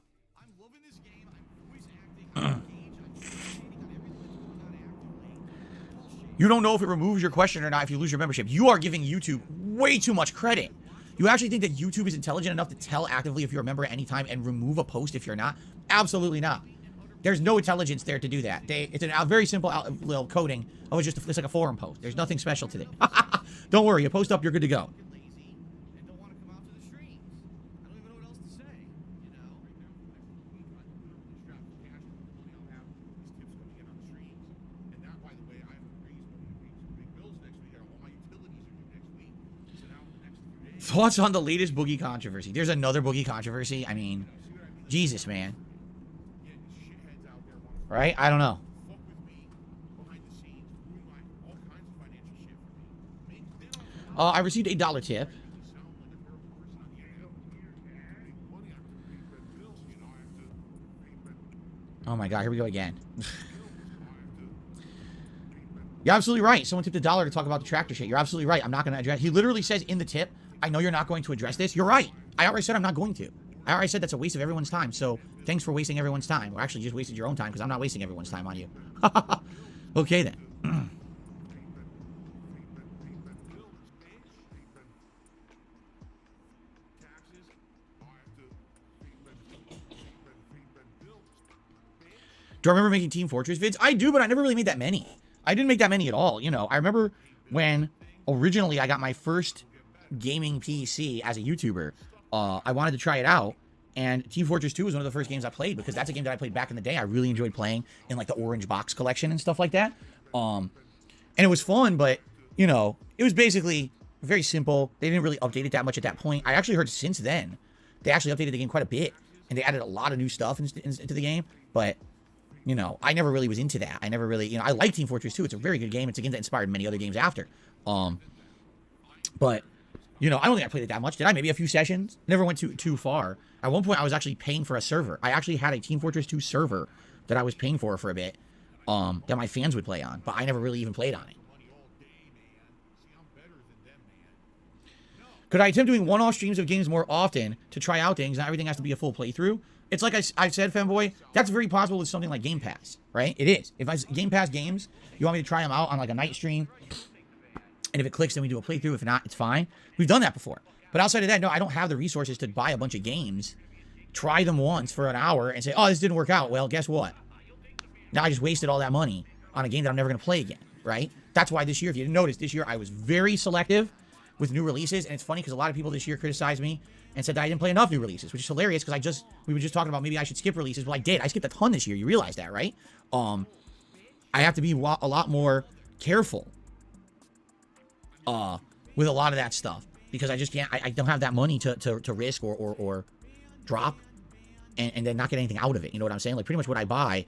You don't know if it removes your question or not if you lose your membership. You are giving YouTube way too much credit. You actually think that YouTube is intelligent enough to tell actively if you're a member at any time and remove a post if you're not? Absolutely not. There's no intelligence there to do that. It's a very simple little coding. Oh, it's like a forum post. There's nothing special to it. Don't worry, you post up, you're good to go. Thoughts on the latest Boogie controversy? There's another Boogie controversy. I mean, Jesus, man. Right? I don't know. I received a $1 tip. Oh my God, here we go again. You're absolutely right. Someone tipped $1 to talk about the tractor shit. You're absolutely right. I'm not going to address. He literally says in the tip, I know you're not going to address this. You're right. I already said I'm not going to. I already said that's a waste of everyone's time. So thanks for wasting everyone's time. Or actually, you just wasted your own time because I'm not wasting everyone's time on you. Okay then. Do I remember making Team Fortress vids? I do, but I never really made that many. I didn't make that many at all. You know, I remember when originally I got my first gaming PC as a YouTuber. I wanted to try it out, and Team Fortress 2 was one of the first games I played because that's a game that I played back in the day. I really enjoyed playing in like the orange box collection and stuff like that. And it was fun, but you know, it was basically very simple. They didn't really update it that much at that point. I actually heard since then they actually updated the game quite a bit, and they added a lot of new stuff into the game, but you know, I never really was into that. I never really, you know, I like Team Fortress 2. It's a very good game. It's a game that inspired many other games after. But, you know, I don't think I played it that much. Did I? Maybe a few sessions. Never went too far. At one point, I was actually paying for a server. I actually had a Team Fortress 2 server that I was paying for a bit that my fans would play on. But I never really even played on it. Could I attempt doing one-off streams of games more often to try out things? Not everything has to be a full playthrough. It's like I said, Femboy, that's very possible with something like Game Pass, right? It is. If I Game Pass games, you want me to try them out on like a night stream, and if it clicks, then we do a playthrough. If not, it's fine. We've done that before. But outside of that, no, I don't have the resources to buy a bunch of games, try them once for an hour, and say, oh, this didn't work out. Well, guess what? Now I just wasted all that money on a game that I'm never going to play again, right? That's why this year, if you didn't notice, this year I was very selective with new releases, and it's funny because a lot of people this year criticized me and said that I didn't play enough new releases, which is hilarious because we were just talking about maybe I should skip releases. Well, I did. I skipped a ton this year. You realize that, right? I have to be a lot more careful with a lot of that stuff because I just can't. I don't have that money to risk or drop and then not get anything out of it. You know what I'm saying? Like pretty much what I buy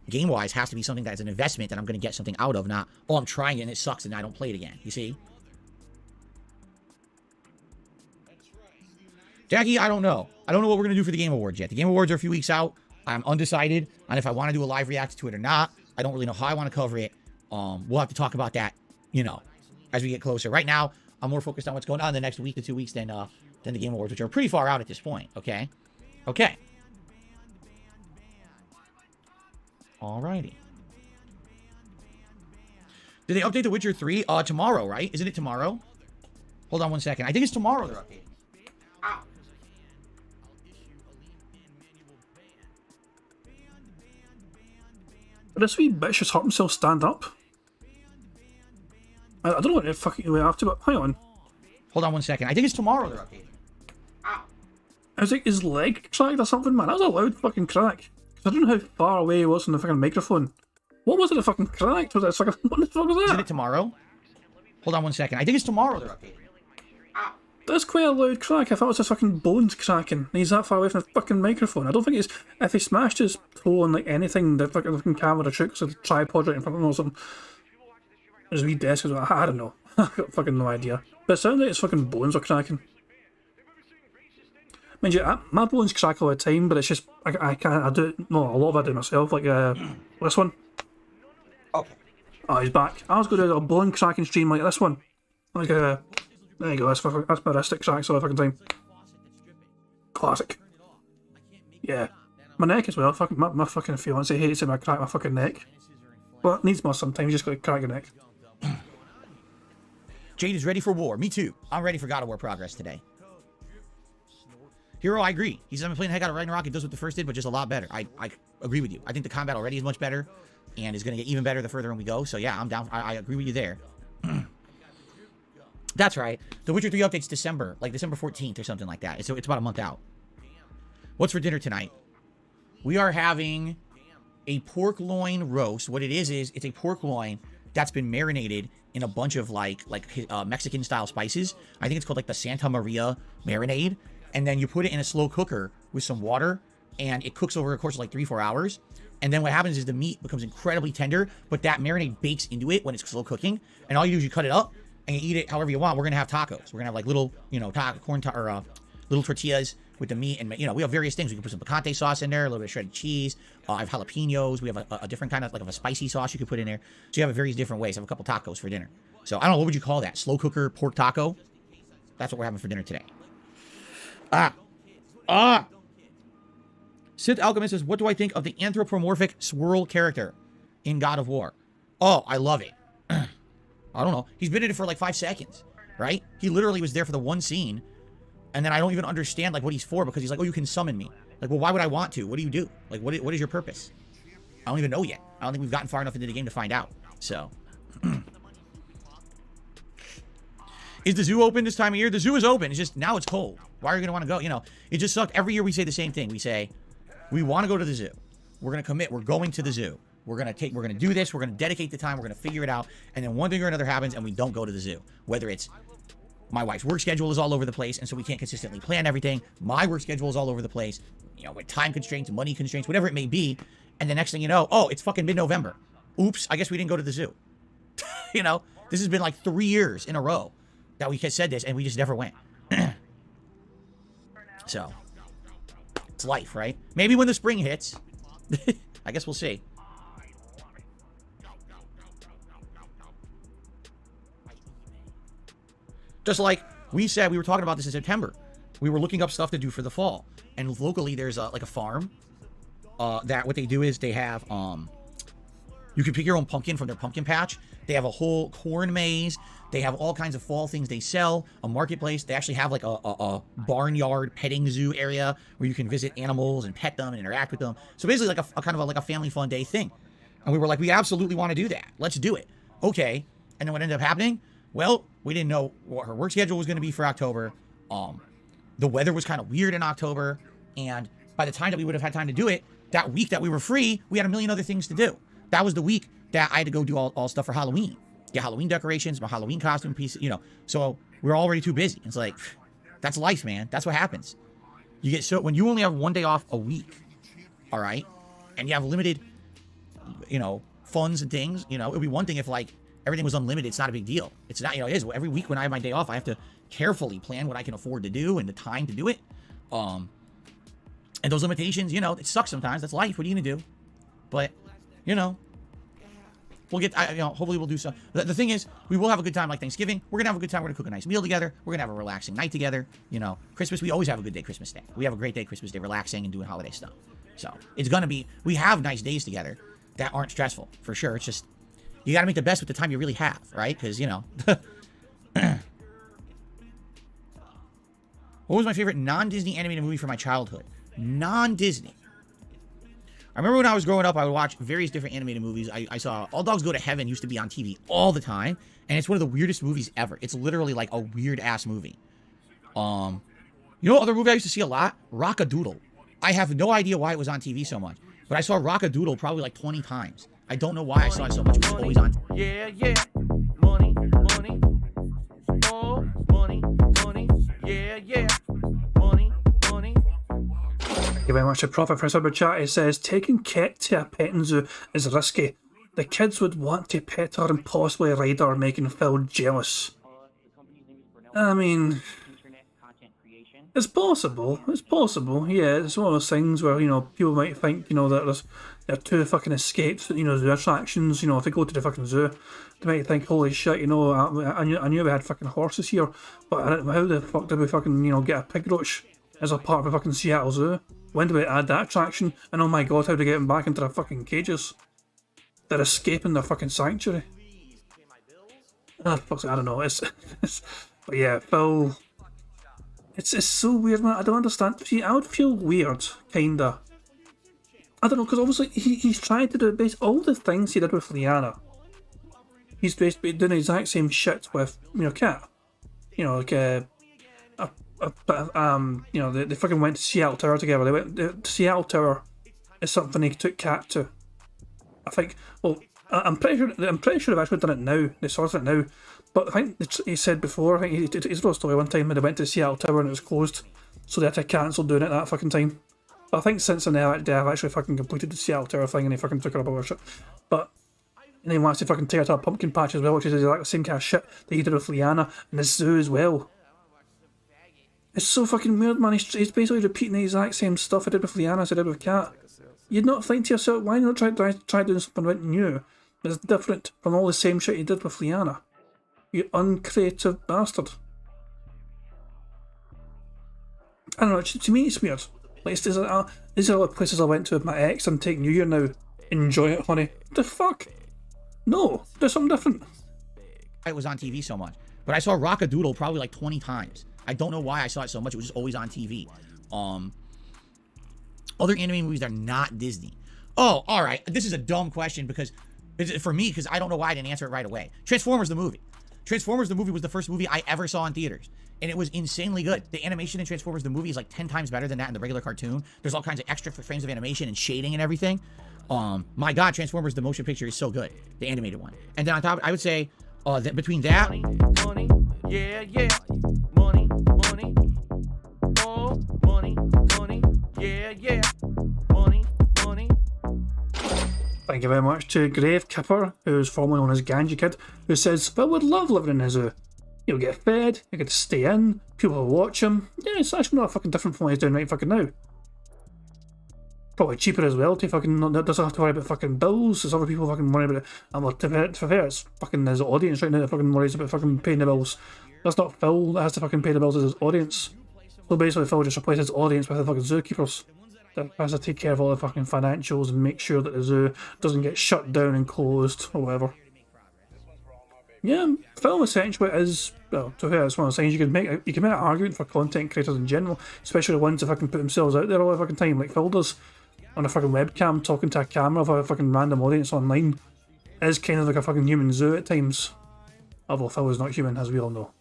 game-wise has to be something that's an investment that I'm going to get something out of, not, oh, I'm trying it and it sucks and I don't play it again. You see? Jackie, I don't know. I don't know what we're going to do for the Game Awards yet. The Game Awards are a few weeks out. I'm undecided on if I want to do a live react to it or not. I don't really know how I want to cover it. We'll have to talk about that, you know, as we get closer. Right now, I'm more focused on what's going on in the next week to 2 weeks than the Game Awards, which are pretty far out at this point, okay? Okay. Alrighty. Did they update The Witcher 3? Tomorrow, right? Isn't it tomorrow? Hold on one second. I think it's tomorrow they're updating. Ow. This wee bitch just hurt himself stand up. I don't know what the fucking way after, but hang on. Hold on one second. I think it's tomorrow they're updating. Ow. I was like, his leg cracked or something, man. That was a loud fucking crack. I don't know how far away he was from the fucking microphone. What was it that fucking cracked? Was it fucking, what the fuck was that? Isn't it tomorrow? Hold on one second. I think it's tomorrow they're updating. Ow. That's quite a loud crack. I thought it was his fucking bones cracking. And he's that far away from the fucking microphone. I don't think it's... If he smashed his toe on like anything, the fucking camera tricks or the tripod right in front of him or something. There's a wee desk as well. I don't know. I got fucking no idea. But it sounded like his fucking bones were cracking. Mind you, my bones crack all the time, but it's just... I can't... I do... No, a lot of it I do myself. Like, this one. Okay. Oh, he's back. I was going to do a bone cracking stream like this one. Like, there you go, that's my wrist that cracks all the fucking time. Classic. Yeah. My neck as well, fucking, my fucking fiance hates it when I crack my fucking neck. Well, it needs more sometimes, you just gotta crack your neck. Jade is ready for war. Me too. I'm ready for God of War progress today. Hero, I agree. He's been playing the heck out of Ragnarok. It does what the first did, but just a lot better. I agree with you. I think the combat already is much better, and is going to get even better the further in we go. So yeah, I'm down. I agree with you there. That's right. The Witcher 3 update's December, like December 14th or something like that. So it's about a month out. What's for dinner tonight? We are having a pork loin roast. What it is it's a pork loin that's been marinated in a bunch of like Mexican style spices. I think it's called like the Santa Maria marinade. And then you put it in a slow cooker with some water, and it cooks over a course of like 3-4 hours. And then what happens is the meat becomes incredibly tender, but that marinade bakes into it when it's slow cooking. And all you do is you cut it up and you eat it however you want. We're gonna have tacos. We're gonna have like little, little tortillas with the meat, and we have various things. We can put some picante sauce in there, a little bit of shredded cheese. I have jalapenos. We have a different kind of like a spicy sauce you could put in there. So you have various different ways. I have a couple tacos for dinner. So I don't know, what would you call that? Slow cooker pork taco? That's what we're having for dinner today. Sith Alchemist says, what do I think of the anthropomorphic swirl character in God of War? Oh, I love it. I don't know. He's been in it for like 5 seconds, right? He literally was there for the one scene. And then I don't even understand like what he's for, because he's like, oh, you can summon me. Like, well, why would I want to? What do you do? Like, what is your purpose? I don't even know yet. I don't think we've gotten far enough into the game to find out. So. Is the zoo open this time of year? The zoo is open. It's just, now it's cold. Why are you going to want to go? You know, it just sucked. Every year we say the same thing. We say, we want to go to the zoo. We're going to commit. We're going to the zoo. We're going to do this. We're going to dedicate the time. We're going to figure it out. And then one thing or another happens and we don't go to the zoo. Whether it's my wife's work schedule is all over the place, and so we can't consistently plan everything. My work schedule is all over the place, with time constraints, money constraints, whatever it may be. And the next thing you know, oh, it's fucking mid-November. Oops, I guess we didn't go to the zoo. This has been like 3 years in a row that we said this, and we just never went. So, it's life, right? Maybe when the spring hits. I guess we'll see. Just like we said, we were talking about this in September. We were looking up stuff to do for the fall. And locally, there's like a farm that what they do is they have, you can pick your own pumpkin from their pumpkin patch. They have a whole corn maze. They have all kinds of fall things they sell, a marketplace. They actually have like a barnyard petting zoo area where you can visit animals and pet them and interact with them. So basically like a kind of like a family fun day thing. And we were like, we absolutely want to do that. Let's do it. Okay. And then what ended up happening? Well, we didn't know what her work schedule was going to be for October. The weather was kind of weird in October. And by the time that we would have had time to do it, that week that we were free, we had a million other things to do. That was the week that I had to go do all stuff for Halloween. Get Halloween decorations, my Halloween costume pieces, So we were already too busy. It's like, that's life, man. That's what happens. You get when you only have one day off a week, all right? And you have limited, funds and things, it would be one thing if like, everything was unlimited. It's not a big deal. It's not, it is. Every week when I have my day off, I have to carefully plan what I can afford to do and the time to do it. And those limitations, it sucks sometimes. That's life. What are you going to do? But, we'll get, hopefully we'll do so. The thing is, we will have a good time like Thanksgiving. We're going to have a good time. We're going to cook a nice meal together. We're going to have a relaxing night together. Christmas, we always have a good day Christmas Day. We have a great day Christmas Day, relaxing and doing holiday stuff. So it's going to be, we have nice days together that aren't stressful, for sure. It's just, you got to make the best with the time you really have, right? Because, What was my favorite non-Disney animated movie from my childhood? Non-Disney. I remember when I was growing up, I would watch various different animated movies. I saw All Dogs Go to Heaven used to be on TV all the time. And it's one of the weirdest movies ever. It's literally like a weird-ass movie. What other movie I used to see a lot? Rock-a-Doodle. I have no idea why it was on TV so much. But I saw Rock-a-Doodle probably like 20 times. I don't know why I saw it so much. It was always on. Yeah. Money. Oh, money. Yeah. Money. Thank you very much to Prophet for Super Chat. He says, taking Ket to a petting zoo is risky. The kids would want to pet her and possibly ride her, making Phil jealous. I mean, it's possible. Yeah, it's one of those things where, people might think, that there are two fucking escapes, zoo attractions. If they go to the fucking zoo, they might think, holy shit, I knew we had fucking horses here, but how the fuck did we fucking, get a pig roach as a part of a fucking Seattle Zoo? When do we add that attraction? And oh my god, how do we get them back into their fucking cages? They're escaping their fucking sanctuary. I don't know, but yeah, Phil... It's so weird, man. I don't understand. See, I would feel weird, kinda. I don't know, because obviously he's trying to do all the things he did with Liana. He's basically doing the exact same shit with, Kat. Like, they fucking went to Seattle Tower together. They went to Seattle Tower is something he took Kat to. I think, well, I'm pretty sure they've actually done it now. They sorted it now. But I think he said before, I think he told a story one time when they went to the Seattle Tower and it was closed, so they had to cancel doing it that fucking time. But I think since then they have actually fucking completed the Seattle Tower thing and they fucking took it up a worship. But and he wants to fucking tear it to a pumpkin patch as well, which is exactly the same kind of shit that he did with Liana and the zoo as well. It's so fucking weird, man. He's basically repeating the exact same stuff I did with Liana as I did with Kat. You'd not think to yourself, why not try doing something right new that's different from all the same shit you did with Liana? You uncreative bastard. I don't know, to me it's weird. Like, these are all the places I went to with my ex. I'm taking you here now. Enjoy it, honey. The fuck? No, do something different. It was on TV so much. But I saw Rock-a-Doodle probably like 20 times. I don't know why I saw it so much. It was just always on TV. Other anime movies that are not Disney. Oh, all right. This is a dumb question because for me, because I don't know why I didn't answer it right away. Transformers the movie. Transformers the movie was the first movie I ever saw in theaters. And it was insanely good. The animation in Transformers the movie is like 10 times better than that in the regular cartoon. There's all kinds of extra frames of animation and shading and everything. My God, Transformers the motion picture is so good. The animated one. And then on top, I would say that between that... Money, yeah, yeah. Money, money. Oh, money, money. Yeah, yeah. Money, money. Thank you very much to Grave Kipper, who's formerly known as Ganji Kid, who says, Phil would love living in a zoo. He'll get fed, he'll get to stay in, people will watch him. Yeah, it's actually not fucking different from what he's doing right fucking now. Probably cheaper as well to fucking doesn't have to worry about fucking bills. There's other people fucking worry about it. And well, to be fair, it's fucking his audience right now that fucking worries about fucking paying the bills. That's not Phil that has to fucking pay the bills, as his audience. So basically Phil just replaces his audience with the fucking zookeepers that has to take care of all the fucking financials and make sure that the zoo doesn't get shut down and closed or whatever. Yeah, film essentially is, well, to her, it's one of the things you can make an argument for content creators in general, especially the ones that fucking put themselves out there all the fucking time, like Phil does, on a fucking webcam talking to a camera of a fucking random audience online. It is kind of like a fucking human zoo at times. Although Phil is not human, as we all know.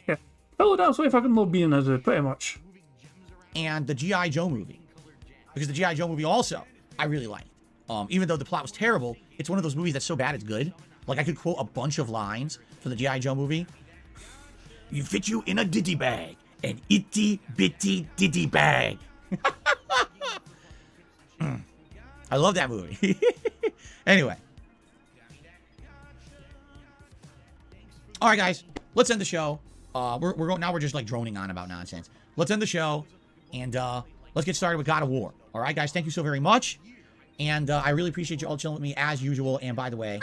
Yeah, Phil would absolutely fucking love being in a zoo, pretty much. And the G.I. Joe movie. Because the G.I. Joe movie also, I really liked. Even though the plot was terrible, it's one of those movies that's so bad it's good. Like, I could quote a bunch of lines from the G.I. Joe movie. You fit you in a ditty bag. An itty bitty ditty bag. I love that movie. Anyway. All right, guys. Let's end the show. We're just like droning on about nonsense. Let's end the show. And let's get started with God of War. All right, guys. Thank you so very much. And I really appreciate you all chilling with me as usual. And by the way...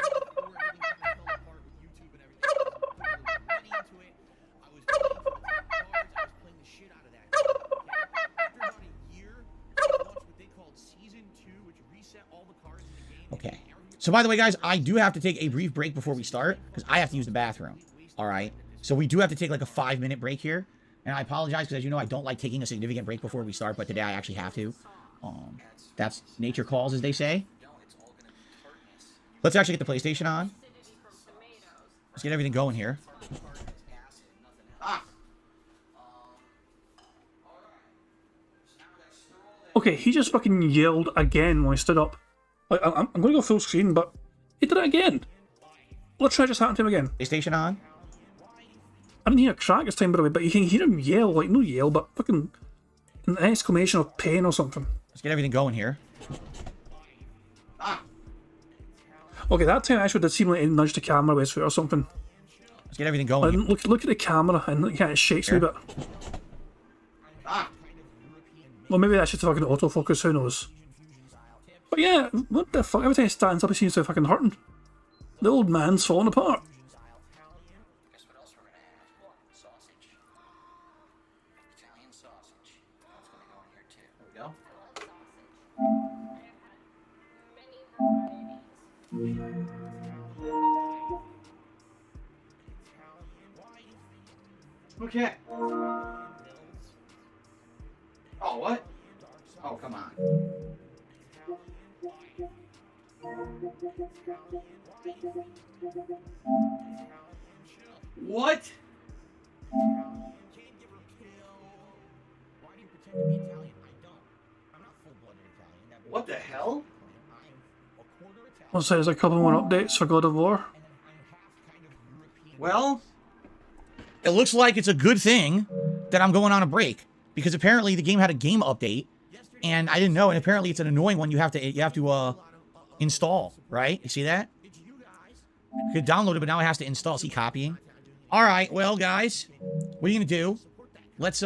Okay. So by the way, guys, I do have to take a brief break before we start because I have to use the bathroom. All right. So we do have to take like a 5-minute break here. And I apologize because, as you know, I don't like taking a significant break before we start, but today I actually have to. That's nature calls, as they say. Let's actually get the PlayStation on. Let's get everything going here. Okay, he just fucking yelled again when I stood up. Like, I'm going to go full screen, but he did it again. Let's try just happen to him again. PlayStation on. I didn't hear a crack this time, by the way, but you can hear him yell, like, no yell, but fucking an exclamation of pain or something. Let's get everything going here. Okay, that time I actually did seem like he nudged the camera with his foot or something. Let's get everything going. Look at the camera and look at it shakes a wee bit. Well, maybe that's just a fucking autofocus, who knows. But yeah, what the fuck? Every time he stands up, he seems to be fucking hurting. The old man's falling apart. Guess what else we're gonna have? Sausage. Italian sausage. That's gonna go in here too. There we go. Okay. Oh, what? Oh, come on. What? What the hell? Let's say there's a couple more updates for God of War. Well, it looks like it's a good thing that I'm going on a break, because apparently the game had a game update and I didn't know, and apparently it's an annoying one you have to install, right? You see that? You could download it, but now it has to install. See, copying. All right, well, guys, what are you gonna do? Let's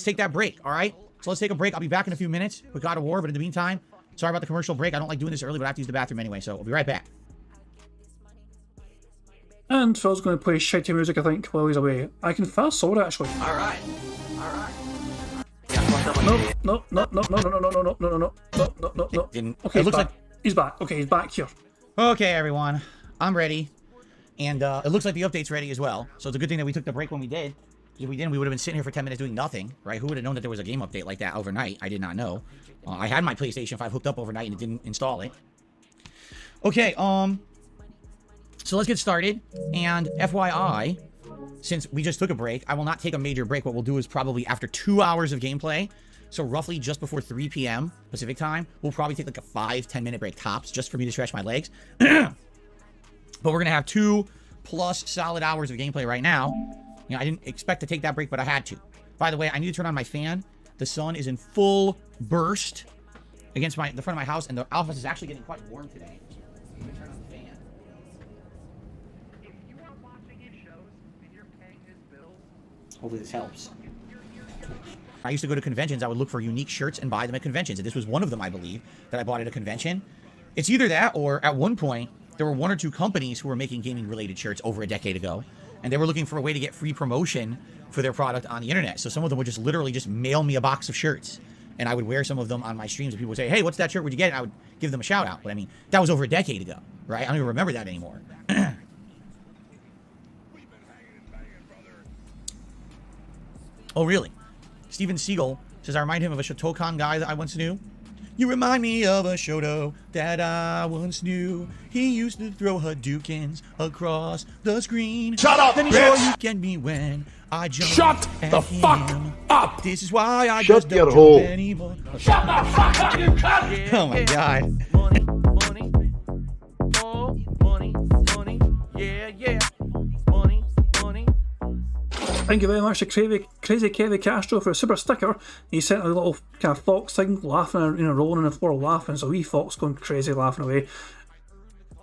take that break. All right, so let's take a break. I'll be back in a few minutes with God of War, but in the meantime, sorry about the commercial break. I don't like doing this early, but I have to use the bathroom anyway, so I'll be right back. And Phil's going to play shitty music, I think, while he's away. I can fast forward, actually. All right. No. Okay, It looks like he's back. Okay, he's back here. Okay, everyone, I'm ready, and it looks like the update's ready as well. So it's a good thing that we took the break when we did. If we didn't, we would have been sitting here for 10 minutes doing nothing, right? Who would have known that there was a game update like that overnight? I did not know. I had my PlayStation 5 hooked up overnight and it didn't install it. Okay, so let's get started. And FYI, since we just took a break, I will not take a major break. What we'll do is probably after 2 hours of gameplay, so roughly just before 3 p.m. Pacific time, we'll probably take like a 5-10 minute break tops just for me to stretch my legs. But we're going to have 2+ solid hours of gameplay right now. You know, I didn't expect to take that break, but I had to. By the way, I need to turn on my fan. The sun is in full burst against the front of my house, and the office is actually getting quite warm today. Let me turn on the fan. If you are watching his shows and you're paying his bills, Hopefully this helps. I used to go to conventions. I would look for unique shirts and buy them at conventions. And this was one of them, I believe, that I bought at a convention. It's either that or at one point, there were 1 or 2 companies who were making gaming-related shirts over a decade ago. And they were looking for a way to get free promotion for their product on the internet. So some of them would just literally just mail me a box of shirts. And I would wear some of them on my streams. And people would say, hey, what's that shirt? Where'd you get it? And I would give them a shout out. But I mean, that was over a decade ago, right? I don't even remember that anymore. Oh, really? Steven Seagal says, I remind him of a Shotokan guy that I once knew. You remind me of a Shoto that I once knew. He used to throw Hadoukens across the screen. Shut up, then he bitch! saw you get me when I jumped. Shut at the him. fuck up! This is why I Shut just don't your jump hole. anymore. Shut the fuck up, you cunt! Oh my god. Money, money, oh, money, money, yeah, money, money. Thank you very much to Crazy Kevin Castro for a super sticker. He sent a little kind of fox thing, laughing, rolling on the floor laughing. So wee fox going crazy, laughing away.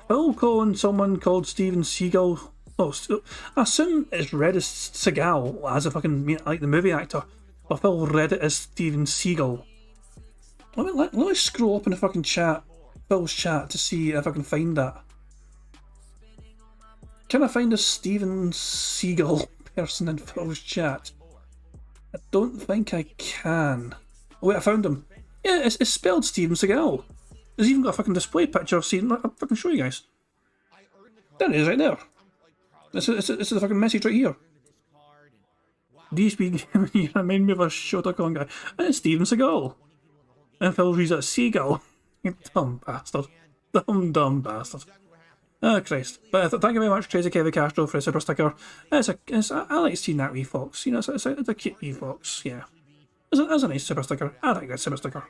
Phil calling someone called Steven Seagal. Oh, I assume it's read as Seagal, as if I can mean like the movie actor. But Phil read it as Steven Seagal. Let me scroll up in the fucking chat, Phil's chat, to see if I can find that. Can I find a Steven Seagal person in Phil's chat? I don't think I can. Oh wait, I found him. Yeah, it's spelled Steven Seagal. There's even got a fucking display picture of Steven. I'll fucking show you guys. There it is, right there. This is the fucking message right here. DSP, you remind me of a Shotokan guy. And it's Steven Seagal. And Phil reads it as Seagal. You dumb bastard. Dumb bastard. Oh Christ. But thank you very much, Crazy Kevin Castro, for a super sticker. I like seeing that wee fox. You know, it's a cute wee fox, yeah. It's a nice super sticker. I like that super sticker.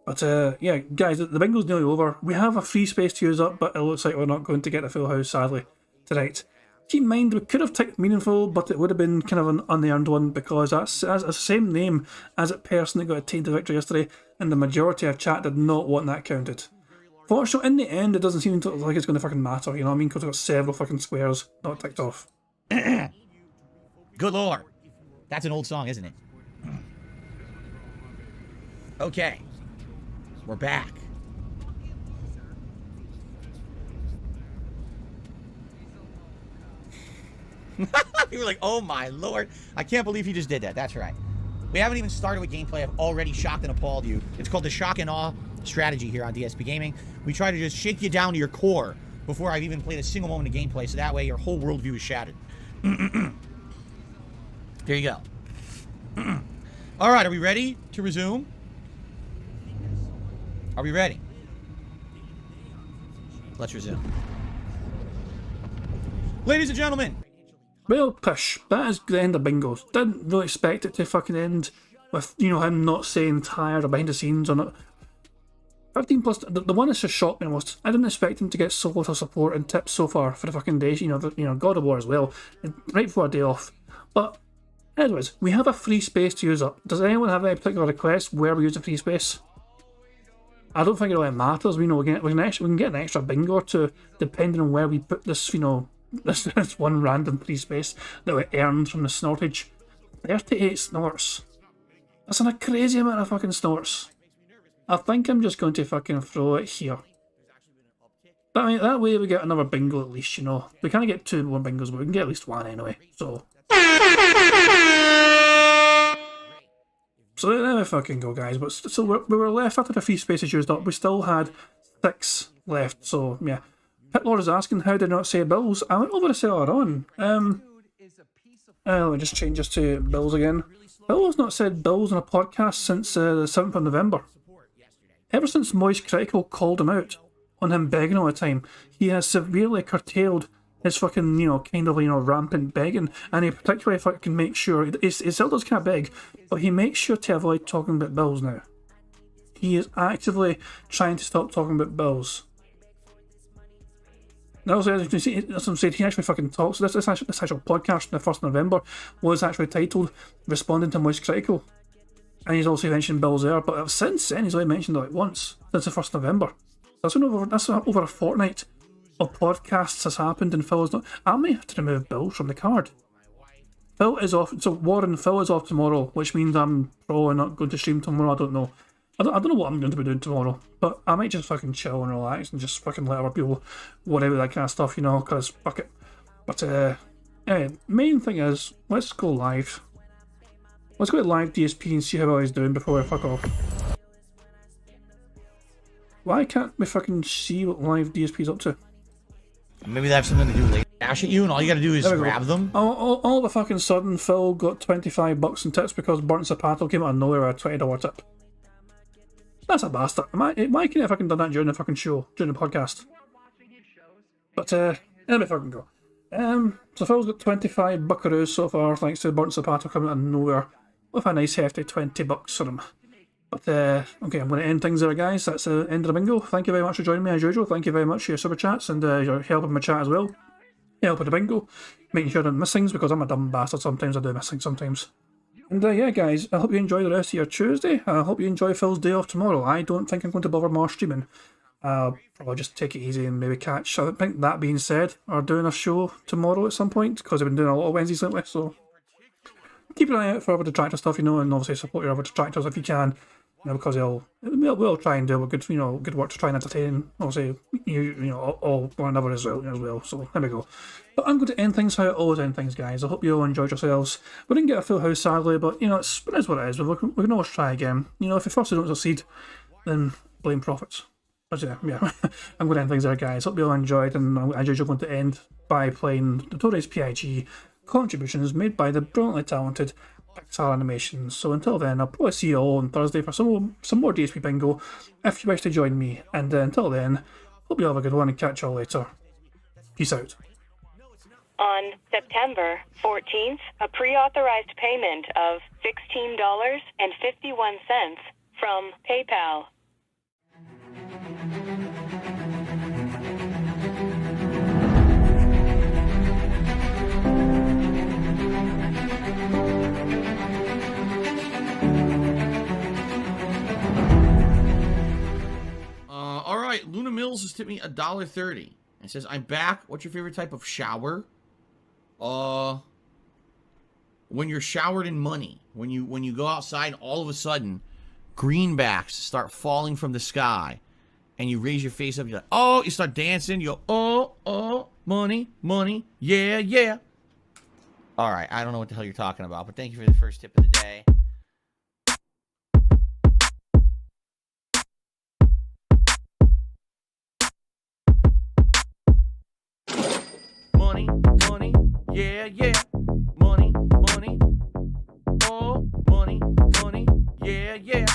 But yeah, guys, the bingo's nearly over. We have a free space to use up, but it looks like we're not going to get a full house, sadly, tonight. Keep in mind, we could have ticked meaningful, but it would have been kind of an unearned one, because that's the same name as that person that got a tainted victory yesterday, and the majority of chat did not want that counted. Fortunately, in the end, it doesn't seem like it's going to fucking matter, you know what I mean? Because we've got several fucking squares not ticked off. Good lord. That's an old song, isn't it? Okay. We're back. You were like, oh my lord. I can't believe he just did that. That's right. We haven't even started with gameplay. I've already shocked and appalled you. It's called the shock and awe strategy here on DSP Gaming. We try to just shake you down to your core before I've even played a single moment of gameplay, so that way your whole worldview is shattered. There you go. All right, are we ready to resume? Are we ready? Let's resume. Ladies and gentlemen. Well, pish. That is the end of bingo. Didn't really expect it to fucking end with, him not saying tired or behind the scenes or not. 15 plus, the one that's just shocked me most, I didn't expect him to get so little support and tips so far for the fucking day, God of War as well, right before a day off. But, anyways, we have a free space to use up. Does anyone have any particular requests where we use the free space? I don't think it really matters. We can get an extra bingo or two depending on where we put this, this one random free space that we earned from the snortage. 38 snorts. That's a crazy amount of fucking snorts. I think I'm just going to fucking throw it here. But I mean, that way we get another bingo at least, We can't get 2 more bingos, but we can get at least 1 anyway, so. So there we fucking go, guys. But so we were left after the free space is used up. We still had 6 left, so yeah. Pitlord is asking, how did I not say bills? I went over to say earlier on. Let me just change this to bills again. Bill has not said bills on a podcast since the 7th of November. Ever since Moist Critical called him out on him begging all the time, he has severely curtailed his fucking, rampant begging, and he particularly fucking makes sure, he still does kind of beg, but he makes sure to avoid talking about bills now. He is actively trying to stop talking about bills. Now, as you can see, as I'm saying, he actually fucking talks. This actual podcast on the 1st of November was actually titled Responding to Moist Critical. And he's also mentioned bills there, but since then he's only mentioned it like once, since the 1st of November. That's over a fortnight of podcasts has happened, and Phil is not. I may have to remove Bill from the card. Phil is off, so Warren, Phil is off tomorrow, which means I'm probably not going to stream tomorrow. I don't know. I don't know what I'm going to be doing tomorrow, but I might just fucking chill and relax and just fucking let other people worry about that kind of stuff, because fuck it. But, main thing is, let's go live. Let's go to live DSP and see how he's doing before we fuck off. Why can't we fucking see what live DSP's up to? Maybe they have something to do with they dash at you, and all you gotta do is grab them. All of a fucking sudden, Phil got $25 in tips because Burnt Zapato came out of nowhere with a $20 tip. That's a bastard. Why can't I fucking done that during the fucking show, during the podcast? But, let me fucking go. So Phil's got 25 buckaroos so far, thanks to Burnt Zapato coming out of nowhere with a nice hefty $20 for him. But, okay, I'm going to end things there, guys. That's the end of the bingo. Thank you very much for joining me, as usual. Thank you very much for your super chats and your help with my chat as well. Help with the bingo. Making sure I don't miss things, because I'm a dumb bastard. Sometimes I do miss things sometimes. And, yeah, guys, I hope you enjoy the rest of your Tuesday. I hope you enjoy Phil's day off tomorrow. I don't think I'm going to bother more streaming. I'll probably just take it easy and maybe catch. I think, that being said, we're doing a show tomorrow at some point, because I've been doing a lot of Wednesdays lately, so keep an eye out for other detractor stuff, and obviously support your other detractors if you can. Because we'll try and do a good, good work to try and entertain, obviously, all one another as well. So there we go. But I'm going to end things how I always end things, guys. I hope you all enjoyed yourselves. We didn't get a full house, sadly, but it is what it is. We can always try again. If at first we don't succeed, then blame profits. But yeah, I'm going to end things there, guys. Hope you all enjoyed, and I'm as usual going to end by playing Notorious PIG contributions made by the brilliantly talented Pixar Animations. So until then, I'll probably see you all on Thursday for some more DSP Bingo if you wish to join me. And until then, hope you have a good one and catch you all later. Peace out. On September 14th, a pre-authorized payment of $16.51 from PayPal. All right, Luna Mills has tipped me $1.30. It says, "I'm back. What's your favorite type of shower?" When you're showered in money. When you go outside, and all of a sudden, greenbacks start falling from the sky, and you raise your face up. You're like, oh, you start dancing. You go, oh, money, yeah. All right, I don't know what the hell you're talking about, but thank you for the first tip of the day. Money, yeah. Money, oh, money, yeah.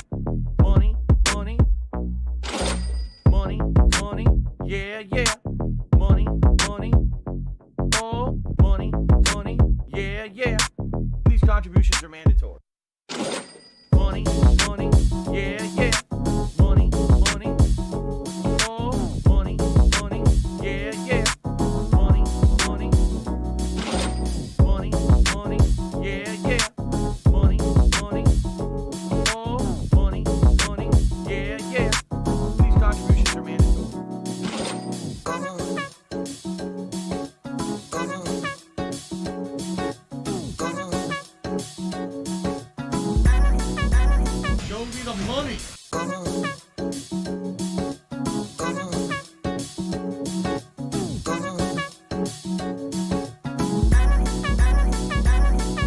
Money, yeah. Money, oh, money, yeah. These contributions are mandatory. Money, yeah. Money,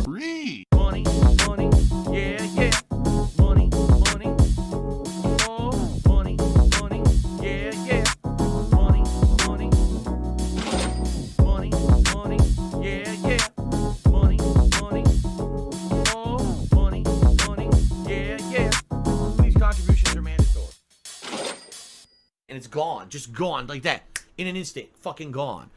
Read. Money, money, yeah, yeah. Money, money. Oh, money, money, yeah, yeah. Money, money. Money, money, yeah, yeah. Money, money. Oh, money, money, yeah, yeah. These contributions are mandatory. And it's gone. Just gone like that. In an instant. Fucking gone.